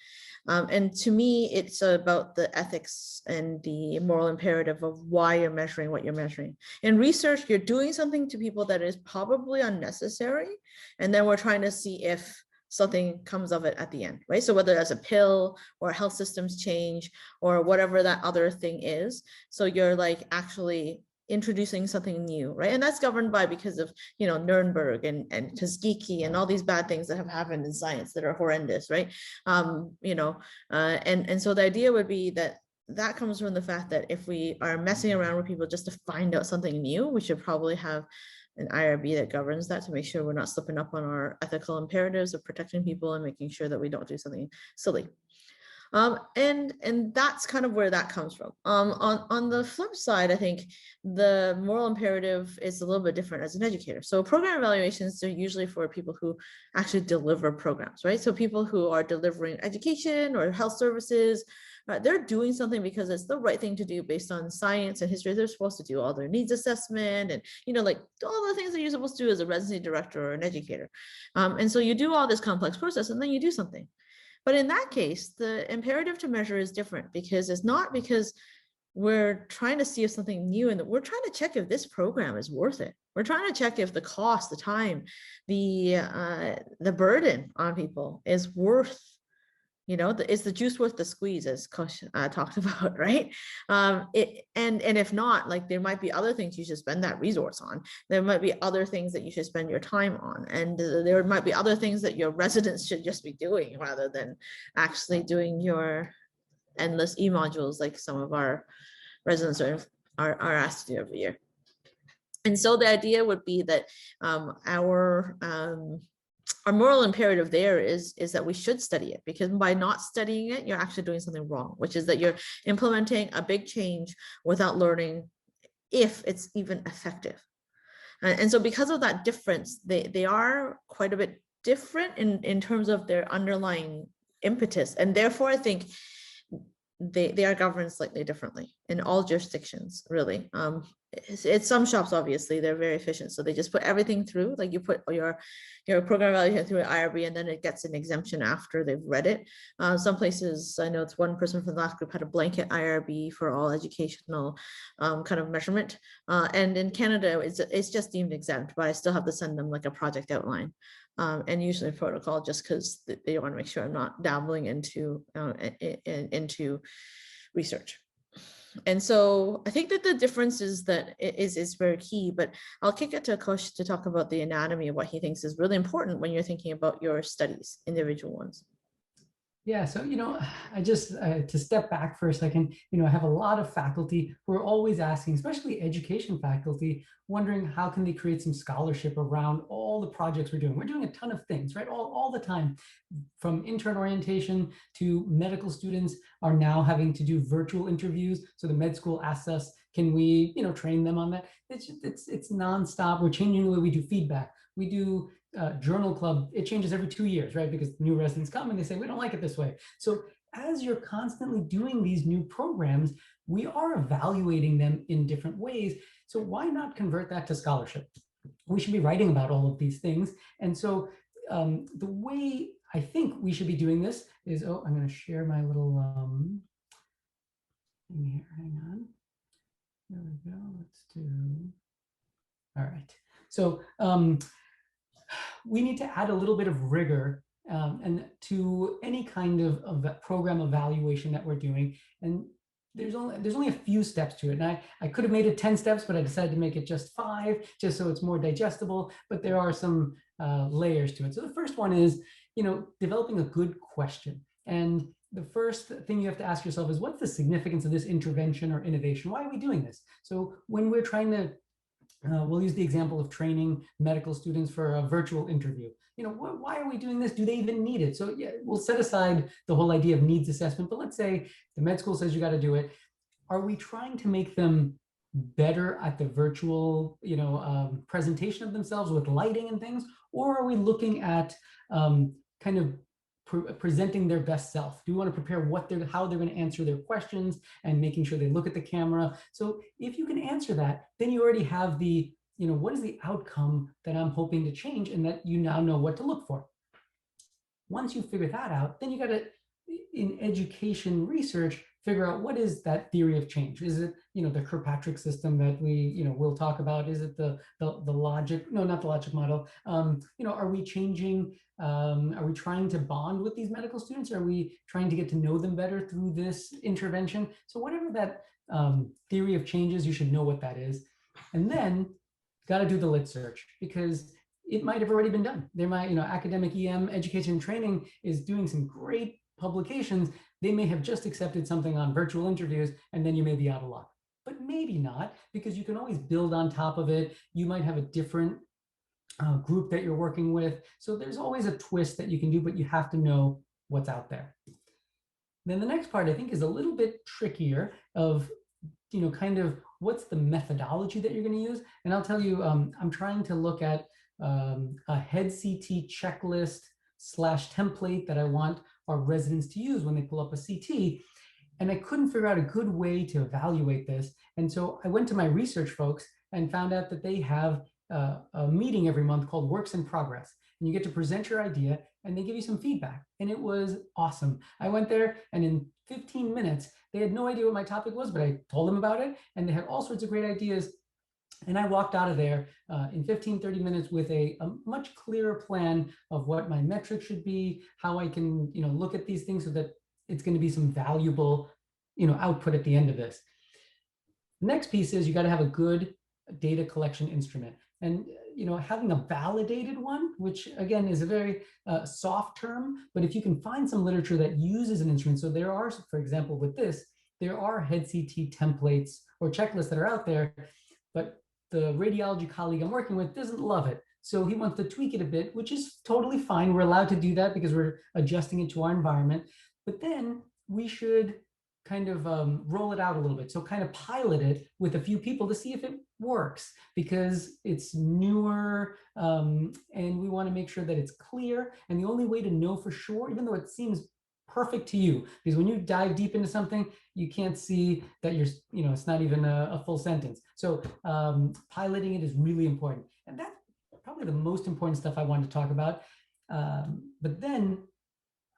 And to me, it's about the ethics and the moral imperative of why you're measuring what you're measuring. In research, you're doing something to people that is probably unnecessary, and then we're trying to see if something comes of it at the end, right? So whether that's a pill or health systems change or whatever that other thing is, so you're like actually introducing something new, right? And that's governed by because of Nuremberg and Tuskegee and all these bad things that have happened in science that are horrendous, right? And so the idea would be that comes from the fact that if we are messing around with people just to find out something new, we should probably have an IRB that governs that to make sure we're not slipping up on our ethical imperatives of protecting people and making sure that we don't do something silly. And that's kind of where that comes from. On the flip side, I think the moral imperative is a little bit different as an educator. So program evaluations are usually for people who actually deliver programs, right? So people who are delivering education or health services, they're doing something because it's the right thing to do based on science and history. They're supposed to do all their needs assessment and, like all the things that you're supposed to do as a residency director or an educator. And so you do all this complex process and then you do something. But in that case, the imperative to measure is different because it's not because we're trying to see if something new, and we're trying to check if this program is worth it. We're trying to check if the cost, the time, the burden on people is worth, is the juice worth the squeeze, as Kush talked about, right? And if not, like there might be other things you should spend that resource on. There might be other things that you should spend your time on. And there might be other things that your residents should just be doing rather than actually doing your endless e-modules like some of our residents are asked to do every year. And so the idea would be that our moral imperative there is that we should study it, because by not studying it, you're actually doing something wrong, which is that you're implementing a big change without learning if it's even effective. And so because of that difference, they are quite a bit different in terms of their underlying impetus. And therefore, I think they are governed slightly differently in all jurisdictions, really. It's some shops, obviously, they're very efficient. So they just put everything through, like you put your program evaluation through an IRB, and then it gets an exemption after they've read it. Some places, I know it's one person from the last group had a blanket IRB for all educational kind of measurement. And in Canada, it's just deemed exempt, but I still have to send them like a project outline. And usually a protocol, just because they want to make sure I'm not dabbling into research. And so I think that the difference is that is very key, but I'll kick it to Kosh to talk about the anatomy of what he thinks is really important when you're thinking about your studies, individual ones. Yeah, so, I just, to step back for a second, I have a lot of faculty who are always asking, especially education faculty, wondering how can they create some scholarship around all the projects we're doing. We're doing a ton of things, right? All the time, from intern orientation to medical students are now having to do virtual interviews. So the med school asks us, can we, train them on that? It's nonstop. We're changing the way we do feedback. We do journal club, it changes every 2 years, right? Because new residents come and they say, we don't like it this way. So as you're constantly doing these new programs, we are evaluating them in different ways. So why not convert that to scholarship? We should be writing about all of these things. And so the way I think we should be doing this is, I'm going to share my little thing here. Hang on. There we go. Let's do. All right. So we need to add a little bit of rigor and to any kind of program evaluation that we're doing. And there's only a few steps to it. And I could have made it 10 steps, but I decided to make it just 5, just so it's more digestible. But there are some layers to it. So the first one is, developing a good question. And the first thing you have to ask yourself is, what's the significance of this intervention or innovation? Why are we doing this? So when we're trying to we'll use the example of training medical students for a virtual interview. Why are we doing this? Do they even need it? So yeah, we'll set aside the whole idea of needs assessment, but let's say the med school says you got to do it. Are we trying to make them better at the virtual, presentation of themselves with lighting and things? Or are we looking at kind of presenting their best self? Do we want to prepare how they're going to answer their questions and making sure they look at the camera? So if you can answer that, then you already have the, what is the outcome that I'm hoping to change, and that you now know what to look for. Once you figure that out, then you got to, in education research, figure out what is that theory of change. Is it, the Kirkpatrick system that we, we'll talk about? Is it the logic? No, not the logic model. Are we changing? Are we trying to bond with these medical students? Are we trying to get to know them better through this intervention? So whatever that theory of change is, you should know what that is. And then got to do the lit search, because it might have already been done. There might, academic EM education and training is doing some great publications. They may have just accepted something on virtual interviews, and then you may be out of luck. But maybe not, because you can always build on top of it. You might have a different group that you're working with. So there's always a twist that you can do, but you have to know what's out there. Then the next part, I think, is a little bit trickier of, kind of what's the methodology that you're going to use. And I'll tell you, I'm trying to look at a head CT checklist / template that I want our residents to use when they pull up a CT. And I couldn't figure out a good way to evaluate this. And so I went to my research folks and found out that they have a meeting every month called Works in Progress. And you get to present your idea and they give you some feedback. And it was awesome. I went there, and in 15 minutes, they had no idea what my topic was, but I told them about it, and they had all sorts of great ideas. And I walked out of there in 15, 30 minutes with a much clearer plan of what my metrics should be, how I can, look at these things so that it's going to be some valuable, output at the end of this. The next piece is you got to have a good data collection instrument. And, having a validated one, which again is a very soft term, but if you can find some literature that uses an instrument. So there are, for example, with this, there are head CT templates or checklists that are out there, but the radiology colleague I'm working with doesn't love it. So he wants to tweak it a bit, which is totally fine. We're allowed to do that because we're adjusting it to our environment. But then we should kind of roll it out a little bit. So kind of pilot it with a few people to see if it works, because it's newer and we want to make sure that it's clear. And the only way to know for sure, even though it seems perfect to you, because when you dive deep into something, you can't see that it's not even a full sentence. So piloting it is really important. And that's probably the most important stuff I wanted to talk about. But then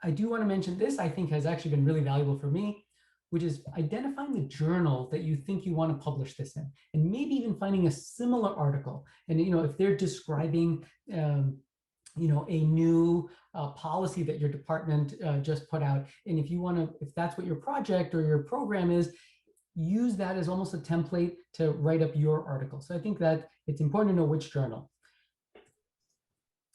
I do want to mention this, I think has actually been really valuable for me, which is identifying the journal that you think you want to publish this in, and maybe even finding a similar article. And if they're describing a new policy that your department just put out, and if that's what your project or your program is, use that as almost a template to write up your article. So I think that it's important to know which journal.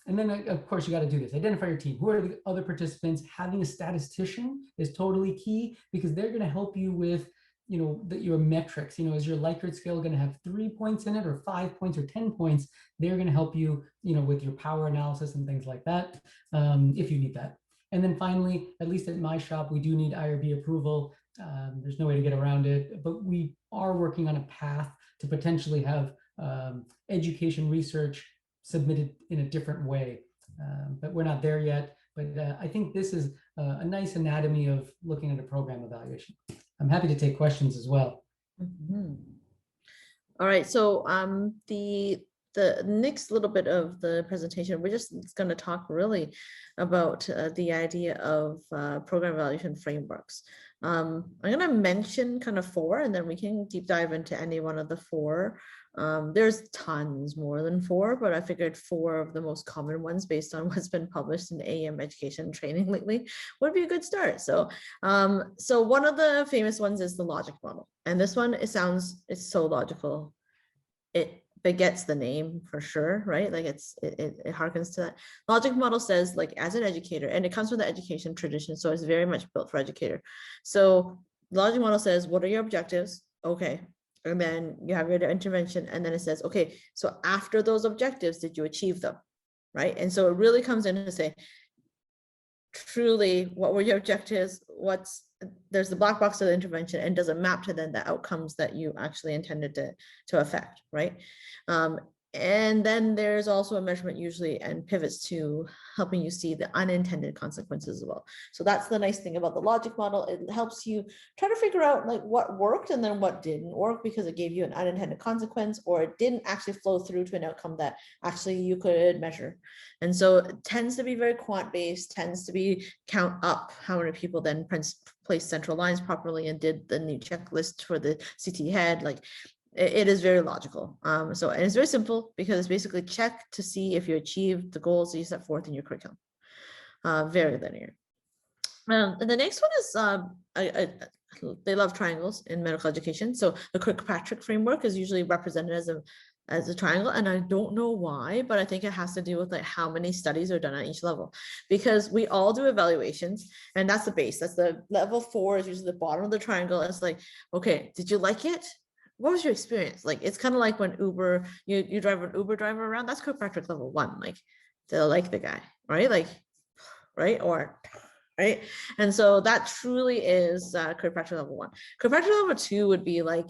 And then, of course, you got to do this. Identify your team. Who are the other participants? Having a statistician is totally key, because they're going to help you with, your metrics. Is your Likert scale going to have 3 points in it, or 5 points, or 10 points? They're going to help you, with your power analysis and things like that, if you need that. And then finally, at least at my shop, we do need IRB approval. There's no way to get around it, but we are working on a path to potentially have education research submitted in a different way, but we're not there yet. But I think this is a nice anatomy of looking at a program evaluation. I'm happy to take questions as well. Mm-hmm. All right, so the next little bit of the presentation, we're just going to talk really about the idea of program evaluation frameworks. I'm going to mention kind of 4, and then we can deep dive into any one of the 4. There's tons more than 4, but I figured 4 of the most common ones based on what's been published in AEM education and training lately would be a good start. So, so one of the famous ones is the logic model. And this one, it's so logical. It begets the name for sure, right? Like it harkens to that. Logic model says, like, as an educator, and it comes from the education tradition, so it's very much built for educator. So logic model says, what are your objectives? Okay. And then you have your intervention, and then it says, okay, so after those objectives, did you achieve them, right? And so it really comes in to say, truly, what were your objectives? There's the black box of the intervention, and does it map to then the outcomes that you actually intended to affect, right? And then there's also a measurement usually and pivots to helping you see the unintended consequences as well. So that's the nice thing about the logic model. It helps you try to figure out like what worked and then what didn't work, because it gave you an unintended consequence, or it didn't actually flow through to an outcome that actually you could measure. And so it tends to be very quant based, tends to be count up how many people then placed central lines properly and did the new checklist for the CT head. Like, it is very logical. And it's very simple, because it's basically check to see if you achieved the goals that you set forth in your curriculum. Very linear. And the next one is, they love triangles in medical education. So the Kirkpatrick framework is usually represented as a triangle. And I don't know why, but I think it has to do with like how many studies are done at each level, because we all do evaluations, and that's the base. That's the level 4 is usually the bottom of the triangle. It's like, okay, did you like it? What was your experience? Like, it's kind of like when Uber, you drive an Uber driver around, that's Kirkpatrick level 1. Like, they'll like the guy, right? Like, right? Or, right? And so that truly is Kirkpatrick level 1. Kirkpatrick level 2 would be like,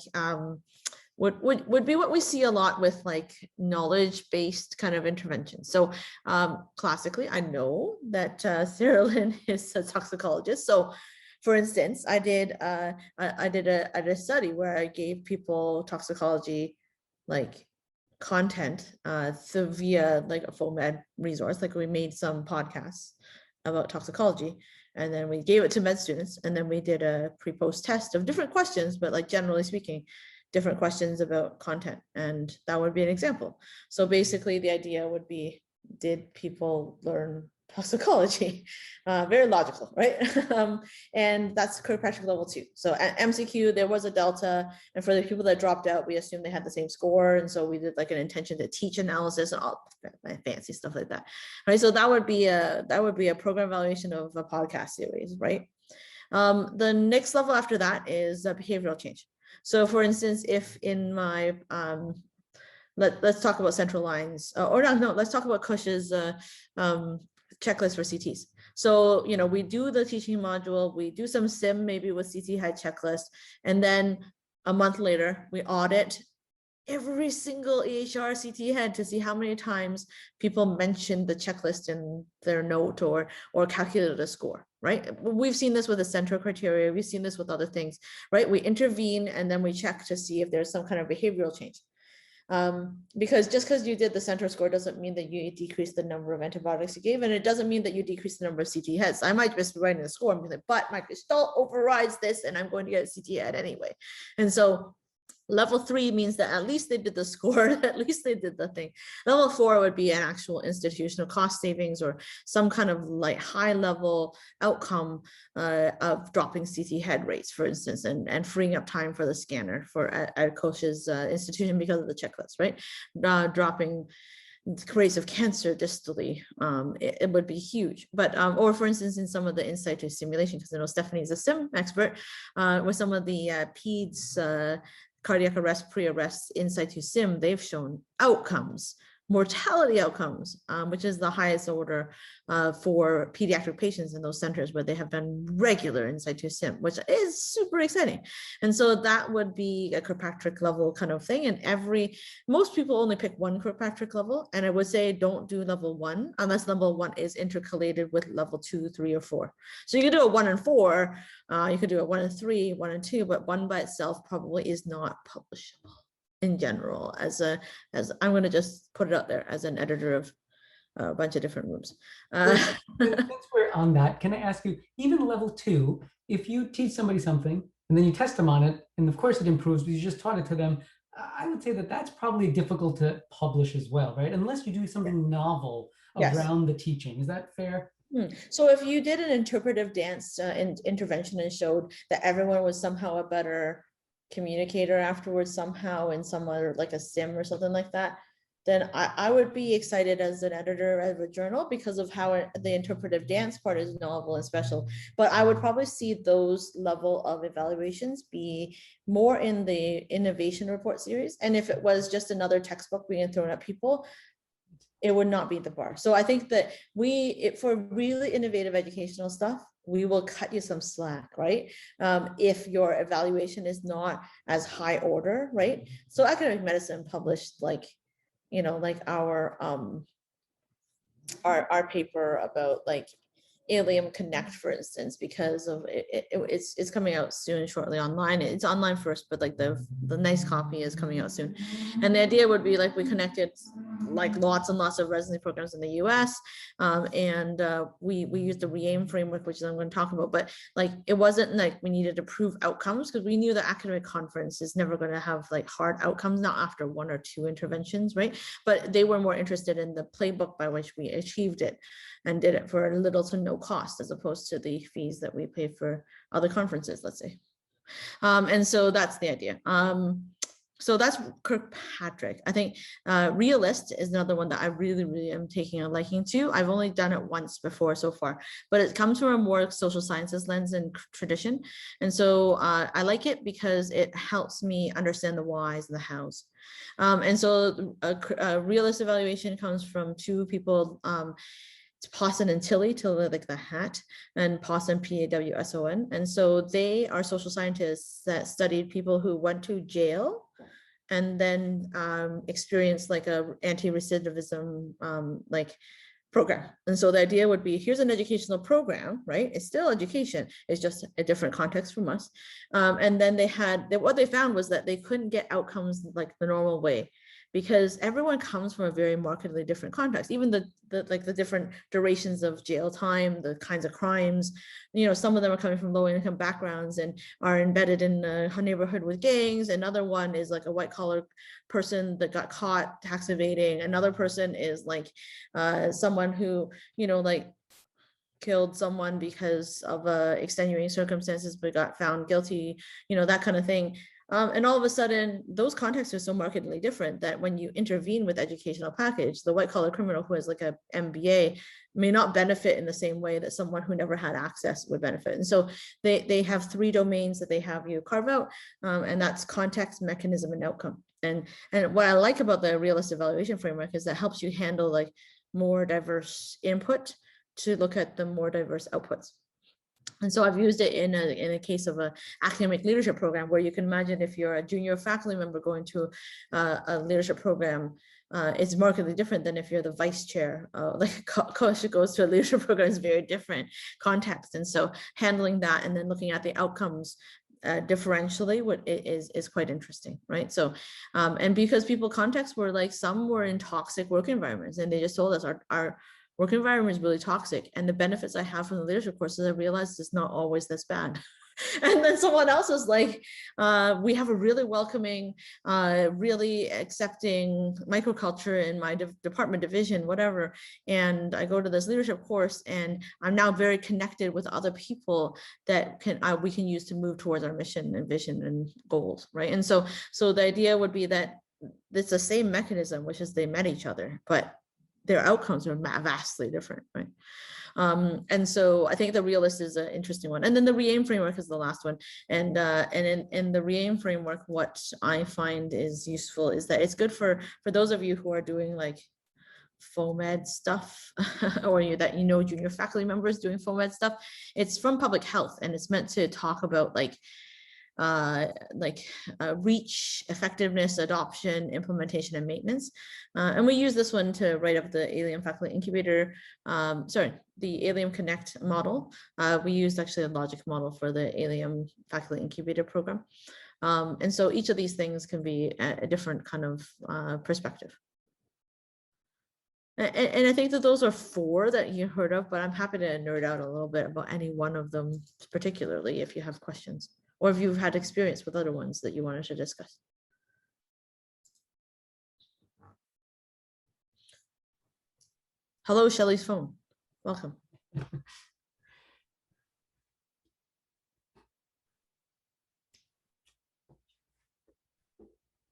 would be what we see a lot with like knowledge-based kind of intervention. So classically, I know that Sarah Lynn is a toxicologist. So for instance, I did a study where I gave people toxicology like content via like a FOMED resource. Like, we made some podcasts about toxicology, and then we gave it to med students, and then we did a pre-post test of different questions, but like generally speaking, different questions about content, and that would be an example. So basically the idea would be, did people learn toxicology? Very logical, right? And that's Kirkpatrick level 2. So at MCQ, there was a delta, and for the people that dropped out, we assumed they had the same score, and so we did like an intention to teach analysis and all fancy stuff like that, right? So that would be a program evaluation of a podcast series, right? The next level after that is behavioral change. So for instance, if in my let's talk about central lines, or no, let's talk about Cush's checklist for CTs. So, we do the teaching module, we do some sim maybe with CT head checklist, and then a month later, we audit every single EHR CT head to see how many times people mentioned the checklist in their note or calculated a score, right? We've seen this with the central criteria. We've seen this with other things, right? We intervene and then we check to see if there's some kind of behavioral change. Because just because you did the central score doesn't mean that you decrease the number of antibiotics you gave, and it doesn't mean that you decrease the number of CT heads. I might just be writing the score, but my gestalt overrides this and I'm going to get a CT head anyway. And so level 3 means that at least they did the score, at least they did the thing. Level 4 would be an actual institutional cost savings or some kind of like high level outcome of dropping CT head rates, for instance, and freeing up time for the scanner for at Cush's institution because of the checklist, right? Dropping rates of cancer distally, it would be huge. But or for instance, in some of the in situ simulation, because I know Stephanie is a sim expert, with some of the PEDS cardiac arrest, pre-arrest in situ sim, they've shown outcomes, mortality outcomes, which is the highest order for pediatric patients in those centers where they have done regular in situ sim, which is super exciting. And so that would be a Kirkpatrick level kind of thing. And most people only pick one Kirkpatrick level. And I would say don't do level 1 unless level 1 is intercalated with level 2, 3, or 4. So you could do a 1 and 4, you could do a 1 and 3, 1 and 2, but 1 by itself probably is not publishable in general. As I'm going to just put it out there as an editor of a bunch of different rooms. Since we're on that, can I ask you, even level 2, if you teach somebody something and then you test them on it, and of course it improves because you just taught it to them, I would say that that's probably difficult to publish as well, right? Unless you do something novel around the teaching. Is that fair? So if you did an interpretive dance intervention and showed that everyone was somehow a better communicator afterwards somehow in some other, like a sim or something like that, then I would be excited as an editor of a journal because of how the interpretive dance part is novel and special. But I would probably see those level of evaluations be more in the innovation report series. And if it was just another textbook being thrown at people, it would not be the bar. So I think that for really innovative educational stuff, we will cut you some slack, right? If your evaluation is not as high order, right? So academic medicine published like our paper about like Allium Connect, for instance, because of it's coming out soon, shortly online. It's online first, but like the nice copy is coming out soon. And the idea would be like we connected like lots and lots of residency programs in the US, and we used the REAIM framework, which I'm going to talk about. But like it wasn't like we needed to prove outcomes because we knew the academic conference is never going to have like hard outcomes, not after 1 or 2 interventions, right? But they were more interested in the playbook by which we achieved it and did it for little to no cost, as opposed to the fees that we pay for other conferences, let's say. And so that's the idea. So that's Kirkpatrick. I think Realist is another one that I really am taking a liking to. I've only done it once before so far, but it comes from a more social sciences lens and tradition. And so I like it because it helps me understand the whys and the hows. And so a Realist evaluation comes from 2 people, Pawson and Tilly like the hat, and Pawson, Pawson. And so they are social scientists that studied people who went to jail and then experienced like a anti-recidivism like program. And so the idea would be, here's an educational program, right? It's still education, it's just a different context from us. And then what they found was that they couldn't get outcomes like the normal way, because everyone comes from a very markedly different context, even the different durations of jail time, the kinds of crimes, some of them are coming from low income backgrounds and are embedded in a neighborhood with gangs. Another one is like a white collar person that got caught tax evading. Another person is like someone who, like killed someone because of extenuating circumstances, but got found guilty, that kind of thing. And all of a sudden, those contexts are so markedly different that when you intervene with educational package, the white collar criminal who has like a MBA may not benefit in the same way that someone who never had access would benefit. And so they have 3 domains that they have you carve out, and that's context, mechanism, and outcome. And what I like about the realist evaluation framework is that helps you handle like more diverse input to look at the more diverse outputs. And so I've used it in a case of an academic leadership program, where you can imagine if you're a junior faculty member going to a leadership program, it's markedly different than if you're the vice chair. Like a coach that goes to a leadership program is very different context. And so handling that and then looking at the outcomes differentially is quite interesting, right? So, and because people context were like, some were in toxic work environments, and they just told us our work environment is really toxic, and the benefits I have from the leadership courses, I realized it's not always this bad. And then someone else was like, we have a really welcoming, really accepting microculture in my department, division, whatever. And I go to this leadership course, and I'm now very connected with other people that we can use to move towards our mission and vision and goals, right? And so the idea would be that it's the same mechanism, which is they met each other, but their outcomes are vastly different, right? And so I think the realist is an interesting one. And then the REAIM framework is the last one. And in the REAIM framework, what I find is useful is that it's good for those of you who are doing like FOMED stuff, or junior faculty members doing FOMED stuff. It's from public health, and it's meant to talk about reach, effectiveness, adoption, implementation, and maintenance. And we use this one to write up the ALIUM faculty incubator, the ALIUM Connect model. We used actually a logic model for the ALIUM faculty incubator program. And so each of these things can be a different kind of perspective. And I think that those are 4 that you heard of, but I'm happy to nerd out a little bit about any one of them particularly if you have questions, or if you've had experience with other ones that you wanted to discuss. Hello, Shelley's phone. Welcome.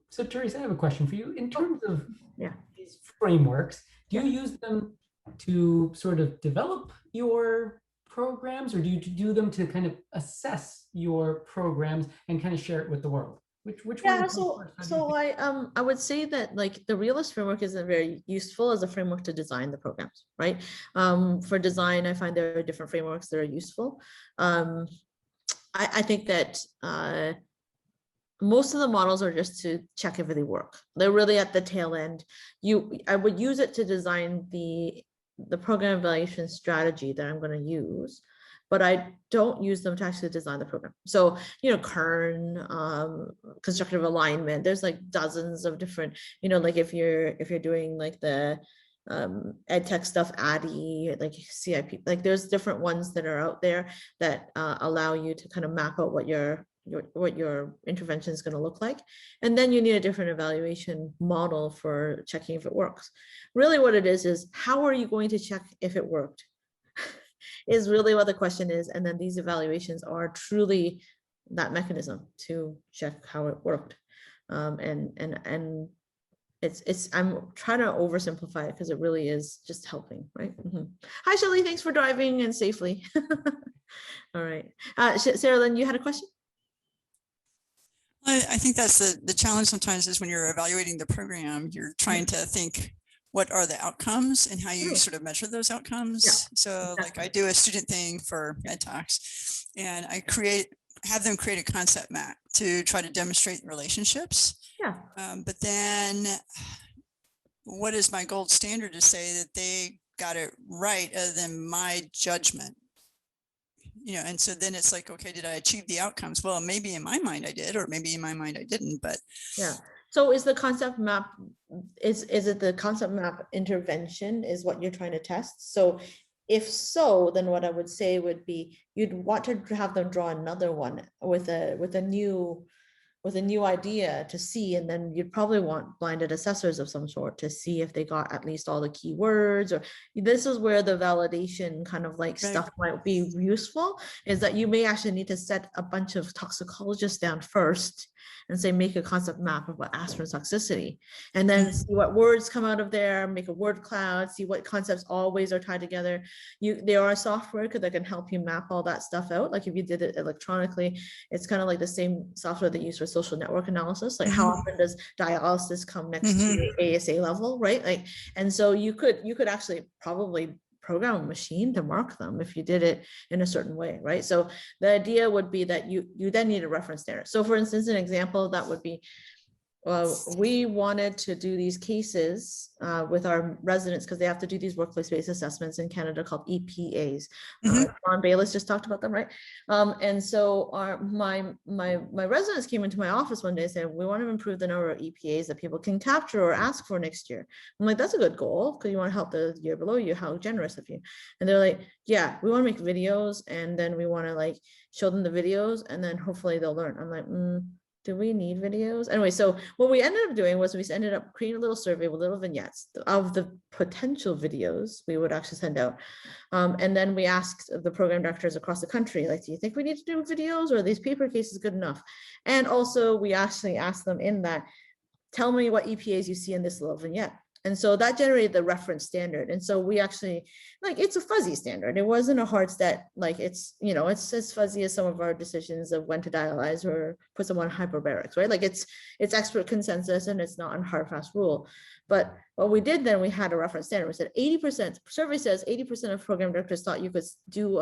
So Therese, I have a question for you. In terms of these frameworks, do you use them to sort of develop your programs, or do you do them to kind of assess your programs and kind of share it with the world? Which one? I would say that like the realist framework isn't very useful as a framework to design the programs, right? For design, I find there are different frameworks that are useful. I think that most of the models are just to check if they work. They're really at the tail end. I would use it to design the program evaluation strategy that I'm going to use, but I don't use them to actually design the program. So, Kern, constructive alignment, there's like dozens of different, like if you're doing like the ed tech stuff, ADDIE, like CIP, like there's different ones that are out there that allow you to kind of map out what your intervention is going to look like. And then you need a different evaluation model for checking if it works. Really what it is how are you going to check if it worked is really what the question is. And then these evaluations are truly that mechanism to check how it worked. And it's I'm trying to oversimplify it because it really is just helping, right? Mm-hmm. Hi, Shelley, thanks for driving in safely. All right. Sarah Lynn, you had a question? I think that's the challenge sometimes is when you're evaluating the program, you're trying to think what are the outcomes and how you sort of measure those outcomes. Yeah, so exactly. Like I do a student thing for Ed Talks, and I have them create a concept map to try to demonstrate relationships. Yeah. But then what is my gold standard to say that they got it right other than my judgment? And so then it's like, okay, did I achieve the outcomes? Well, maybe in my mind I did, or maybe in my mind I didn't, but. Yeah. So is the concept map, is it the concept map intervention is what you're trying to test? So if so, then what I would say would be, you'd want to have them draw another one with a new idea to see, and then you'd probably want blinded assessors of some sort to see if they got at least all the keywords. Or this is where the validation kind of like stuff might be useful, is that you may actually need to set a bunch of toxicologists down first and say, make a concept map of what aspirin toxicity, and then see what words come out of there, make a word cloud, see what concepts always are tied together. There are software that can help you map all that stuff out. Like if you did it electronically, it's kind of like the same software they use for social network analysis, like how often does dialysis come next to ASA level, right? Like, and so you could actually probably program a machine to mark them if you did it in a certain way, right? So the idea would be that you then need a reference standard. So for instance, an example that would be, we wanted to do these cases with our residents because they have to do these workplace-based assessments in Canada called EPAs. Ron Bayless just talked about them, right? And so my residents came into my office one day and said, we want to improve the number of EPAs that people can capture or ask for next year. I'm like, that's a good goal because you want to help the year below you. How generous of you. And they're like, yeah, we want to make videos and then we want to like show them the videos and then hopefully they'll learn. I'm like, do we need videos? Anyway, so what we ended up doing was we ended up creating a little survey with little vignettes of the potential videos we would actually send out. And then we asked the program directors across the country, like, do you think we need to do videos or are these paper cases good enough? And also we actually asked them in that, tell me what EPAs you see in this little vignette. And so that generated the reference standard. And so we actually, like, it's a fuzzy standard. It wasn't a hard set, like it's, you know, it's as fuzzy as some of our decisions of when to dialyze or put someone on hyperbarics, right? Like it's expert consensus and it's not a hard, fast rule. But what we did then, we had a reference standard. We said 80%, survey says 80% of program directors thought you could do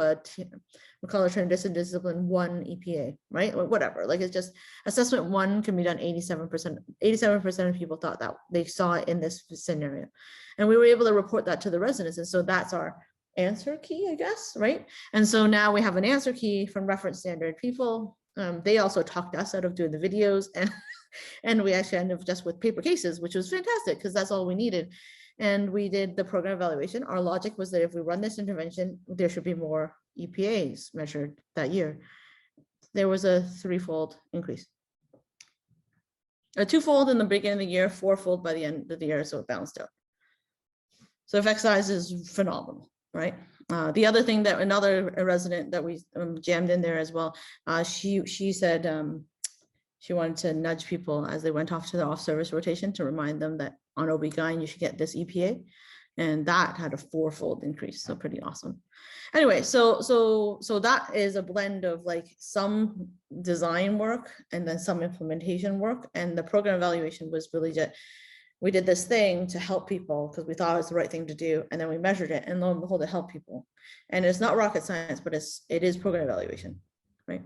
we call it transition discipline 1 EPA, right? Or whatever, like it's just assessment 1 can be done 87% of people thought that they saw it in this scenario. And we were able to report that to the residents. And so that's our answer key, I guess, right? And so now we have an answer key from reference standard people. They also talked us out of doing the videos and we actually ended up just with paper cases, which was fantastic because that's all we needed. And we did the program evaluation. Our logic was that if we run this intervention, there should be more EPAs measured that year. There was a 3-fold increase. A 2-fold in the beginning of the year, 4-fold by the end of the year, so it balanced out. So effect size is phenomenal, right? The other thing that another resident that we jammed in there as well, she said she wanted to nudge people as they went off to the off-service rotation to remind them that on OB-GYN you should get this EPA, and that had a 4-fold increase, so pretty awesome. Anyway, so that is a blend of like some design work and then some implementation work, and the program evaluation was really just, we did this thing to help people because we thought it was the right thing to do, and then we measured it, and lo and behold, it helped people. And it's not rocket science, but it is program evaluation, right?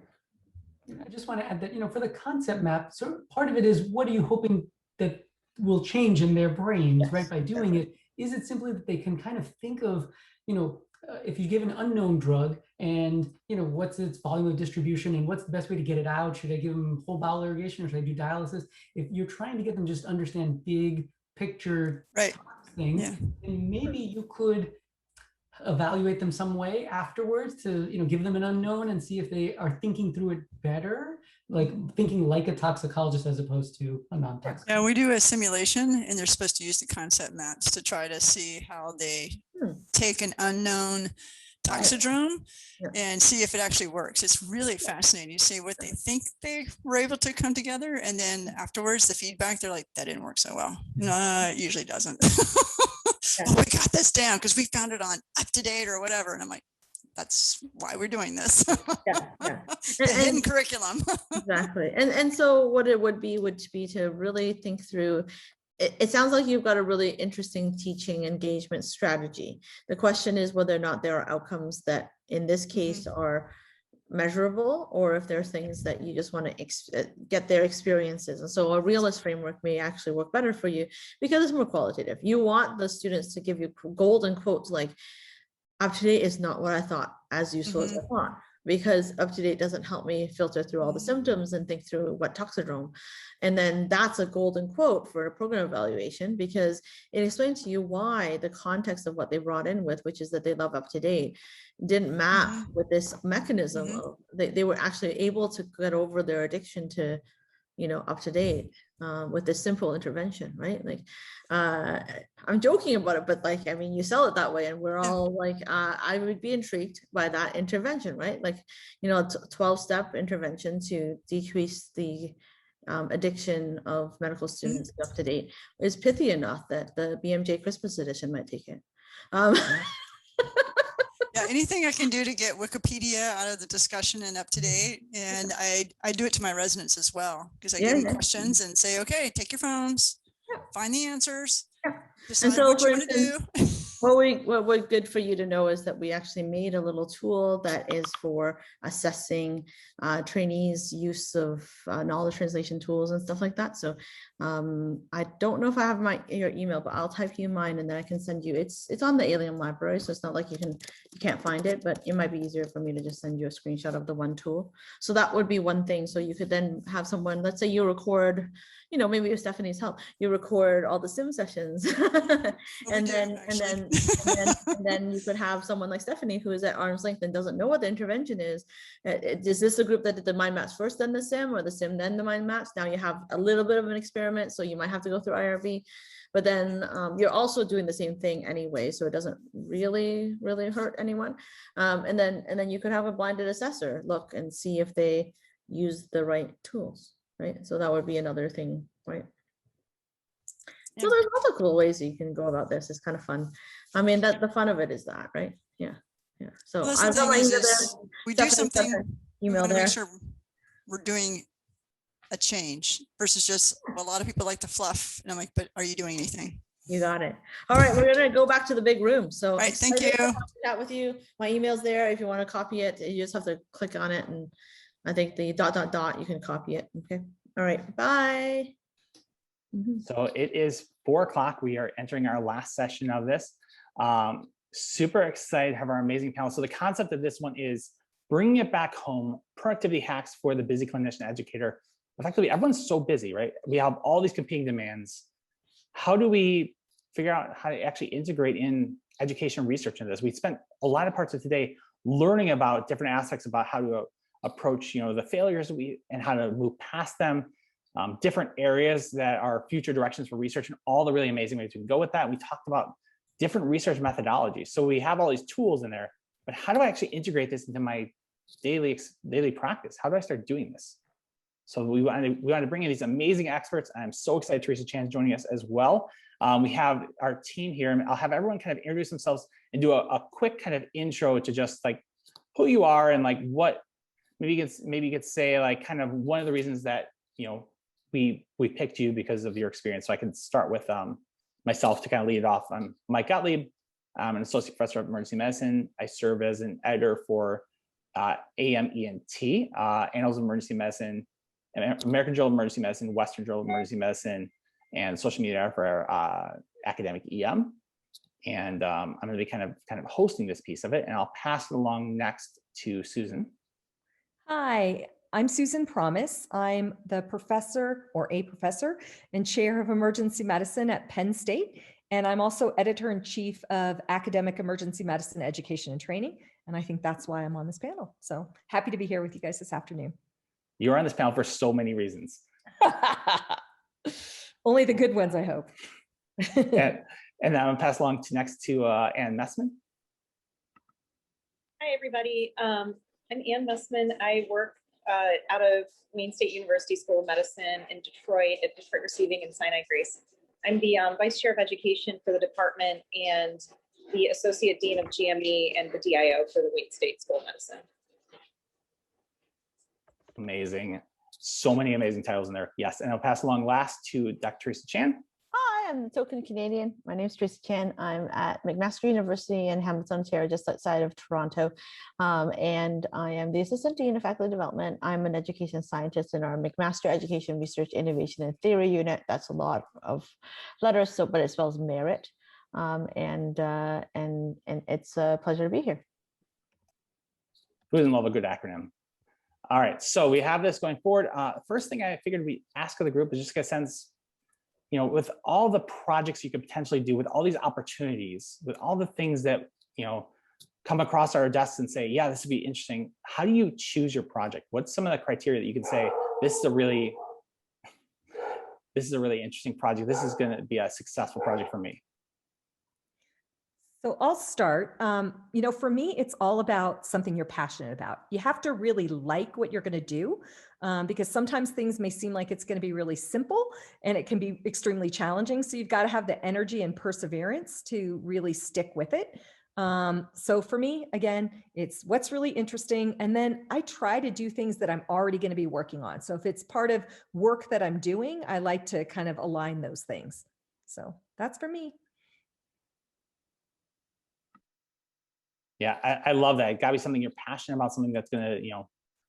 I just want to add that, you know, for the concept map, so part of it is what are you hoping that will change in their brains, yes, right, by doing it? Is it simply that they can kind of think of, you know, if you give an unknown drug and, you know, what's its volume of distribution and what's the best way to get it out? Should I give them whole bowel irrigation or should I do dialysis? If you're trying to get them just understand big picture things, then maybe you could evaluate them some way afterwards to, you know, give them an unknown and see if they are thinking through it better, like thinking like a toxicologist as opposed to a non-toxicologist. Yeah, we do a simulation and they're supposed to use the concept maps to try to see how they take an unknown toxidrome and see if it actually works. It's really fascinating. You see what they think they were able to come together, and then afterwards the feedback, they're like, that didn't work so well. No, it usually doesn't. Oh, we got this down because we found it on UpToDate or whatever. And I'm like, that's why we're doing this. The hidden curriculum. Exactly. And so what it would be to really think through. It sounds like you've got a really interesting teaching engagement strategy. The question is whether or not there are outcomes that in this case are measurable, or if there are things that you just want to get their experiences. And so a realist framework may actually work better for you because it's more qualitative. You want the students to give you golden quotes like, UpToDate is not what I thought, as useful as I thought, because UpToDate doesn't help me filter through all the symptoms and think through what toxidrome. And then that's a golden quote for a program evaluation because it explains to you why the context of what they brought in with, which is that they love UpToDate, didn't map with this mechanism. Of, they were actually able to get over their addiction to, you know, UpToDate with this simple intervention, right? Like, I'm joking about it, but like, I mean, you sell it that way and we're all like, I would be intrigued by that intervention, right? Like, you know, 12-step intervention to decrease the addiction of medical students UpToDate is pithy enough that the BMJ Christmas edition might take it. Yeah, anything I can do to get Wikipedia out of the discussion and up to date. And I do it to my residents as well, because I give them questions and say, okay, take your phones, find the answers, decide And so, what for you want to instance, do. what good for you to know is that we actually made a little tool that is for assessing trainees' use of knowledge translation tools and stuff like that. So I don't know if I have your email, but I'll type you mine and then I can send you. It's on the Alien Library, so it's not like you can't find it, but it might be easier for me to just send you a screenshot of the one tool. So that would be one thing. So you could then have someone, let's say you record, you know, maybe with Stephanie's help, you record all the sim sessions, and then you could have someone like Stephanie who is at arm's length and doesn't know what the intervention is. Is this a group that did the mind maps first, then the sim, or the sim then the mind maps? Now you have a little bit of an experiment, so you might have to go through IRB, but then you're also doing the same thing anyway, so it doesn't really hurt anyone. And then you could have a blinded assessor look and see if they use the right tools, right? So that would be another thing, right? So there's lots of cool ways you can go about this. It's kind of fun. I mean, that the fun of it is that, right? Yeah. So Well, I've got my email there. We do Stephanie's got something, her we email want to there. make sure we're doing a change versus just, well, a lot of people like to fluff. And I'm like, but are you doing anything? You got it. All right, we're gonna go back to the big room. So All right, thank you. Chat with you. My email's there. If you want to copy it, you just have to click on it, and I think the ... you can copy it. Okay. All right. Bye. So it is 4 o'clock. We are entering our last session of this. Super excited to have our amazing panel. So the concept of this one is bringing it back home, productivity hacks for the busy clinician educator. Effectively, everyone's so busy, right? We have all these competing demands. How do we figure out how to actually integrate in education research in this? We spent a lot of parts of today learning about different aspects about how to approach, the failures and how to move past them, different areas that are future directions for research, and all the really amazing ways we can go with that. We talked about different research methodologies. So we have all these tools in there, but how do I actually integrate this into my daily practice? How do I start doing this? So we wanted to bring in these amazing experts. I'm so excited Teresa Chan's joining us as well. We have our team here, and I'll have everyone kind of introduce themselves and do a quick kind of intro to just like who you are and like what maybe you could say like kind of one of the reasons that we picked you because of your experience. So I can start with myself to kind of lead it off. I'm Mike Gottlieb. I'm an associate professor of emergency medicine. I serve as an editor for AMENT, Annals of Emergency Medicine, American Journal of Emergency Medicine, Western Journal of Emergency Medicine, and social media for academic EM. And I'm going to be kind of hosting this piece of it, and I'll pass it along next to Susan. Hi, I'm Susan Promise. I'm the professor and chair of emergency medicine at Penn State. And I'm also editor-in-chief of academic emergency medicine education and training. And I think that's why I'm on this panel. So happy to be here with you guys this afternoon. You're on this panel for so many reasons. Only the good ones, I hope. and I'm gonna pass along next to Ann Messman. Hi, everybody. I'm Ann Messman. I work out of Wayne State University School of Medicine in Detroit at Detroit Receiving and Sinai Grace. I'm the Vice Chair of Education for the department and the Associate Dean of GME and the DIO for the Wayne State School of Medicine. Amazing. So many amazing titles in there. Yes. And I'll pass along last to Dr. Teresa Chan. Hi, I'm token Canadian. My name is Teresa Chan. I'm at McMaster University in Hamilton, Ontario, just outside of Toronto. And I am the Assistant Dean of Faculty Development. I'm an education scientist in our McMaster Education Research Innovation and Theory Unit. That's a lot of letters, but it spells merit. And it's a pleasure to be here. Who doesn't love a good acronym? All right, so we have this going forward. First thing I figured we ask of the group is just get a sense, with all the projects you could potentially do, with all these opportunities, with all the things that, come across our desks and say, yeah, this would be interesting. How do you choose your project? What's some of the criteria that you can say, this is a really interesting project. This is going to be a successful project for me. So I'll start. For me, it's all about something you're passionate about. You have to really like what you're going to do, because sometimes things may seem like it's going to be really simple and it can be extremely challenging. So you've got to have the energy and perseverance to really stick with it. So for me, again, it's what's really interesting. And then I try to do things that I'm already going to be working on. So if it's part of work that I'm doing, I like to kind of align those things. So that's for me. Yeah, I love that. It got to be something you're passionate about, something that's going to,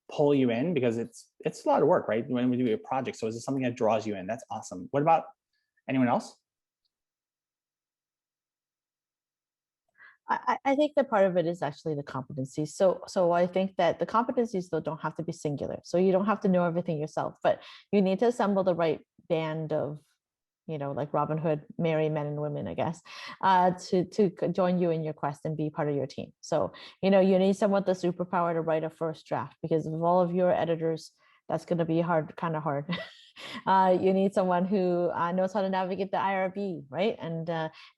pull you in, because it's a lot of work, right? When we do a project. So is it something that draws you in? That's awesome. What about anyone else? I think that part of it is actually the competencies. So I think that the competencies though don't have to be singular. So you don't have to know everything yourself, but you need to assemble the right band of, like Robin Hood, merry men and women, I guess, to join you in your quest and be part of your team. So, you need someone with the superpower to write a first draft, because of all of your editors, that's going to be kind of hard. You need someone who knows how to navigate the IRB, right? And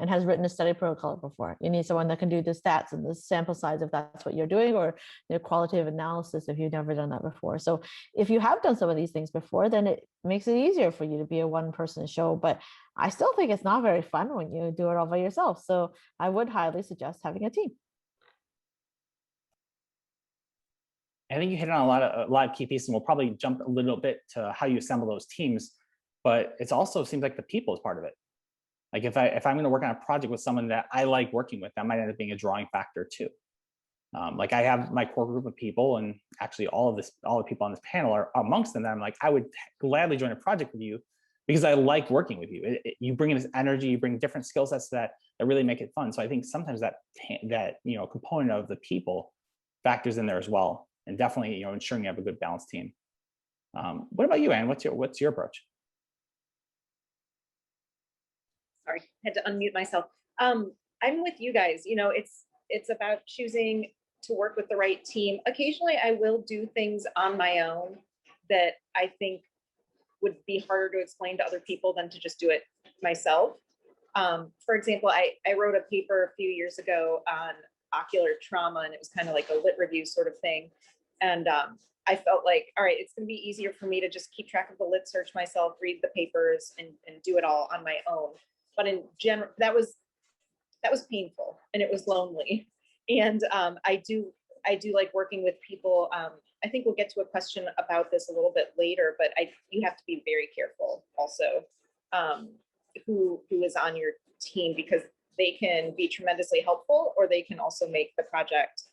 has written a study protocol before. You need someone that can do the stats and the sample size if that's what you're doing, or the qualitative analysis if you've never done that before. So if you have done some of these things before, then it makes it easier for you to be a one-person show. But I still think it's not very fun when you do it all by yourself. So I would highly suggest having a team. I think you hit on a lot of key pieces, and we'll probably jump a little bit to how you assemble those teams. But it also seems like the people is part of it. Like if I'm going to work on a project with someone that I like working with, that might end up being a drawing factor too. Like I have my core group of people, and actually all the people on this panel are amongst them that I'm like, I would gladly join a project with you because I like working with you. You bring in this energy, you bring different skill sets that really make it fun. So I think sometimes that component of the people factors in there as well. And definitely, ensuring you have a good balanced team. What about you, Anne? What's your approach? Sorry, had to unmute myself. I'm with you guys. It's about choosing to work with the right team. Occasionally, I will do things on my own that I think would be harder to explain to other people than to just do it myself. For example, I wrote a paper a few years ago on ocular trauma, and it was kind of like a lit review sort of thing. And I felt like, all right, it's going to be easier for me to just keep track of the lit search myself, read the papers, and do it all on my own. But in general, that was painful, and it was lonely. And I do like working with people. I think we'll get to a question about this a little bit later, but you have to be very careful also who is on your team, because they can be tremendously helpful, or they can also make the project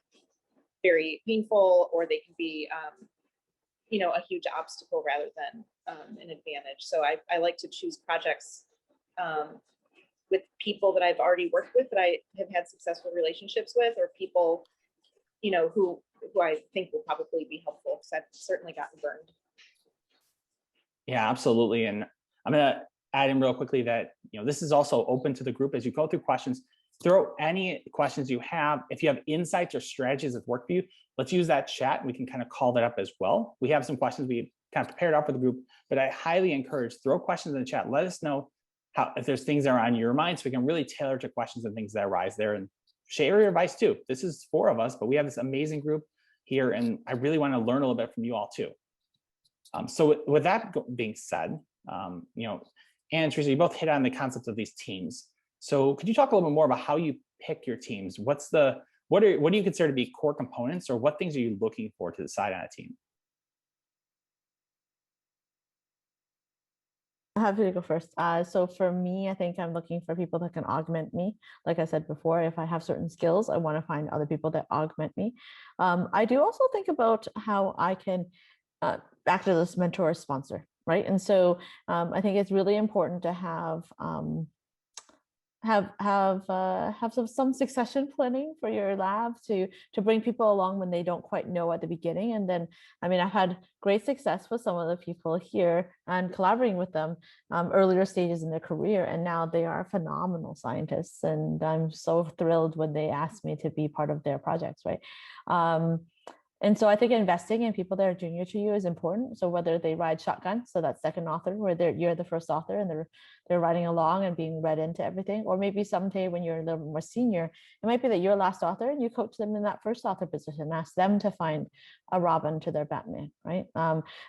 very painful, or they can be, a huge obstacle rather than an advantage. So I like to choose projects with people that I've already worked with, that I have had successful relationships with, or people, who I think will probably be helpful, because I've certainly gotten burned. Yeah, absolutely. And I'm going to add in real quickly that, this is also open to the group as you go through questions. Throw any questions you have. If you have insights or strategies that work for you, let's use that chat. We can kind of call that up as well. We have some questions we kind of prepared up for the group, but I highly encourage, throw questions in the chat. Let us know if there's things that are on your mind, so we can really tailor to questions and things that arise there, and share your advice too. This is 4 of us, but we have this amazing group here, and I really want to learn a little bit from you all too. So with that being said, Anne and Teresa, you both hit on the concept of these teams. So could you talk a little bit more about how you pick your teams? What do you consider to be core components, or what things are you looking for to decide on a team? I have to go first. So for me, I think I'm looking for people that can augment me. Like I said before, if I have certain skills, I want to find other people that augment me. I do also think about how I can act as this mentor or sponsor, right? And so I think it's really important to have some succession planning for your lab to bring people along when they don't quite know at the beginning. And then, I've had great success with some of the people here and collaborating with them earlier stages in their career, and now they are phenomenal scientists, and I'm so thrilled when they ask me to be part of their projects, right? And so I think investing in people that are junior to you is important. So whether they ride shotgun, so that's second author, where you're the first author and they're riding along and being read into everything, or maybe someday when you're a little more senior, it might be that you're last author and you coach them in that first author position, ask them to find a Robin to their Batman, right?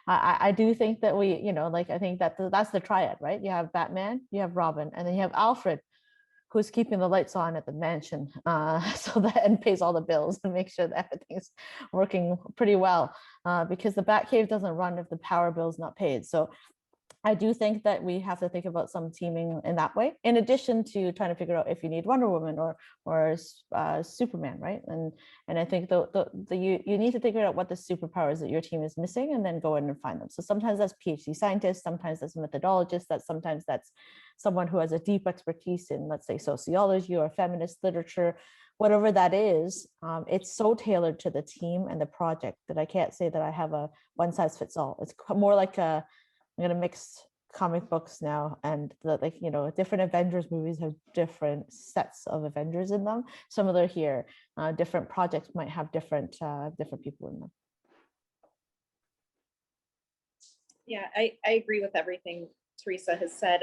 I do think that I think that's the triad, right? You have Batman, you have Robin, and then you have Alfred, who's keeping the lights on at the mansion, so that, and pays all the bills and make sure that everything's working pretty well, because the Batcave doesn't run if the power bill is not paid. So I do think that we have to think about some teaming in that way, in addition to trying to figure out if you need Wonder Woman or Superman, right? And I think you need to figure out what the superpowers that your team is missing, and then go in and find them. So sometimes that's PhD scientists, sometimes that's methodologists, sometimes that's someone who has a deep expertise in, let's say, sociology or feminist literature, whatever that is. It's so tailored to the team and the project that I can't say that I have a one size fits all. It's more like I'm going to mix comic books now, and different Avengers movies have different sets of Avengers in them. Similar here, different projects might have different people in them. Yeah, I agree with everything Teresa has said.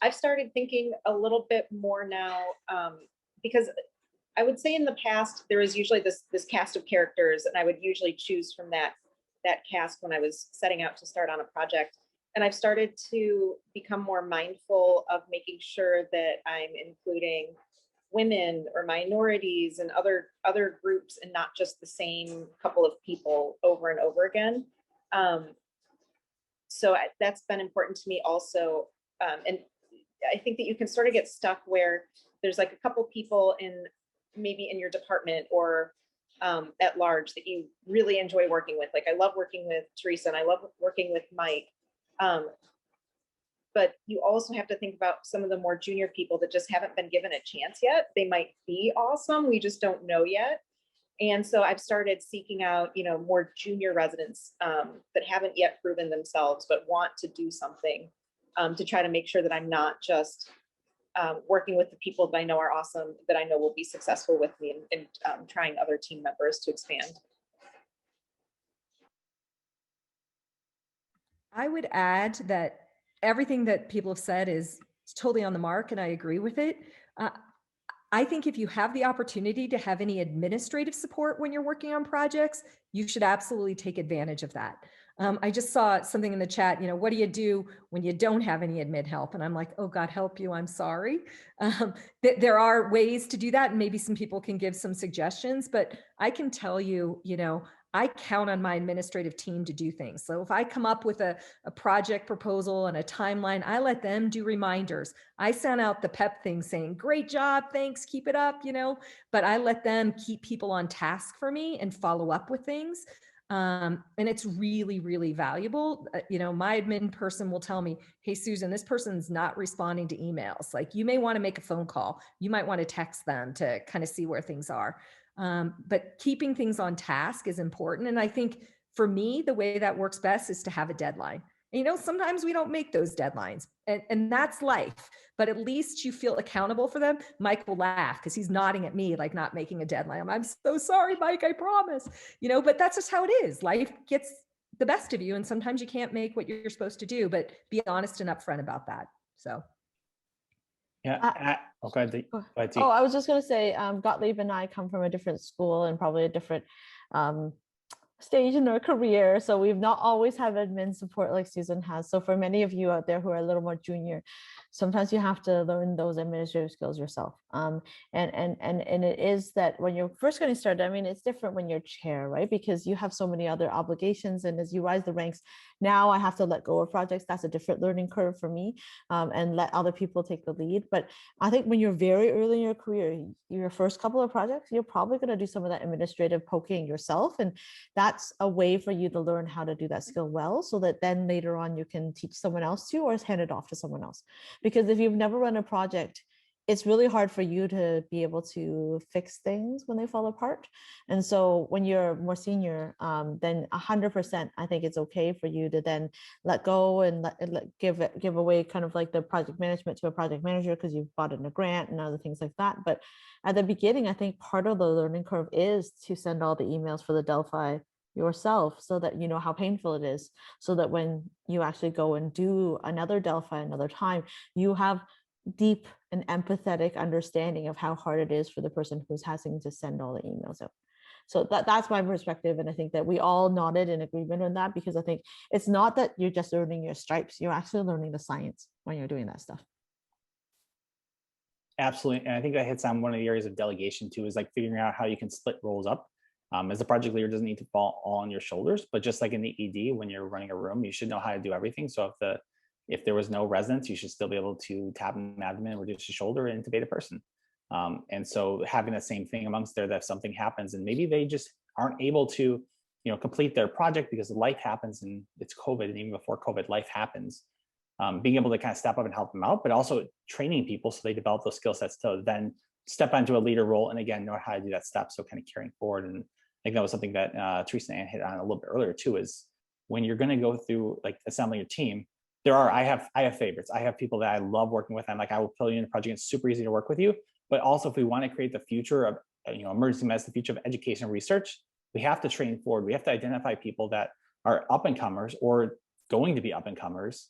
I've started thinking a little bit more now, because I would say in the past, there was usually this cast of characters, and I would usually choose from that cast when I was setting out to start on a project. And I've started to become more mindful of making sure that I'm including women or minorities and other groups, and not just the same couple of people over and over again. So that's been important to me also. And I think that you can sort of get stuck where there's like a couple people maybe in your department or at large that you really enjoy working with. Like I love working with Teresa and I love working with Mike. But you also have to think about some of the more junior people that just haven't been given a chance yet. They might be awesome, we just don't know yet. And so I've started seeking out, more junior residents that haven't yet proven themselves, but want to do something, to try to make sure that I'm not just working with the people that I know are awesome, that I know will be successful with me, and trying other team members to expand. I would add that everything that people have said is totally on the mark, and I agree with it. I think if you have the opportunity to have any administrative support when you're working on projects, you should absolutely take advantage of that. I just saw something in the chat, what do you do when you don't have any admin help? And I'm like, oh God, help you, I'm sorry. There are ways to do that, and maybe some people can give some suggestions, but I can tell you, I count on my administrative team to do things. So if I come up with a project proposal and a timeline, I let them do reminders. I send out the pep thing saying, great job, thanks, keep it up, but I let them keep people on task for me and follow up with things. And it's really, really valuable. My admin person will tell me, hey, Susan, this person's not responding to emails. Like, you may want to make a phone call. You might want to text them to kind of see where things are. But keeping things on task is important. And I think for me, the way that works best is to have a deadline. And, sometimes we don't make those deadlines, and that's life, but at least you feel accountable for them. Mike will laugh because he's nodding at me, like not making a deadline. I'm so sorry, Mike, I promise, but that's just how it is. Life gets the best of you. And sometimes you can't make what you're supposed to do, but be honest and upfront about that. So. Yeah. Go ahead, Dee. I was just going to say, Gottlieb and I come from a different school and probably a different stage in our career. So we've not always had admin support like Susan has. So for many of you out there who are a little more junior, sometimes you have to learn those administrative skills yourself. And it is that when you're first getting started, it's different when you're chair, right? Because you have so many other obligations, and as you rise the ranks, now I have to let go of projects. That's a different learning curve for me, and let other people take the lead. But I think when you're very early in your career, your first couple of projects, you're probably going to do some of that administrative poking yourself, and that's a way for you to learn how to do that skill well, so that then later on you can teach someone else to, or hand it off to someone else. Because if you've never run a project, it's really hard for you to be able to fix things when they fall apart. And so when you're more senior, then 100%, I think it's okay for you to then let go and give away kind of like the project management to a project manager, because you've bought in a grant and other things like that. But at the beginning, I think part of the learning curve is to send all the emails for the Delphi yourself, so that you know how painful it is, so that when you actually go and do another Delphi another time, you have deep and empathetic understanding of how hard it is for the person who's having to send all the emails out. So that's my perspective, and I think that we all nodded in agreement on that, because I think it's not that you're just learning your stripes, you're actually learning the science when you're doing that stuff. Absolutely. And I think that hits on one of the areas of delegation too, is like figuring out how you can split roles up. As a project leader, doesn't need to fall all on your shoulders, but just like in the ED, when you're running a room, you should know how to do everything. So if there was no residents, you should still be able to tap an abdomen, reduce the shoulder, and intubate a person. And so having the same thing amongst there, that if something happens and maybe they just aren't able to, complete their project because life happens and it's COVID, and even before COVID, life happens. Being able to kind of step up and help them out, but also training people so they develop those skill sets to then step onto a leader role and again know how to do that step. So kind of carrying forward, and I think that was something that Teresa Ann hit on a little bit earlier too. Is when you're going to go through like assembling your team, I have favorites. I have people that I love working with. I'm like, I will pull you in the project. It's super easy to work with you. But also, if we want to create the future of emergency medicine, the future of education and research, we have to train forward. We have to identify people that are up and comers or going to be up and comers,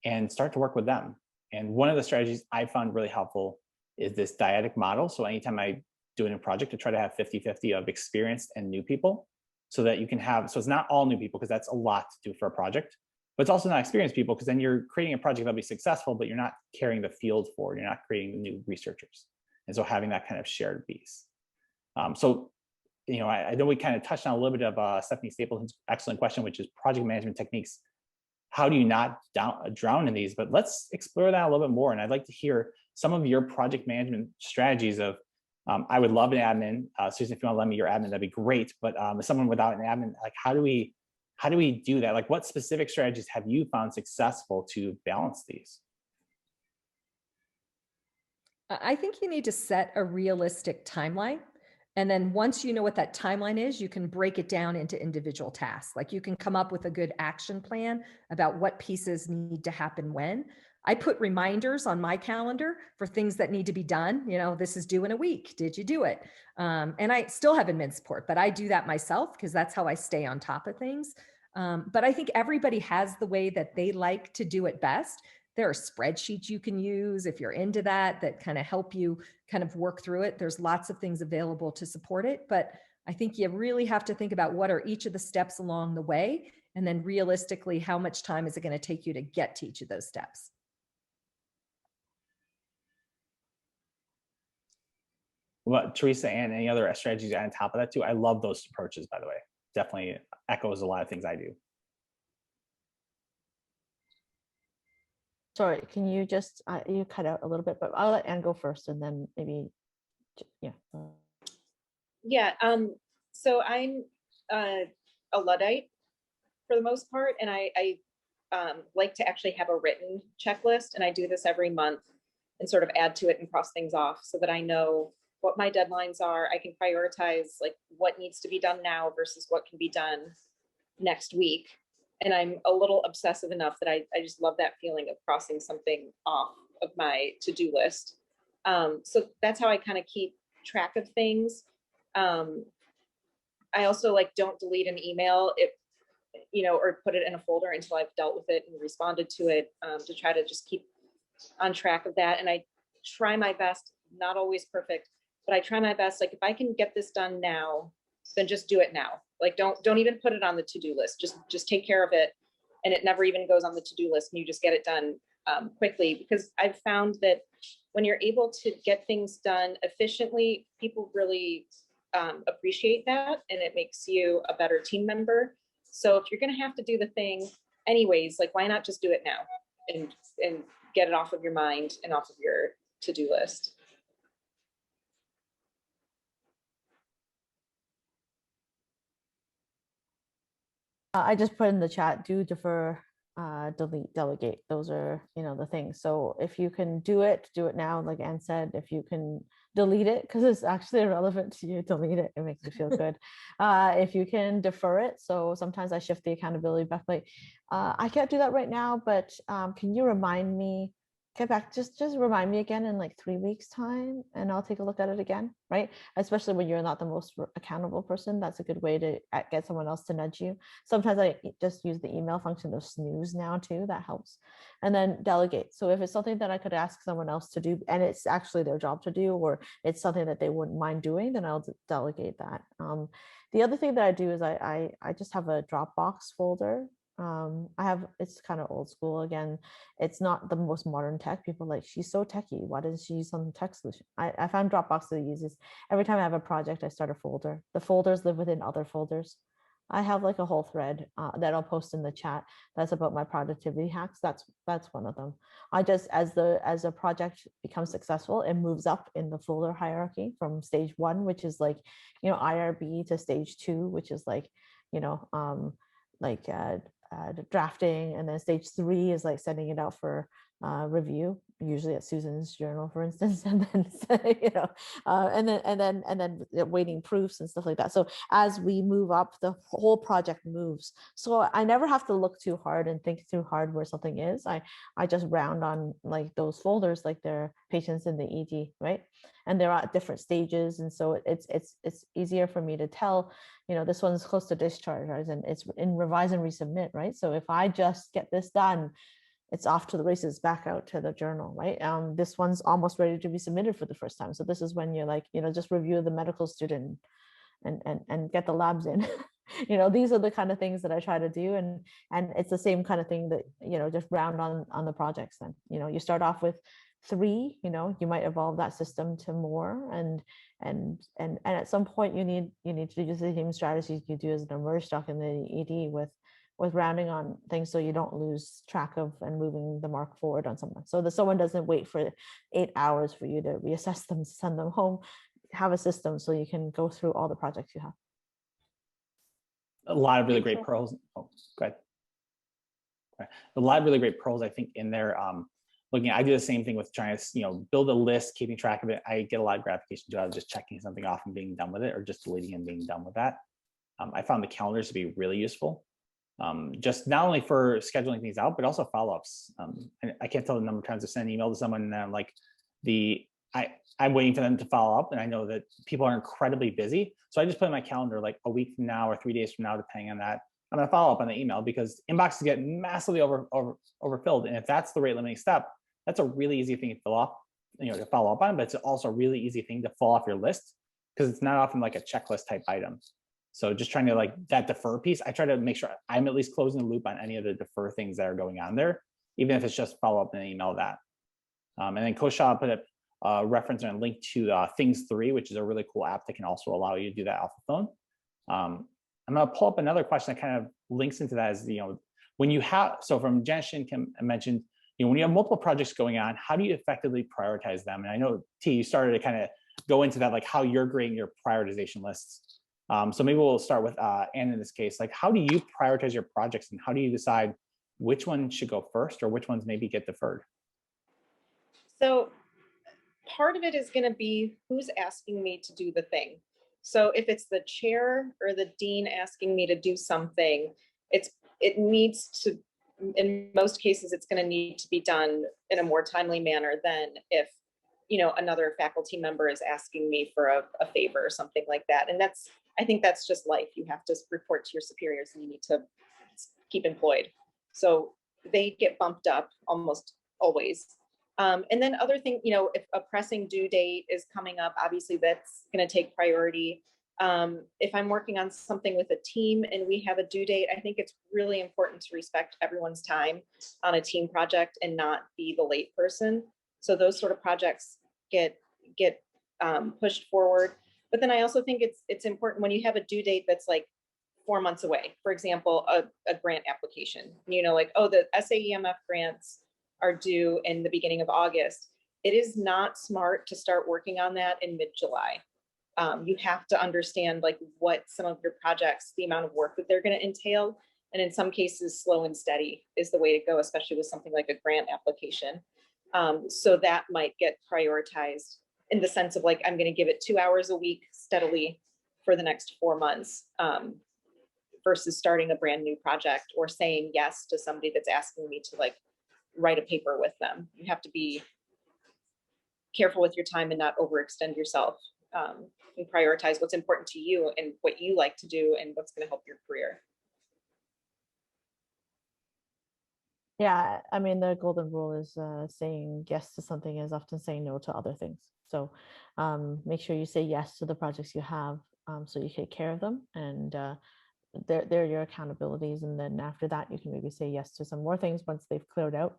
and start to work with them. And one of the strategies I found really helpful is this dyadic model. So anytime I do a new project, to try to have 50-50 of experienced and new people, so that you can have, so it's not all new people because that's a lot to do for a project, but it's also not experienced people because then you're creating a project that'll be successful, but you're not carrying the field forward. You're not creating new researchers. And so having that kind of shared piece. I know we kind of touched on a little bit of Stephanie Stapleton's excellent question, which is project management techniques. How do you not drown in these? But let's explore that a little bit more. And I'd like to hear some of your project management strategies of, I would love an admin. Susan, if you want to lend me your admin, that'd be great. But as someone without an admin, like how do we do that? Like what specific strategies have you found successful to balance these? I think you need to set a realistic timeline. And then once you know what that timeline is, you can break it down into individual tasks. Like you can come up with a good action plan about what pieces need to happen when. I put reminders on my calendar for things that need to be done. This is due in a week. Did you do it? And I still have admin support, but I do that myself because that's how I stay on top of things. But I think everybody has the way that they like to do it best. There are spreadsheets you can use if you're into that kind of help you kind of work through it. There's lots of things available to support it, but I think you really have to think about what are each of the steps along the way, and then realistically, how much time is it going to take you to get to each of those steps? Well, Teresa, and any other strategies on top of that too? I love those approaches, by the way. Definitely echoes a lot of things I do. Sorry, can you just, you cut out a little bit, but I'll let Anne go first and then maybe, yeah. Yeah, so I'm a Luddite for the most part, and I like to actually have a written checklist, and I do this every month and sort of add to it and cross things off so that I know what my deadlines are. I can prioritize like what needs to be done now versus what can be done next week. And I'm a little obsessive enough that I just love that feeling of crossing something off of my to-do list. So that's how I kind of keep track of things. I also don't delete an email or put it in a folder until I've dealt with it and responded to it, to try to just keep on track of that. And I try my best, not always perfect, but I try my best. Like if I can get this done now, then just do it now. Like don't even put it on the to-do list. Just take care of it. And it never even goes on the to-do list, and you just get it done quickly, because I've found that when you're able to get things done efficiently, people really appreciate that, and it makes you a better team member. So if you're going to have to do the thing anyways, like why not just do it now and get it off of your mind and off of your to-do list? I just put in the chat, do, defer, delete, delegate. Those are, the things. So if you can do it now, like Anne said. If you can delete it, because it's actually irrelevant to you, delete it. It makes me feel good. If you can defer it. So sometimes I shift the accountability back. Like, I can't do that right now, but can you remind me? Get back, just remind me again in like 3 weeks time, and I'll take a look at it again, right? Especially when you're not the most accountable person, that's a good way to get someone else to nudge you. Sometimes I just use the email function of snooze now too, that helps. And then delegate. So if it's something that I could ask someone else to do, and it's actually their job to do, or it's something that they wouldn't mind doing, then I'll delegate that. The other thing that I do is I just have a Dropbox folder It's kind of old school again. It's not the most modern tech. People are like, she's so techie. Why doesn't she use some tech solution? I found Dropbox to use this. Every time I have a project, I start a folder. The folders live within other folders. I have like a whole thread that I'll post in the chat that's about my productivity hacks. That's one of them. I just, as a project becomes successful, it moves up in the folder hierarchy from stage 1, which is like, IRB, to stage 2, which is like, like drafting, and then stage 3 is like sending it out for review, usually at Susan's journal, for instance, and then and then waiting proofs and stuff like that. So as we move up, the whole project moves. So I never have to look too hard and think too hard where something is. I just round on like those folders, like they're patients in the ED, right? And they're at different stages, and so it's easier for me to tell, this one's close to discharge, right? And it's in revise and resubmit, right? So if I just get this done, it's off to the races, back out to the journal, right? This one's almost ready to be submitted for the first time. So this is when you're like, just review the medical student and get the labs in. These are the kind of things that I try to do, and it's the same kind of thing that just round on the projects. Then you start off with 3, you might evolve that system to more, and at some point you need to use the same strategies you do as an emerge doc in the ED with rounding on things, so you don't lose track of and moving the mark forward on someone, so that someone doesn't wait for 8 hours for you to reassess them, send them home. Have a system so you can go through all the projects you have. A lot of really great pearls. Oh, go ahead. A lot of really great pearls, I think, in there. I do the same thing with trying to, build a list, keeping track of it. I get a lot of gratification out of just checking something off and being done with it, or just deleting and being done with that. I found the calendars to be really useful, just not only for scheduling things out, but also follow-ups. I can't tell the number of times I send an email to someone and I'm like, I'm waiting for them to follow up, and I know that people are incredibly busy. So I just put in my calendar like a week from now or 3 days from now, depending on that, I'm going to follow up on the email, because inboxes get massively overfilled. And if that's the rate limiting step, that's a really easy thing to fill up, to follow up on, but it's also a really easy thing to fall off your list, because it's not often like a checklist type item. So just trying to that defer piece, I try to make sure I'm at least closing the loop on any of the defer things that are going on there, even if it's just follow up in an email that. And then Kosha put a reference and a link to Things 3, which is a really cool app that can also allow you to do that off the phone. I'm going to pull up another question that kind of links into that, is, when you have, so from Janice Shin mentioned, when you have multiple projects going on, how do you effectively prioritize them? And I know, T, you started to kind of go into that, like how you're grading your prioritization lists. So maybe we'll start with Anne in this case. Like, how do you prioritize your projects, and how do you decide which one should go first or which ones maybe get deferred? So part of it is going to be who's asking me to do the thing. So if it's the chair or the dean asking me to do something, it needs to, in most cases, it's going to need to be done in a more timely manner than if, another faculty member is asking me for a favor or something like that. And I think that's just life. You have to report to your superiors, and you need to keep employed. So they get bumped up almost always. And then other thing, if a pressing due date is coming up, obviously that's going to take priority. If I'm working on something with a team and we have a due date, I think it's really important to respect everyone's time on a team project and not be the late person. So those sort of projects get pushed forward. But then I also think it's important when you have a due date that's like 4 months away. For example, a grant application, the SAEMF grants are due in the beginning of August. It is not smart to start working on that in mid-July. You have to understand what some of your projects, the amount of work that they're going to entail. And in some cases, slow and steady is the way to go, especially with something like a grant application. So that might get prioritized in the sense of I'm going to give it 2 hours a week steadily for the next 4 months, versus starting a brand new project or saying yes to somebody that's asking me to write a paper with them. You have to be careful with your time and not overextend yourself, and prioritize what's important to you and what you like to do and what's going to help your career. Yeah, I mean, the golden rule is saying yes to something is often saying no to other things. So make sure you say yes to the projects you have, so you take care of them, and they're your accountabilities. And then after that, you can maybe say yes to some more things once they've cleared out.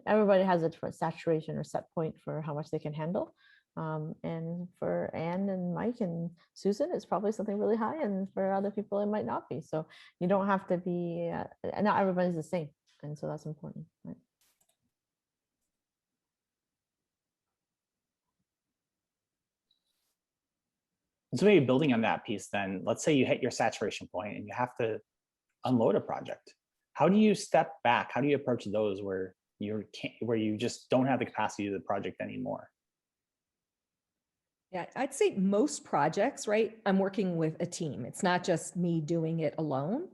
Everybody has a different saturation or set point for how much they can handle. And for Anne and Mike and Susan, it's probably something really high, and for other people, it might not be. So you don't have to be, not everybody's the same. And so that's important, right? So maybe building on that piece, then let's say you hit your saturation point and you have to unload a project. How do you step back? How do you approach those where you just don't have the capacity to do the project anymore? Yeah, I'd say most projects, right? I'm working with a team. It's not just me doing it alone.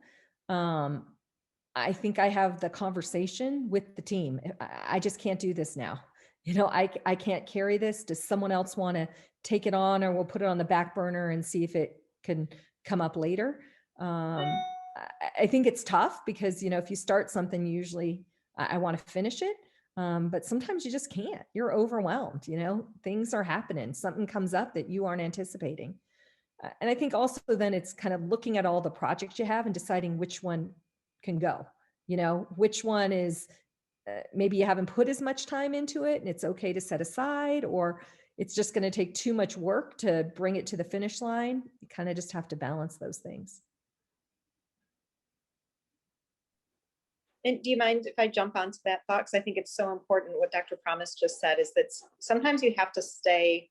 I think I have the conversation with the team. I just can't do this now. You know, I can't carry this. Does someone else want to take it on, or we'll put it on the back burner and see if it can come up later? I think it's tough because, you know, if you start something, usually I want to finish it. But sometimes you just can't. You're overwhelmed, you know, things are happening. Something comes up that you aren't anticipating. And I think also then it's kind of looking at all the projects you have and deciding which one can go, you know, which one is maybe you haven't put as much time into it and it's okay to set aside, or it's just going to take too much work to bring it to the finish line. You kind of just have to balance those things. And do you mind if I jump onto that thought? Because I think it's so important what Dr. Promise just said, is that sometimes you have to say,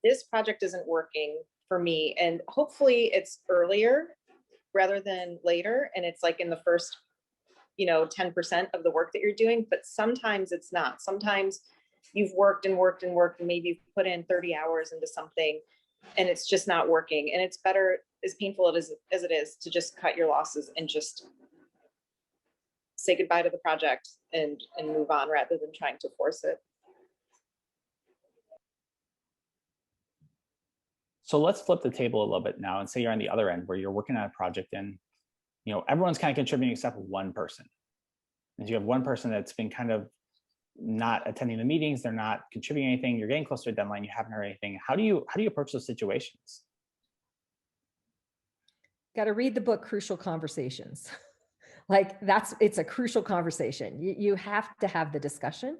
this project isn't working for me. And hopefully it's earlier rather than later. And it's like in the first, 10% of the work that you're doing, but sometimes it's not. Sometimes you've worked and worked and worked, and maybe you've put in 30 hours into something and it's just not working. And it's better, as painful as it is, to just cut your losses and just say goodbye to the project and move on rather than trying to force it. So let's flip the table a little bit now and say you're on the other end where you're working on a project and everyone's kind of contributing except one person. And you have one person that's been kind of not attending the meetings, they're not contributing anything, you're getting close to a deadline, you haven't heard anything. How do you approach those situations? Got to read the book Crucial Conversations. It's a crucial conversation. You have to have the discussion.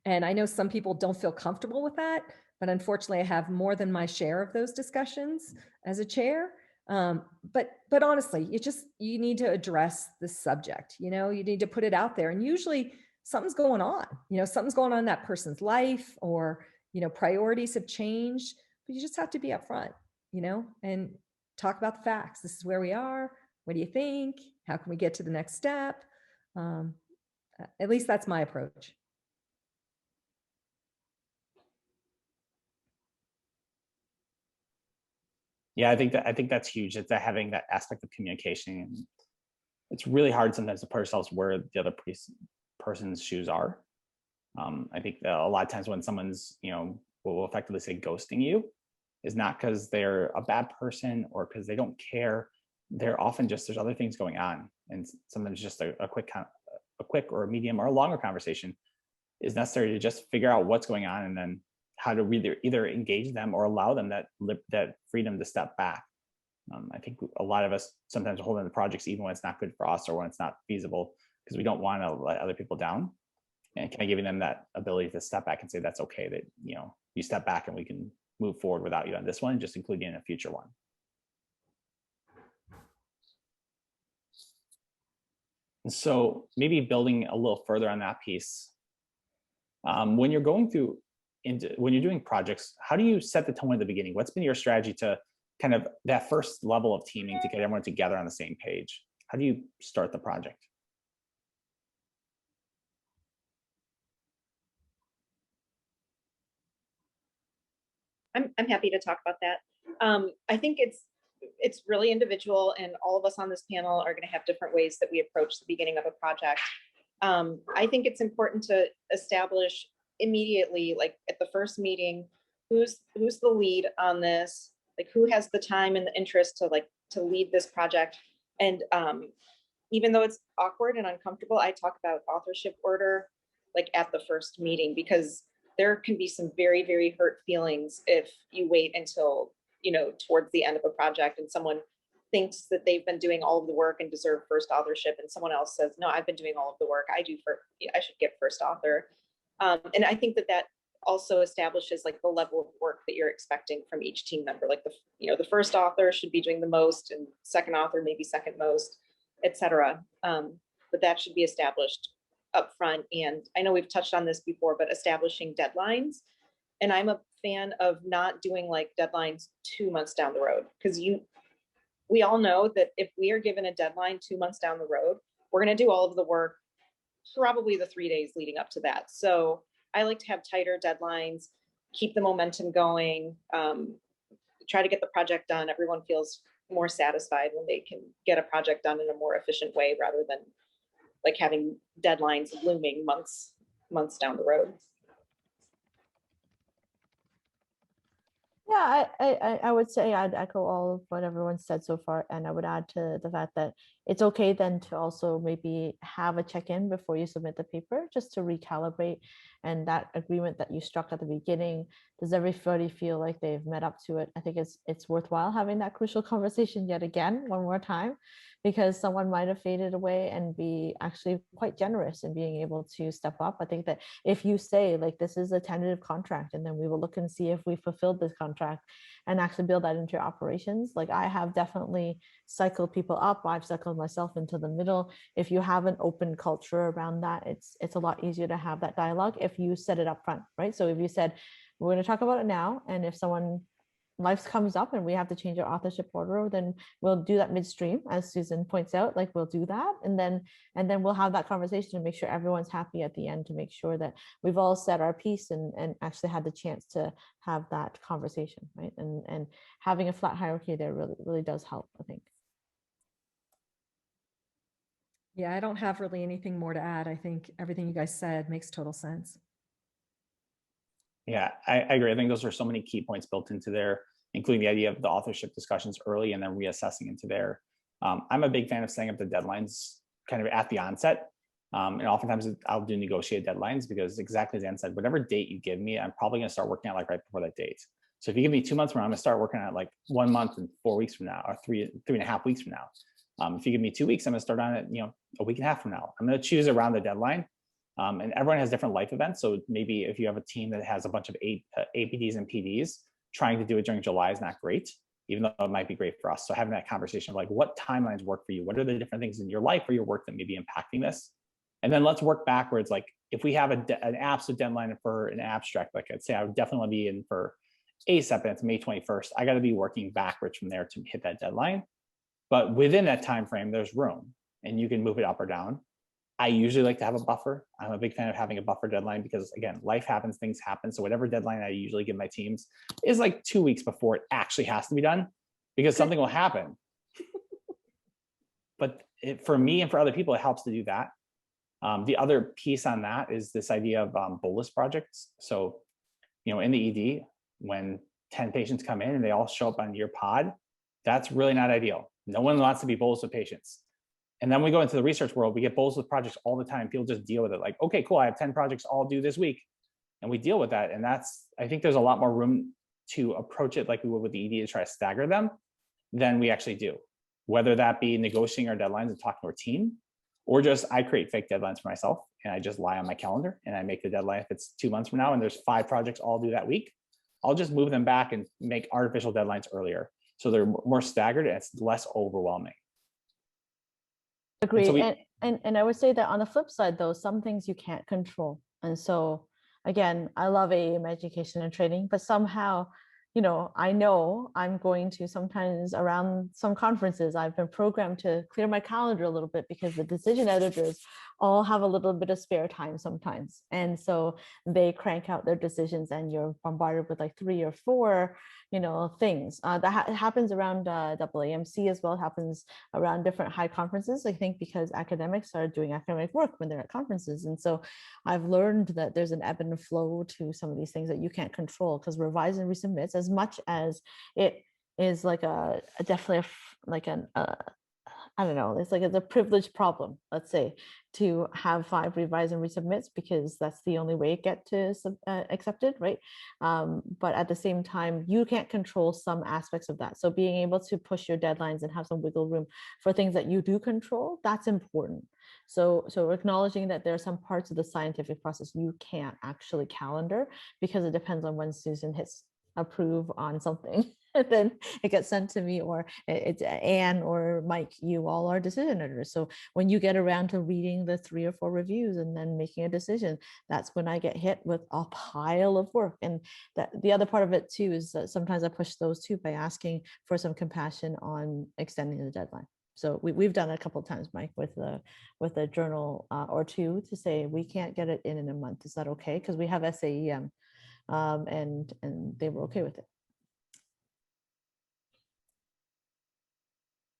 And I know some people don't feel comfortable with that, but unfortunately I have more than my share of those discussions as a chair. But honestly, you need to address the subject, you need to put it out there, and usually something's going on, something's going on in that person's life, or, priorities have changed, but you just have to be upfront, and talk about the facts. This is where we are. What do you think? How can we get to the next step? At least that's my approach. Yeah, I think that's huge. It's having that aspect of communication. And it's really hard sometimes to put ourselves where the other person's shoes are. I think that a lot of times when someone's, will effectively say ghosting you, is not because they're a bad person or because they don't care. They're often just, there's other things going on. And sometimes just a quick or a medium or a longer conversation is necessary to just figure out what's going on, and then how to either engage them or allow them that freedom to step back. I think a lot of us sometimes hold in the projects even when it's not good for us or when it's not feasible, because we don't want to let other people down. And kind of giving them that ability to step back and say, that's okay, that you step back and we can move forward without you on this one, and just include you in a future one. And so maybe building a little further on that piece, when you're going through when you're doing projects, how do you set the tone at the beginning? What's been your strategy to kind of that first level of teaming to get everyone together on the same page? How do you start the project? I'm happy to talk about that. I think it's really individual, and all of us on this panel are going to have different ways that we approach the beginning of a project. I think it's important to establish immediately, like at the first meeting, who's the lead on this, like who has the time and the interest to lead this project. And even though it's awkward and uncomfortable, I talk about authorship order like at the first meeting, because there can be some very, very hurt feelings if you wait until towards the end of a project and someone thinks that they've been doing all of the work and deserve first authorship, and someone else says, no, I've been doing all of the work, I should get first author. And I think that also establishes like the level of work that you're expecting from each team member. Like the first author should be doing the most, and second author maybe second most, etc. But that should be established up front. And I know we've touched on this before, but establishing deadlines. And I'm a fan of not doing like deadlines 2 months down the road, because we all know that if we are given a deadline 2 months down the road, we're going to do all of the work probably the 3 days leading up to that. So I like to have tighter deadlines, keep the momentum going, try to get the project done. Everyone feels more satisfied when they can get a project done in a more efficient way, rather than like having deadlines looming months down the road. Yeah, I would say I'd echo all of what everyone said so far, and I would add to the fact that it's okay then to also maybe have a check-in before you submit the paper, just to recalibrate. And that agreement that you struck at the beginning, does everybody feel like they've met up to it? I think it's worthwhile having that crucial conversation yet again, one more time, because someone might have faded away and be actually quite generous in being able to step up. I think that if you say like, this is a tentative contract, and then we will look and see if we fulfilled this contract and actually build that into your operations. Like I have definitely cycled people up. I've cycled myself into the middle. If you have an open culture around that, it's a lot easier to have that dialogue if you set it up front, right? So if you said, we're going to talk about it now, and if someone life comes up and we have to change our authorship order, then we'll do that midstream, as Susan points out, like we'll do that. And then we'll have that conversation to make sure everyone's happy at the end, to make sure that we've all said our piece and actually had the chance to have that conversation, right? And having a flat hierarchy there really does help, I think. Yeah, I don't have really anything more to add. I think everything you guys said makes total sense. Yeah, I agree. I think those are so many key points built into there, including the idea of the authorship discussions early and then reassessing into there. I'm a big fan of setting up the deadlines kind of at the onset. And oftentimes I'll do negotiated deadlines, because exactly as Ann said, whatever date you give me, I'm probably going to start working on like right before that date. So if you give me 2 months from now, I'm going to start working on it like 1 month and 4 weeks from now, or three and a half weeks from now. If you give me 2 weeks, I'm going to start on it, a week and a half from now. I'm going to choose around the deadline. And everyone has different life events. So maybe if you have a team that has a bunch of APDs and PDs, trying to do it during July is not great, even though it might be great for us. So having that conversation of like, what timelines work for you? What are the different things in your life or your work that may be impacting this? And then let's work backwards. Like if we have an absolute deadline for an abstract, like I'd say I would definitely want to be in for ASAP, and it's May 21st. I got to be working backwards from there to hit that deadline. But within that time frame, there's room, and you can move it up or down. I usually like to have a buffer. I'm a big fan of having a buffer deadline, because again, life happens, things happen. So whatever deadline I usually give my teams is like 2 weeks before it actually has to be done, because something will happen. But for me and for other people, it helps to do that. The other piece on that is this idea of bolus projects. So, in the ED, when 10 patients come in and they all show up on your pod, that's really not ideal. No one wants to be bolus with patients. And then we go into the research world, we get bolus with projects all the time. People just deal with it like, okay, cool, I have 10 projects all due this week. And we deal with that. And I think there's a lot more room to approach it like we would with the ED, to try to stagger them, than we actually do. Whether that be negotiating our deadlines and talking to our team, or just I create fake deadlines for myself and I just lie on my calendar and I make the deadline. If it's 2 months from now and there's 5 projects all due that week, I'll just move them back and make artificial deadlines earlier, so they're more staggered and it's less overwhelming. Agreed. And I would say that on the flip side, though, some things you can't control. And so, again, I love AAM education and training, but somehow, I know I'm going to sometimes around some conferences, I've been programmed to clear my calendar a little bit, because the decision editors all have a little bit of spare time sometimes. And so they crank out their decisions and you're bombarded with like 3 or 4, things. That happens around AAMC as well. It happens around different high conferences, I think, because academics are doing academic work when they're at conferences. And so I've learned that there's an ebb and flow to some of these things that you can't control, because revise and resubmits, as much as it is like definitely like I don't know, it's like it's a privilege problem, let's say, to have 5 revise and resubmits because that's the only way it gets to accepted, right? But at the same time, you can't control some aspects of that. So being able to push your deadlines and have some wiggle room for things that you do control, that's important. So acknowledging that there are some parts of the scientific process you can't actually calendar because it depends on when Susan hits approve on something. And then it gets sent to me, or it's Anne or Mike, you all are decision editors. So when you get around to reading the 3 or 4 reviews and then making a decision, that's when I get hit with a pile of work. And that the other part of it too is that sometimes I push those too by asking for some compassion on extending the deadline. So we've done it a couple of times, Mike, with a journal or 2 to say we can't get it in a month. Is that okay? Because we have SAEM, and they were okay with it.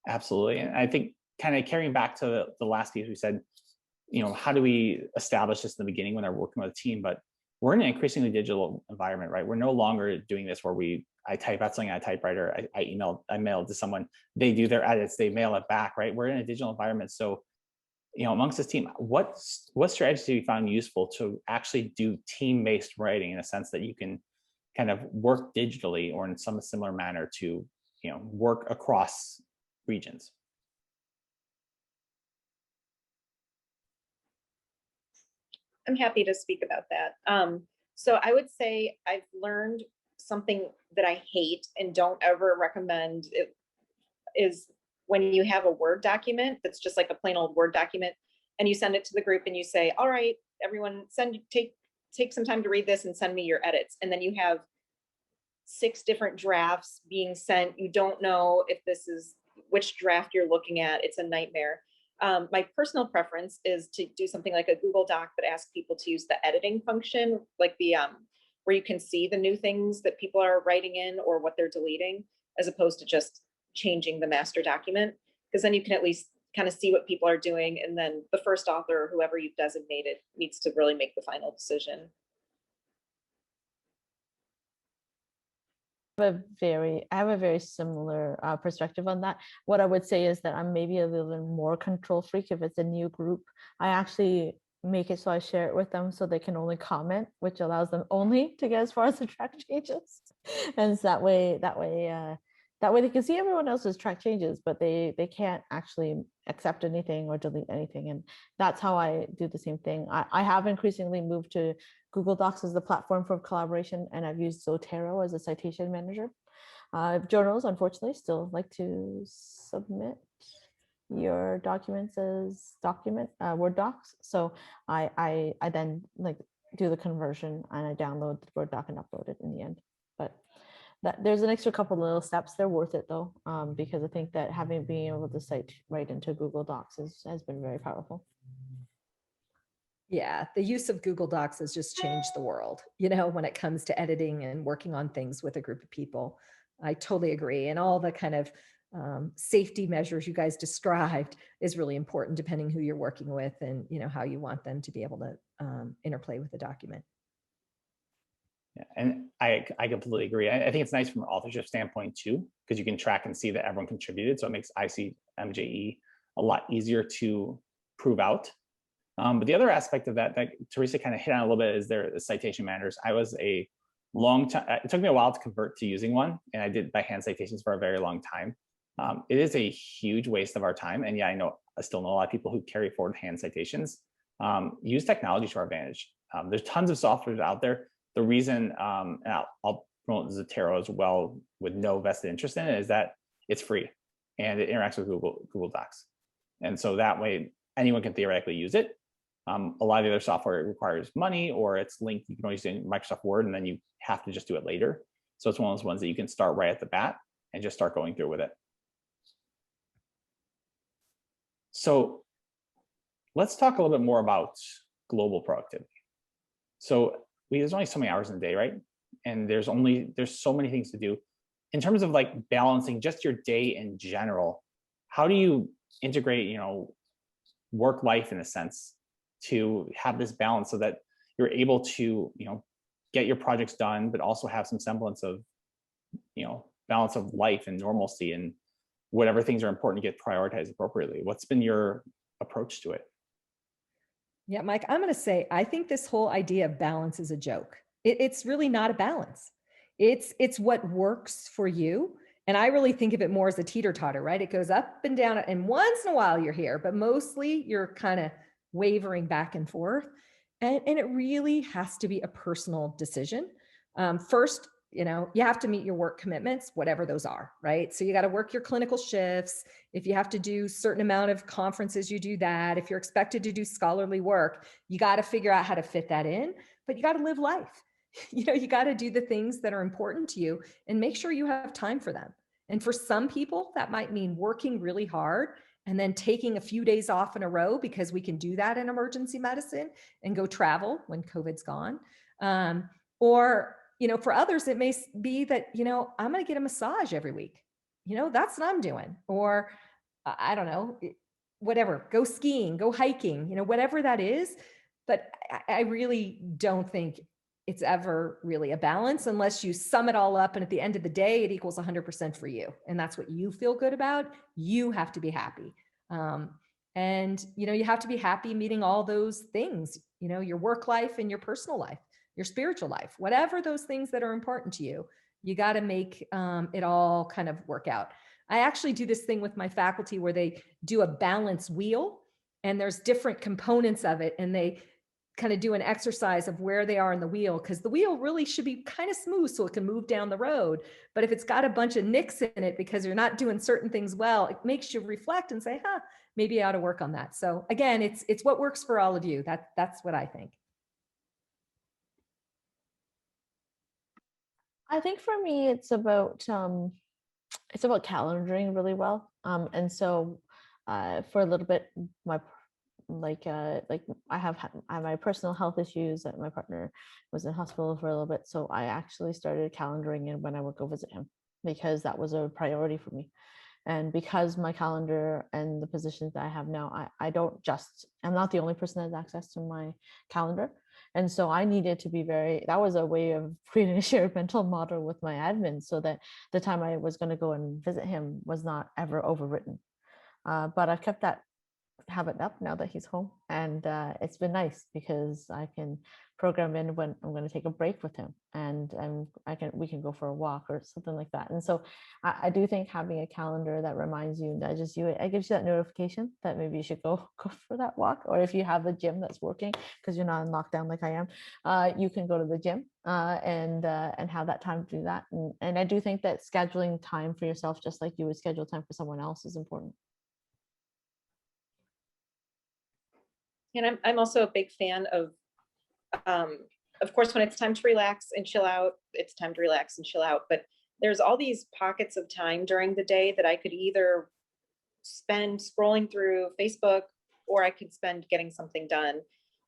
Absolutely. And I think kind of carrying back to the last piece we said, how do we establish this in the beginning when they're working with a team? But we're in an increasingly digital environment, right? We're no longer doing this where I type out something on a typewriter, I mail it to someone, they do their edits, they mail it back, right? We're in a digital environment. So, amongst this team, what strategies have you found useful to actually do team-based writing in a sense that you can kind of work digitally or in some similar manner to, work across regions? I'm happy to speak about that. So I would say I've learned something that I hate and don't ever recommend it is when you have a Word document that's just like a plain old Word document and you send it to the group and you say, all right, everyone take some time to read this and send me your edits. And then you have 6 different drafts being sent. You don't know if this is which draft you're looking at. It's a nightmare. My personal preference is to do something like a Google Doc, but ask people to use the editing function, like the where you can see the new things that people are writing in or what they're deleting, as opposed to just changing the master document, because then you can at least kind of see what people are doing. And then the first author or whoever you've designated needs to really make the final decision. I have a very similar perspective on that. What I would say is that I'm maybe a little more control freak. If it's a new group, I actually make it so I share it with them so they can only comment, which allows them only to get as far as the track changes. And so that way they can see everyone else's track changes, but they can't actually accept anything or delete anything. And that's how I do the same thing. I have increasingly moved to Google Docs as the platform for collaboration, and I've used Zotero as a citation manager. Journals, unfortunately, still like to submit your documents as Word docs. So I then like do the conversion and I download the Word doc and upload it in the end. But there's an extra couple little steps. They're worth it though, because I think that being able to cite right into Google Docs has been very powerful. Yeah, the use of Google Docs has just changed the world, when it comes to editing and working on things with a group of people. I totally agree. And all the kind of safety measures you guys described is really important depending who you're working with and, how you want them to be able to interplay with the document. Yeah, and I completely agree. I think it's nice from an authorship standpoint too, because you can track and see that everyone contributed. So it makes ICMJE a lot easier to prove out. But the other aspect of that Teresa kind of hit on a little bit is the citation managers. I was a long time, it took me a while to convert to using one, and I did by hand citations for a very long time. It is a huge waste of our time. And yeah, I still know a lot of people who carry forward hand citations. Use technology to our advantage. There's tons of software out there. The reason, and I'll promote Zotero as well with no vested interest in it, is that it's free and it interacts with Google Docs. And so that way anyone can theoretically use it. A lot of the other software requires money or it's linked. You can only use it in Microsoft Word and then you have to just do it later. So it's one of those ones that you can start right at the bat and just start going through with it. So let's talk a little bit more about global productivity. So there's only so many hours in a day, right? And there's so many things to do. In terms of like balancing just your day in general, how do you integrate, work life in a sense to have this balance so that you're able to, get your projects done, but also have some semblance of, balance of life and normalcy? And whatever things are important get prioritized appropriately. What's been your approach to it? Yeah, Mike, I'm going to say, I think this whole idea of balance is a joke. It's really not a balance. It's what works for you. And I really think of it more as a teeter-totter, right? It goes up and down, and once in a while you're here, but mostly you're kind of wavering back and forth. And it really has to be a personal decision. First, you have to meet your work commitments, whatever those are, right? So you got to work your clinical shifts. If you have to do a certain amount of conferences, you do that. If you're expected to do scholarly work, you got to figure out how to fit that in, but you got to live life. You got to do the things that are important to you and make sure you have time for them. And for some people, that might mean working really hard and then taking a few days off in a row, because we can do that in emergency medicine, and go travel when COVID's gone. Or for others, it may be that, I'm going to get a massage every week. That's what I'm doing. Or I don't know, whatever, go skiing, go hiking, whatever that is. But I really don't think it's ever really a balance unless you sum it all up. And at the end of the day, it equals 100% for you. And that's what you feel good about. You have to be happy. And you have to be happy meeting all those things, your work life and your personal life, your spiritual life, whatever those things that are important to you, you got to make it all kind of work out. I actually do this thing with my faculty where they do a balance wheel, and there's different components of it. And they kind of do an exercise of where they are in the wheel, because the wheel really should be kind of smooth so it can move down the road. But if it's got a bunch of nicks in it because you're not doing certain things well, it makes you reflect and say, maybe I ought to work on that. So again, it's what works for all of you. That's what I think. I think for me, it's about calendaring really well. And so for a little bit, I have my personal health issues, that my partner was in hospital for a little bit. So I actually started calendaring in when I would go visit him, because that was a priority for me. And because my calendar and the positions that I have now, I'm not the only person that has access to my calendar. And so I needed to be that was a way of creating a shared mental model with my admin, so that the time I was going to go and visit him was not ever overwritten. But I've kept that habit up now that he's home, and it's been nice because I can program in when I'm going to take a break with him, and we can go for a walk or something like that. And so I do think having a calendar that reminds you, nudges you, it gives you that notification that maybe you should go for that walk. Or if you have a gym that's working because you're not in lockdown like I am, you can go to the gym and have that time to do that. And I do think that scheduling time for yourself, just like you would schedule time for someone else, is important. And I'm also a big fan of course, when it's time to relax and chill out, it's time to relax and chill out. But there's all these pockets of time during the day that I could either spend scrolling through Facebook, or I could spend getting something done.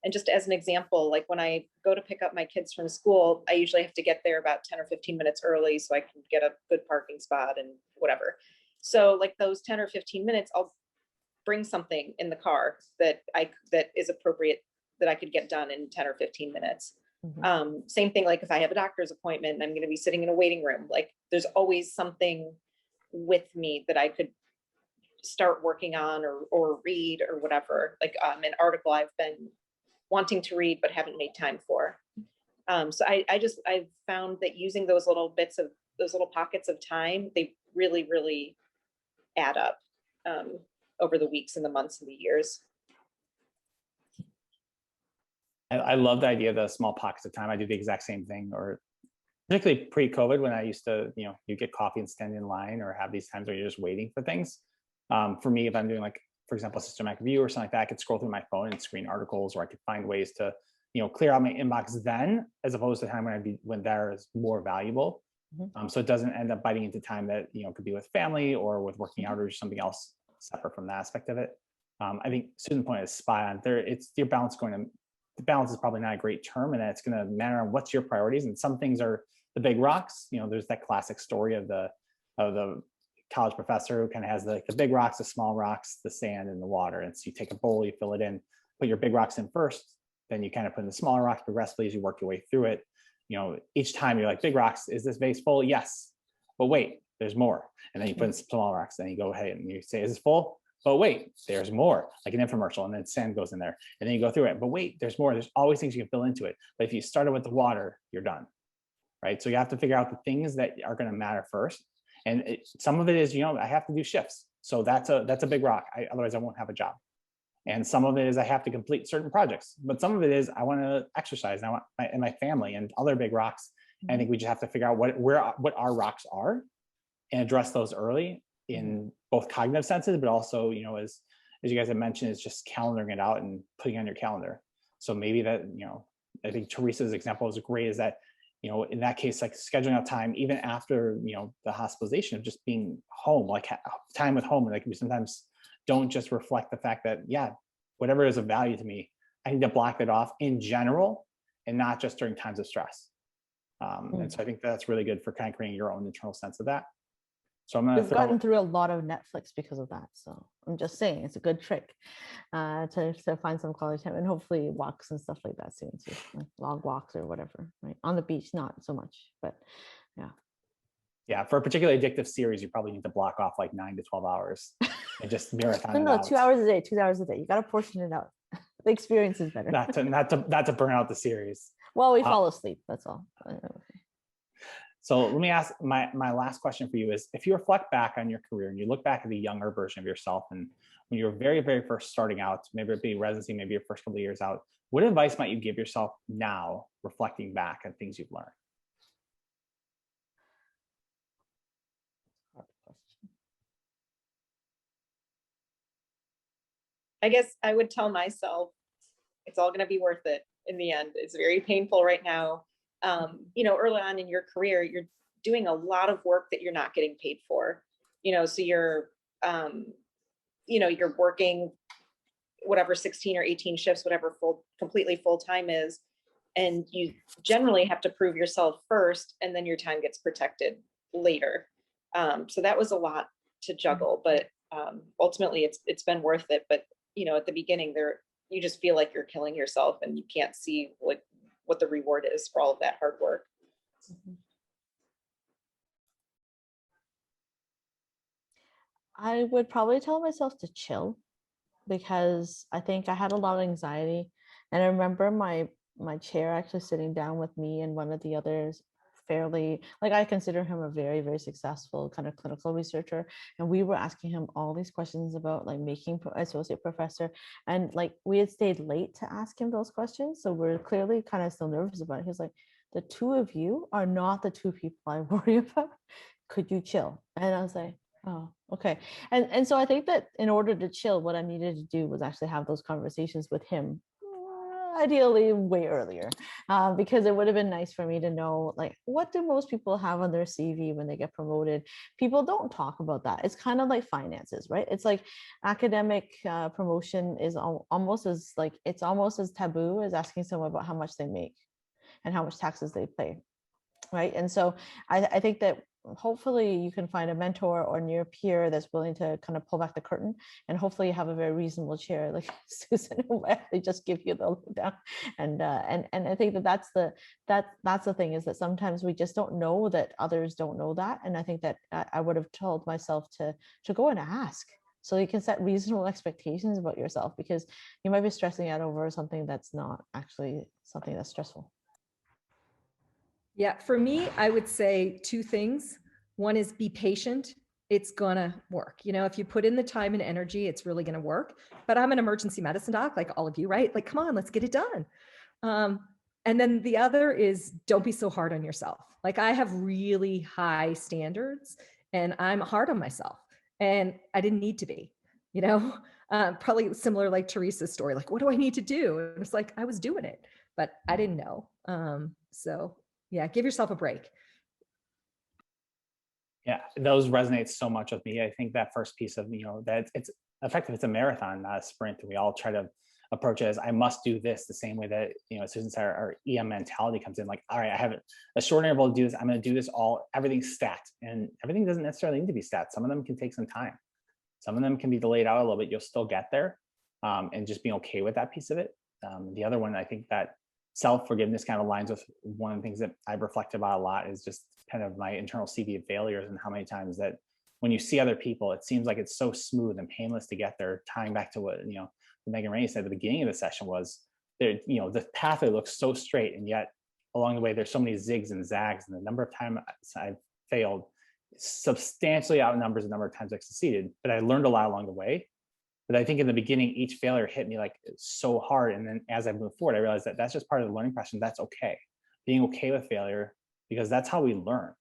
And just as an example, like when I go to pick up my kids from school, I usually have to get there about 10 or 15 minutes early so I can get a good parking spot and whatever. So like those 10 or 15 minutes, I'll bring something in the car that is appropriate, that I could get done in 10 or 15 minutes. Mm-hmm. Same thing, like if I have a doctor's appointment and I'm going to be sitting in a waiting room, like there's always something with me that I could start working on or read or whatever, like an article I've been wanting to read but haven't made time for. So I've found that using those little pockets of time, they really, really add up over the weeks and the months and the years. I love the idea of the small pockets of time. I do the exact same thing, or particularly pre-COVID, when I used to, you get coffee and stand in line, or have these times where you're just waiting for things. For me, if I'm doing, like, for example, systematic review or something like that, I could scroll through my phone and screen articles, or I could find ways to, clear out my inbox then, as opposed to time when there is more valuable. Mm-hmm. So it doesn't end up biting into time that, could be with family or with working out or something else separate from the aspect of it. I think Susan's point is spot on. The balance is probably not a great term, and it's going to matter on what's your priorities. And some things are the big rocks. There's that classic story of the college professor who kind of has the big rocks, the small rocks, the sand, and the water. And so you take a bowl, you fill it in, put your big rocks in first, then you kind of put in the smaller rocks progressively as you work your way through it. Each time you're like, big rocks, is this vase full? Yes. But wait, there's more. And then you put in some smaller rocks, and you go, hey, and you say, is this full? But wait, there's more, like an infomercial, and then sand goes in there, and then you go through it. But wait, there's more. There's always things you can fill into it. But if you started with the water, you're done, right? So you have to figure out the things that are going to matter first. And some of it is, I have to do shifts. So that's a big rock. Otherwise I won't have a job. And some of it is I have to complete certain projects. But some of it is I want to exercise, and I want my family, and other big rocks. I think we just have to figure out what our rocks are and address those early in both cognitive senses, but also, as you guys have mentioned, it's just calendaring it out and putting it on your calendar. So maybe that, I think Teresa's example is great, is that, in that case, like scheduling out time, even after, the hospitalization, of just being home, like time with home. Like we sometimes don't just reflect the fact that, yeah, whatever is of value to me, I need to block it off in general and not just during times of stress. And so I think that's really good for kind of creating your own internal sense of that. So I'm going We've gotten through a lot of Netflix because of that. So I'm just saying it's a good trick to find some quality time, and hopefully walks and stuff like that soon too, like long walks or whatever, right? On the beach, not so much, but yeah. Yeah, for a particularly addictive series, you probably need to block off like 9 to 12 hours and just marathon. No, 2 hours a day, 2 hours a day. You got to portion it out. The experience is better. Not to burn out the series. Well, we fall asleep. That's all. So let me ask my last question for you is, if you reflect back on your career and you look back at the younger version of yourself, and when you were very, very first starting out, maybe it be residency, maybe your first couple of years out, what advice might you give yourself now, reflecting back on things you've learned? I guess I would tell myself it's all going to be worth it in the end. It's very painful right now. Early on in your career, you're doing a lot of work that you're not getting paid for, so you're, you're working whatever 16 or 18 shifts, whatever completely full time is. And you generally have to prove yourself first, and then your time gets protected later. So that was a lot to juggle, but ultimately it's been worth it. But, at the beginning you just feel like you're killing yourself, and you can't see what the reward is for all of that hard work. I would probably tell myself to chill, because I think I had a lot of anxiety. And I remember my chair actually sitting down with me and one of the others, fairly, like, I consider him a very, very successful kind of clinical researcher. And we were asking him all these questions about like making associate professor. And like we had stayed late to ask him those questions. So we're clearly kind of still nervous about it. He's like, the two of you are not the two people I worry about. Could you chill? And I was like, oh, okay. And so I think that in order to chill, what I needed to do was actually have those conversations with him, ideally way earlier, because it would have been nice for me to know, like, what do most people have on their CV when they get promoted? People don't talk about that. It's kind of like finances, right? It's like academic promotion is almost as taboo as asking someone about how much they make and how much taxes they pay, right? And so I think that hopefully you can find a mentor or near peer that's willing to kind of pull back the curtain, and hopefully you have a very reasonable chair like Susan, who actually just give you the lowdown. And I think that's the thing, is that sometimes we just don't know that others don't know that. And I think that I would have told myself to go and ask, so you can set reasonable expectations about yourself, because you might be stressing out over something that's not actually something that's stressful. Yeah, for me, I would say two things. One is be patient. It's gonna work. If you put in the time and energy, it's really gonna work. But I'm an emergency medicine doc, like all of you, right? Like, come on, let's get it done. And then the other is, don't be so hard on yourself. Like, I have really high standards and I'm hard on myself, and I didn't need to be, probably similar like Teresa's story. Like, what do I need to do? And it's like, I was doing it, but I didn't know. So yeah, give yourself a break. Yeah, those resonate so much with me. I think that first piece of, that it's effective. It's a marathon, not a sprint. We all try to approach it as, I must do this, the same way that, Susan said, our EM mentality comes in, like, all right, I have a short interval to do this. I'm going to do this everything's stat, and everything doesn't necessarily need to be stat. Some of them can take some time. Some of them can be delayed out a little bit. You'll still get there, and just being okay with that piece of it. The other one, I think that self-forgiveness kind of aligns with one of the things that I've reflected about a lot, is just kind of my internal CV of failures and how many times that when you see other people, it seems like it's so smooth and painless to get there. Tying back to what Megan Rainey said at the beginning of the session was there, the pathway looks so straight, and yet along the way there's so many zigs and zags, and the number of times I've failed substantially outnumbers the number of times I've succeeded. But I learned a lot along the way. But I think in the beginning, each failure hit me like so hard. And then as I move forward, I realized that that's just part of the learning process. That's okay. Being okay with failure, because that's how we learn.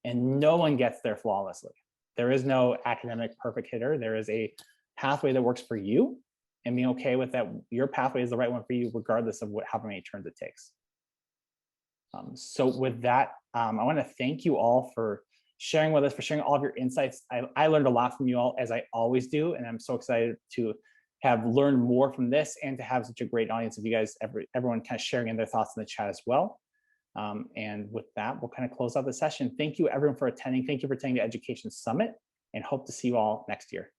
And no one gets there flawlessly. There is no academic perfect hitter. There is a pathway that works for you, and being okay with that. Your pathway is the right one for you, regardless of how many turns it takes. So with that, I want to thank you all for sharing with us, for sharing all of your insights. I learned a lot from you all, as I always do, and I'm so excited to have learned more from this and to have such a great audience of you guys, everyone kind of sharing in their thoughts in the chat as well. And with that, we'll kind of close out the session. Thank you everyone for attending. Thank you for attending the Education Summit, and hope to see you all next year.